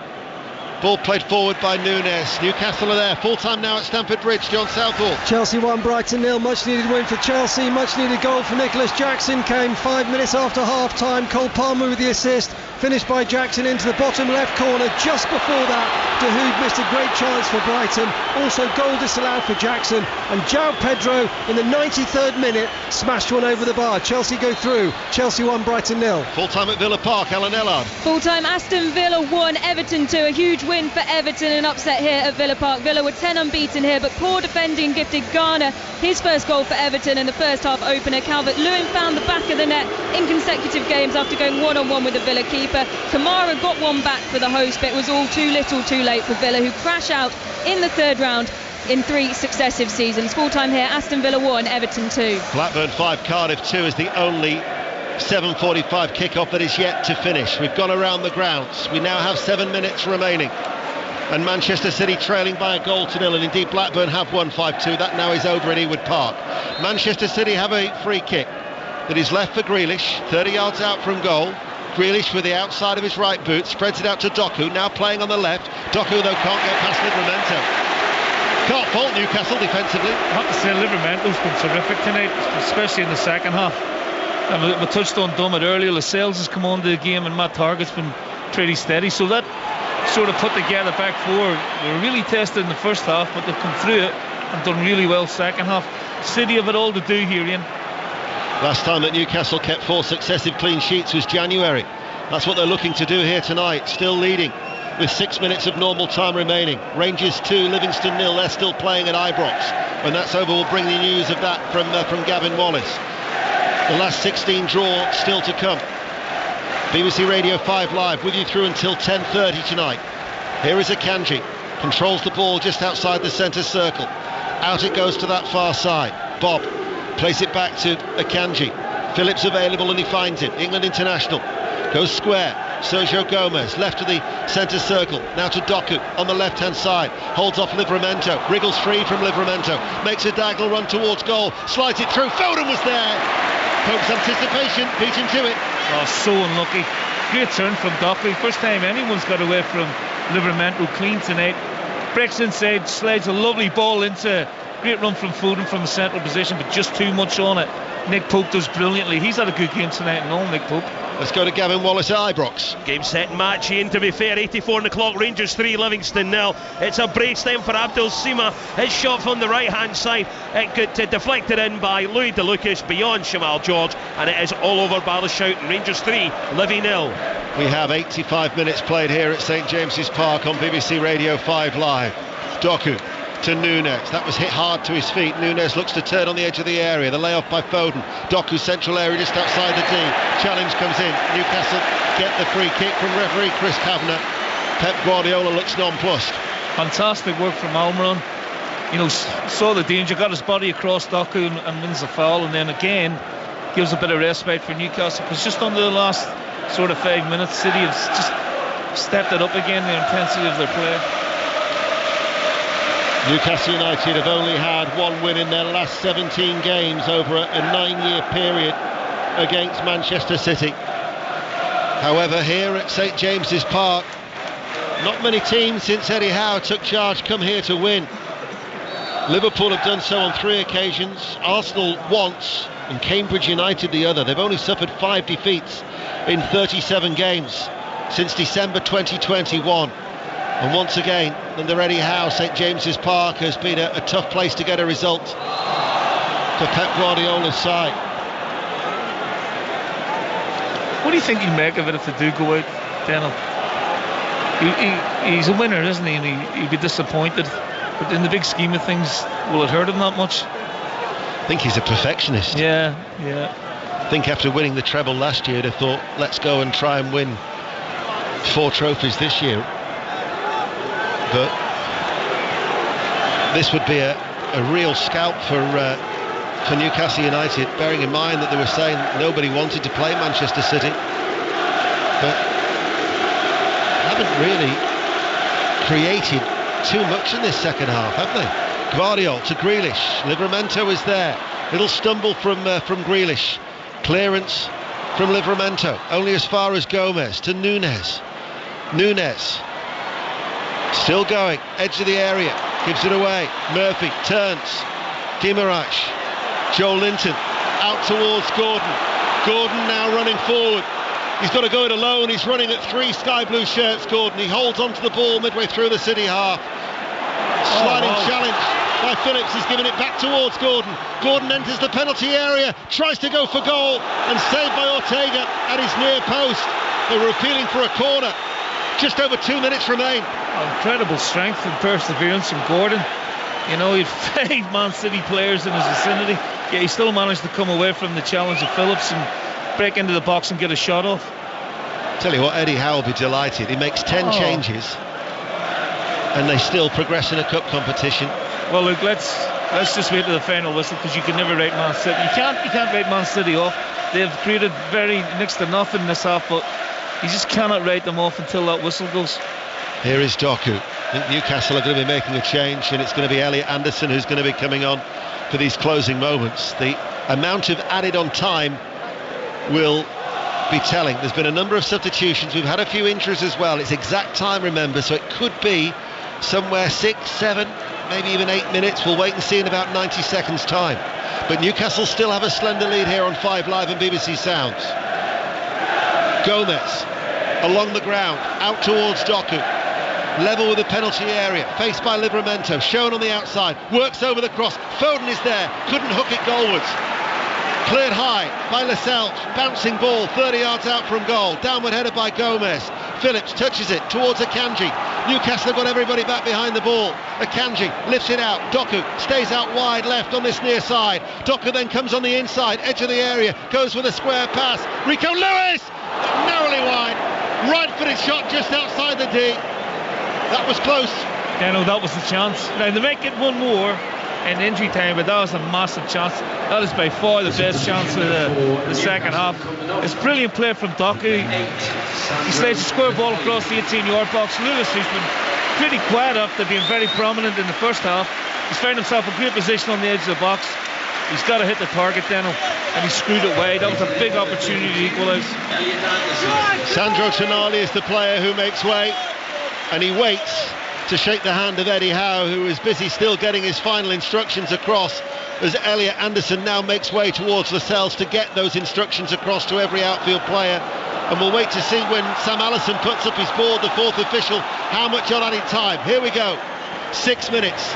Ball played forward by Núñez. Newcastle are there. Full time now at Stamford Bridge. John Southall. Chelsea 1, Brighton 0. Much needed win for Chelsea. Much needed goal for Nicholas Jackson came 5 minutes after half time. Cole Palmer with the assist. Finished by Jackson into the bottom left corner. Just before that, Dahoud missed a great chance for Brighton. Also goal disallowed for Jackson. And João Pedro in the 93rd minute smashed one over the bar. Chelsea go through. Chelsea 1, Brighton 0. Full time at Villa Park. Alan Ellard. Full time Aston Villa 1, Everton 2. A huge win for Everton, an upset here at Villa Park. Villa were 10 unbeaten here, but poor defending gifted Garner his first goal for Everton in the first half opener. Calvert-Lewin found the back of the net in consecutive games after going one-on-one with the Villa keeper. Kamara got one back for the host, but it was all too little too late for Villa, who crash out in the third round in 3 successive seasons. Full time here, Aston Villa 1, Everton 2. Blackburn 5, Cardiff 2 is the only 7:45 kick-off that is yet to finish. We've gone around the grounds. We now have 7 minutes remaining, and Manchester City trailing by a goal to 0, and indeed Blackburn have won 5-2. That now is over at Ewood Park. Manchester City have a free kick that is left for Grealish, 30 yards out from goal. Grealish with the outside of his right boot spreads it out to Doku, now playing on the left. Doku though can't get past Livramento. Can't fault Newcastle defensively. I have to say Livramento's been terrific tonight, especially in the second half. And we touched on Dummett earlier. Lascelles has come on to the game, and Matt Targett's been pretty steady, so that sort of put together back four. They were really tested in the first half, but they've come through it and done really well second half. City have it all to do here, Ian. Last time that Newcastle kept 4 successive clean sheets was January. That's what they're looking to do here tonight, still leading with 6 minutes of normal time remaining. Rangers 2, Livingston 0. They're still playing at Ibrox. When that's over, we'll bring the news of that from Gavin Wallace. The last 16 draw still to come. BBC Radio 5 Live with you through until 10:30 tonight. Here is Akanji, controls the ball just outside the centre circle. Out it goes to that far side. Bob plays it back to Akanji. Phillips available and he finds it. England international goes square. Sergio Gomez, left to the centre circle, now to Doku on the left hand side, holds off Livramento, wriggles free from Livramento, makes a diagonal run towards goal, slides it through, Foden was there. Pope's anticipation beat him to it. Oh, so unlucky. Great turn from Doku. First time anyone's got away from Livramento clean tonight. Breaks inside, slides a lovely ball into. Great run from Foden from the central position, but just too much on it. Nick Pope does brilliantly. He's had a good game tonight and all, Nick Pope. Let's go to Gavin Wallace at Ibrox. Game, set and match, Ian, to be fair. 84 on the clock, Rangers 3, Livingston 0. It's a brace then for Abdul Sima. His shot from the right hand side, it got deflected in by Louis De Lucas beyond Shamal George, and it is all over by the shout. Rangers 3, Livy 0. We have 85 minutes played here at St James's Park on BBC Radio 5 Live. Doku to Nunes, that was hit hard to his feet. Nunes looks to turn on the edge of the area, the layoff by Foden. Doku central area just outside the D, challenge comes in. Newcastle get the free kick from referee Chris Kavanagh. Pep Guardiola looks nonplussed. Fantastic work from Almiron, you know, saw the danger, got his body across Doku and wins the foul, and then again gives a bit of respite for Newcastle, because just under the last sort of 5 minutes City have just stepped it up again, the intensity of their play. Newcastle United have only had one win in their last 17 games over a 9-year period against Manchester City. However, here at St James's Park, not many teams since Eddie Howe took charge come here to win. Liverpool have done so on 3 occasions, Arsenal once, and Cambridge United the other. They've only suffered 5 defeats in 37 games since December 2021. And once again, under Eddie Howe, St James's Park has been a tough place to get a result for Pep Guardiola's side. What do you think you make of it if they do go out, Daniel? He's a winner, isn't he? And he'd be disappointed. But in the big scheme of things, will it hurt him that much? I think he's a perfectionist. Yeah. I think after winning the treble last year, they thought, let's go and try and win 4 trophies this year. But this would be a real scalp for Newcastle United, bearing in mind that they were saying nobody wanted to play Manchester City, but haven't really created too much in this second half, have they? Gvardiol to Grealish, Livramento is there, little stumble from Grealish, clearance from Livramento, only as far as Gomez to Nunes. Still going, edge of the area, gives it away. Murphy turns, Guimaraes, Joe Linton out towards Gordon. Gordon now running forward. He's got to go it alone. He's running at 3 sky blue shirts, Gordon. He holds onto the ball midway through the City half. Sliding challenge by Phillips. He's given it back towards Gordon. Gordon enters the penalty area, tries to go for goal, and saved by Ortega at his near post. They were appealing for a corner. Just over 2 minutes remain. Incredible strength and perseverance from Gordon. You know, he had 5 Man City players in his vicinity, yet he still managed to come away from the challenge of Phillips and break into the box and get a shot off. Tell you what, Eddie Howe will be delighted. He makes 10 changes and they still progress in a cup competition. Well, look, let's just wait to the final whistle, because you can never write Man City. You can't write Man City off. They've created very next to nothing this half, but you just cannot write them off until that whistle goes. Here is Doku. I think Newcastle are going to be making a change, and it's going to be Elliot Anderson who's going to be coming on for these closing moments. The amount of added on time will be telling. There's been a number of substitutions. We've had a few injuries as well. It's exact time, remember, so it could be somewhere 6, 7, maybe even 8 minutes. We'll wait and see in about 90 seconds time. But Newcastle still have a slender lead here on 5 Live and BBC Sounds. Gomez along the ground, out towards Doku, level with the penalty area, faced by Livramento, shown on the outside, works over the cross, Foden is there, couldn't hook it goalwards, cleared high by Lascelles, bouncing ball 30 yards out from goal, downward header by Gomez, Phillips touches it towards Akanji. Newcastle have got everybody back behind the ball. Akanji lifts it out. Doku stays out wide left on this near side. Doku then comes on the inside, edge of the area, goes with a square pass. Rico Lewis! Narrowly wide. Right-footed shot just outside the D. That was close. Yeah, no, that was the chance. Now, they might get one more. in injury time, but that was a massive chance. That is by far the best chance of the second half. It's brilliant play from Doku. He slides a square ball across the 18-yard box. Lewis, who's been pretty quiet after being very prominent in the first half, he's found himself a great position on the edge of the box. He's got to hit the target then, and he screwed it wide. That was a big opportunity to equalise. Sandro Tonali is the player who makes way, and he waits to shake the hand of Eddie Howe, who is busy still getting his final instructions across, as Elliot Anderson now makes way towards Lascelles to get those instructions across to every outfield player. And we'll wait to see when Sam Allison puts up his board, the fourth official, how much on added time. Here we go. 6 minutes.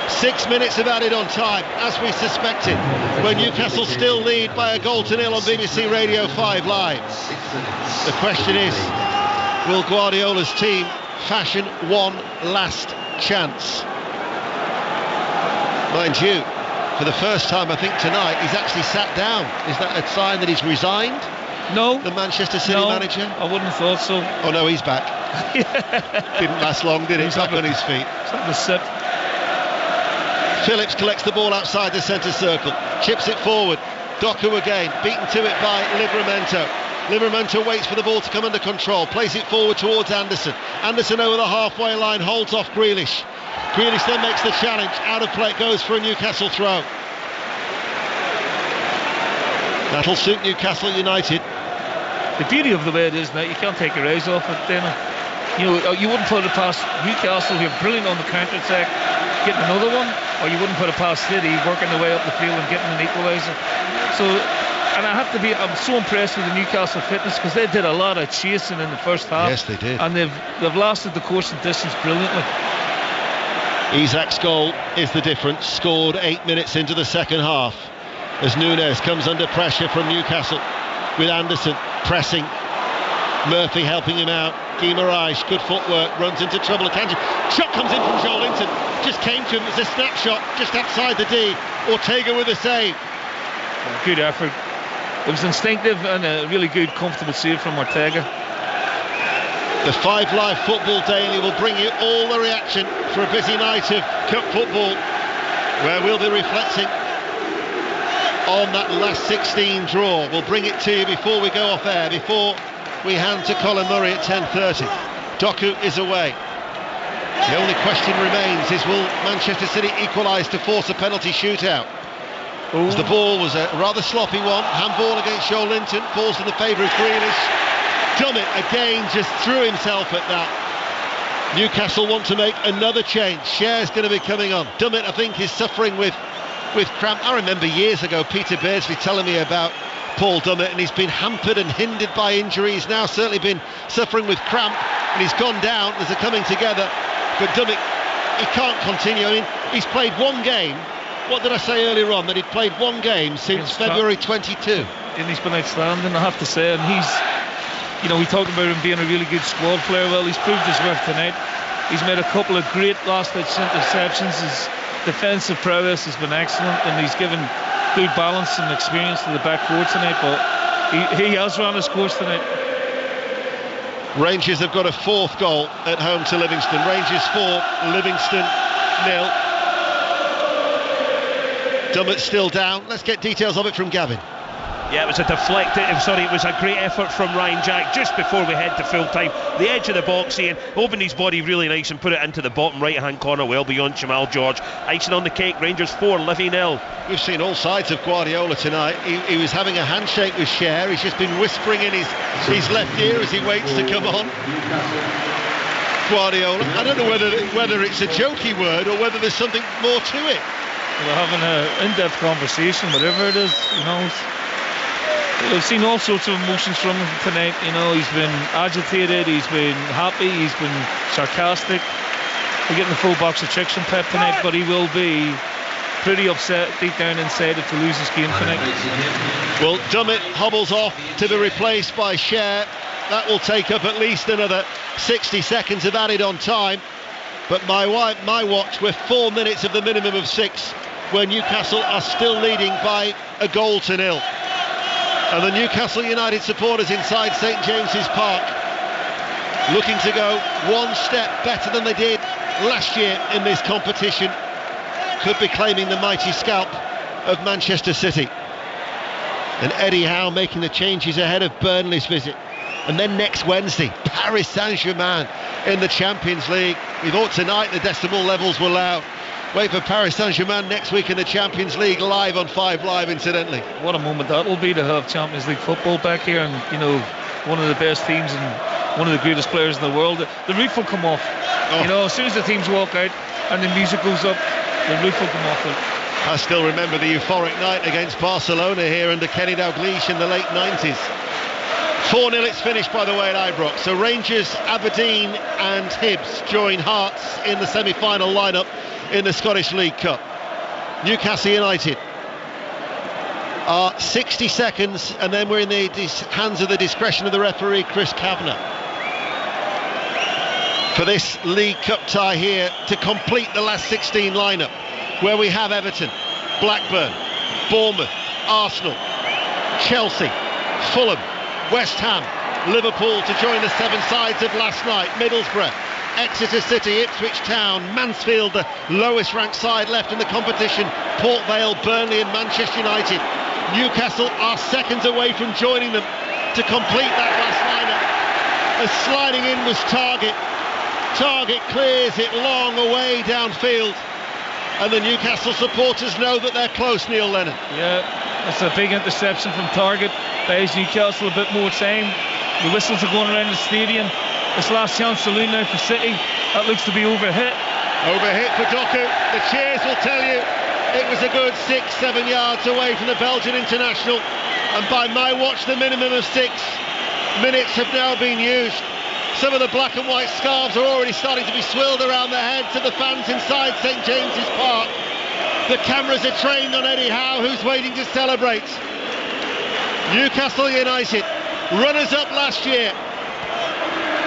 6 minutes of added on time, as we suspected, when Newcastle still lead by a goal to nil on BBC Radio 5 Live. The question is, will Guardiola's team fashion one last chance? Mind you, for the first time I think tonight, he's actually sat down. Is that a sign that he's resigned? No. The Manchester City manager? I wouldn't have thought so. Oh no, he's back. Didn't last long, did it? He's back on his feet. He's having a sip. Phillips collects the ball outside the centre circle, chips it forward. Doku again, beaten to it by Livramento. Livramento waits for the ball to come under control, plays it forward towards Anderson. Anderson over the halfway line, holds off Grealish. Grealish then makes the challenge, out of play, goes for a Newcastle throw. That'll suit Newcastle United. The beauty of the way it is now, you can't take your eyes off it, then. You wouldn't put it past Newcastle, who are brilliant on the counter-attack, getting another one, or you wouldn't put it past City, working their way up the field and getting an equaliser. So, and I'm so impressed with the Newcastle fitness, because they did a lot of chasing in the first half. Yes, they did. And they've lasted the course and distance brilliantly. Isak's goal is the difference, scored 8 minutes into the second half, as Núñez comes under pressure from Newcastle, with Anderson pressing, Murphy helping him out. Guimaraes, good footwork, runs into trouble. Akanji, shot comes in from Joel Linton, just came to him as a snapshot just outside the D. Ortega with a save. Good effort. It was instinctive and a really good, comfortable save from Ortega. The 5 Live Football Daily will bring you all the reaction for a busy night of cup football, where we'll be reflecting on that last 16 draw. We'll bring it to you before we go off air, before we hand to Colin Murray at 10:30. Doku is away. The only question remains is, will Manchester City equalise to force a penalty shootout? As the ball was a rather sloppy one, handball against Joel Linton, falls in the favour of Grealish. Dummett again just threw himself at that. Newcastle want to make another change. Cher's going to be coming on. Dummett, I think, is suffering with cramp. I remember years ago Peter Beardsley telling me about Paul Dummett, and he's been hampered and hindered by injury. He's now certainly been suffering with cramp, and he's gone down. There's a coming together, but Dummett, he can't continue. I mean, he's played one game. What did I say earlier on? That he'd played one game since February 22. And he's been outstanding, I have to say. And he's, we talked about him being a really good squad player. Well, he's proved his worth tonight. He's made a couple of great last-ditch interceptions. His defensive prowess has been excellent, and he's given good balance and experience to the back four tonight. But he has run his course tonight. Rangers have got a 4th goal at home to Livingston. Rangers 4, Livingston 0. Dummett still down. Let's get details of it from Gavin. Yeah, it was it was a great effort from Ryan Jack just before we head to full time. The edge of the box, Ian, opened his body really nice and put it into the bottom right hand corner, well beyond Jamal George. Icing on the cake, Rangers 4, Livy 0. We've seen all sides of Guardiola tonight. He was having a handshake with Cher. He's just been whispering in his left ear as he waits to come on. Guardiola, I don't know whether it's a jokey word or whether there's something more to it. They're having an in-depth conversation, whatever it is, We've seen all sorts of emotions from him tonight. He's been agitated, he's been happy, he's been sarcastic. We're getting the full box of tricks from Pep tonight, but he will be pretty upset deep down inside if to lose this game tonight. Well, Dummett hobbles off to be replaced by Cher. That will take up at least another 60 seconds of added on time. But my watch, we're 4 minutes of the minimum of 6, where Newcastle are still leading by a goal to nil. And the Newcastle United supporters inside St James's Park looking to go one step better than they did last year in this competition. could be claiming the mighty scalp of Manchester City. And Eddie Howe making the changes ahead of Burnley's visit. And then next Wednesday, Paris Saint-Germain in the Champions League. We thought tonight the decimal levels were loud. Wait for Paris Saint-Germain next week in the Champions League, live on 5 Live, incidentally. What a moment that will be to have Champions League football back here, and you know, one of the best teams and one of the greatest players in the world. The roof will come off. You know, as soon as the teams walk out and the music goes up, the roof will come off. I still remember the euphoric night against Barcelona here under Kenny Dalglish in the late 90s. 4-0 it's finished, by the way, at Ibrox. So Rangers, Aberdeen and Hibs join Hearts in the semi-final lineup in the Scottish League Cup. Newcastle United are 60 seconds, and then we're in the hands of the discretion of the referee, Chris Kavanagh, for this League Cup tie here to complete the last 16 lineup, where we have Everton, Blackburn, Bournemouth, Arsenal, Chelsea, Fulham, West Ham, Liverpool to join the 7 sides of last night, Middlesbrough, Exeter City, Ipswich Town, Mansfield, the lowest ranked side left in the competition, Port Vale, Burnley and Manchester United. Newcastle are seconds away from joining them to complete that last lineup. As sliding in was Targett. Targett clears it long away downfield, and the Newcastle supporters know that they're close, Neil Lennon. Yeah, that's a big interception from Targett. Buys Newcastle a bit more time. The whistles are going around the stadium. This last chance saloon now for City. That looks to be overhit. Overhit for Doku. The cheers will tell you it was a good 6-7 yards away from the Belgian international. And by my watch, the minimum of 6 minutes have now been used. Some of the black and white scarves are already starting to be swirled around the heads of the fans inside St James's Park. The cameras are trained on Eddie Howe, who's waiting to celebrate. Newcastle United, runners-up last year.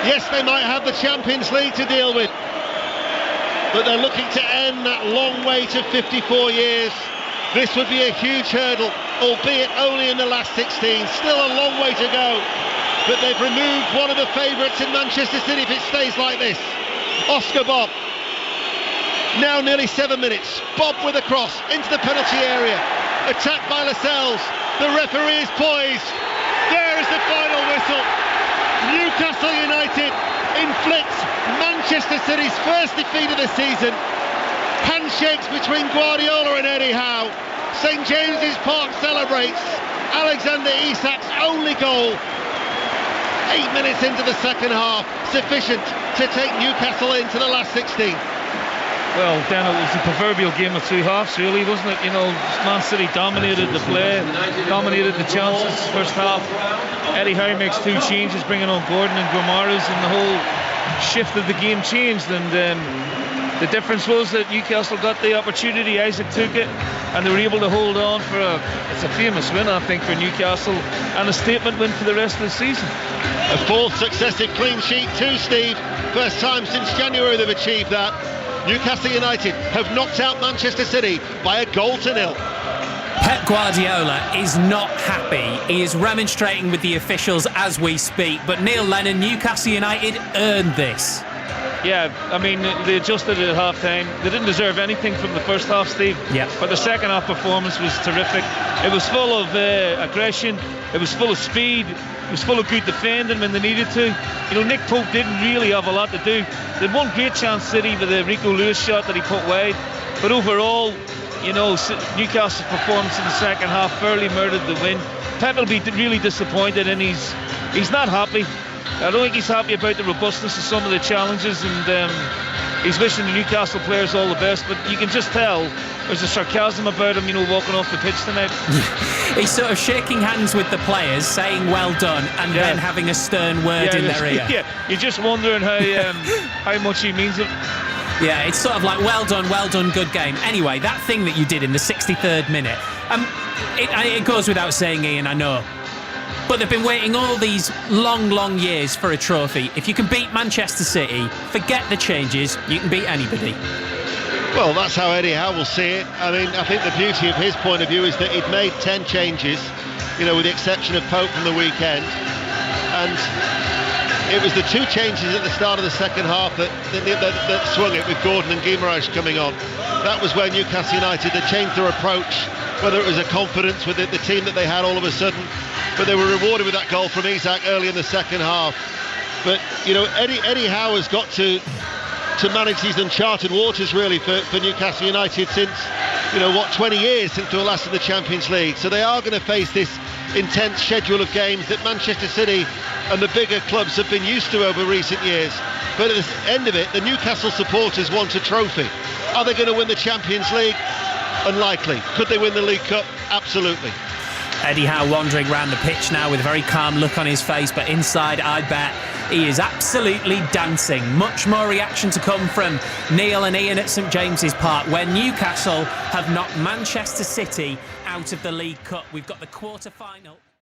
Yes, they might have the Champions League to deal with, but they're looking to end that long wait of 54 years. This would be a huge hurdle, albeit only in the last 16. Still a long way to go, but they've removed one of the favourites in Manchester City if it stays like this. Oscar Bob. Now nearly 7 minutes. Bob with a cross into the penalty area. Attacked by Lascelles. The referee is poised. There is the final whistle. Newcastle United inflicts Manchester City's first defeat of the season. Handshakes between Guardiola and Eddie Howe. St James's Park celebrates Alexander Isak's only goal. 8 minutes into the second half, sufficient to take Newcastle into the last 16. Well, Dan, it was the proverbial game of 2 halves, really, wasn't it? You know, Man City dominated the play, dominated the chances first half. Eddie Howe makes 2 changes, bringing on Gordon and Gomares, and the whole shift of the game changed. And the difference was that Newcastle got the opportunity, Isaac took it, and they were able to hold on for it's a famous win, I think, for Newcastle, and a statement win for the rest of the season. A 4th successive clean sheet too, Steve. First time since January they've achieved that. Newcastle United have knocked out Manchester City by 1-0. Pep Guardiola is not happy. He is remonstrating with the officials as we speak. But Neil Lennon, Newcastle United earned this. Yeah, I mean, they adjusted it at half-time. They didn't deserve anything from the first half, Steve. Yeah. But the second half performance was terrific. It was full of aggression. It was full of speed. It was full of good defending when they needed to. You know, Nick Pope didn't really have a lot to do. They had one great chance, City, with the Rico Lewis shot that he put wide. But overall, you know, Newcastle's performance in the second half fairly murdered the win. Pep will be really disappointed, and he's not happy. I don't think he's happy about the robustness of some of the challenges, and he's wishing the Newcastle players all the best, but you can just tell there's a sarcasm about him, you know, walking off the pitch tonight. He's sort of shaking hands with the players, saying well done, and then having a stern word in their ear. Yeah, you're just wondering how much he means it. Yeah, it's sort of like, well done, good game. Anyway, that thing that you did in the 63rd minute, it goes without saying, Ian, I know, but they've been waiting all these long years for a trophy. If you can beat Manchester City, forget the changes, you can beat anybody. Well, that's how Eddie Howe will see it. I mean, I think the beauty of his point of view is that he'd made 10 changes, you know, with the exception of Pope from the weekend. And it was the two changes at the start of the second half that swung it, with Gordon and Guimaraes coming on. That was where Newcastle United had changed their approach, whether it was a confidence with the team that they had all of a sudden. But they were rewarded with that goal from Isak early in the second half. But, you know, Eddie Howe has got to manage these uncharted waters, really, for Newcastle United since, 20 years since they were last in the Champions League. So they are going to face this intense schedule of games that Manchester City and the bigger clubs have been used to over recent years. But at the end of it, the Newcastle supporters want a trophy. Are they going to win the Champions League? Unlikely. Could they win the League Cup? Absolutely. Eddie Howe wandering around the pitch now with a very calm look on his face, but inside, I bet he is absolutely dancing. Much more reaction to come from Neil and Ian at St James's Park, where Newcastle have knocked Manchester City out of the League Cup. We've got the quarter-final.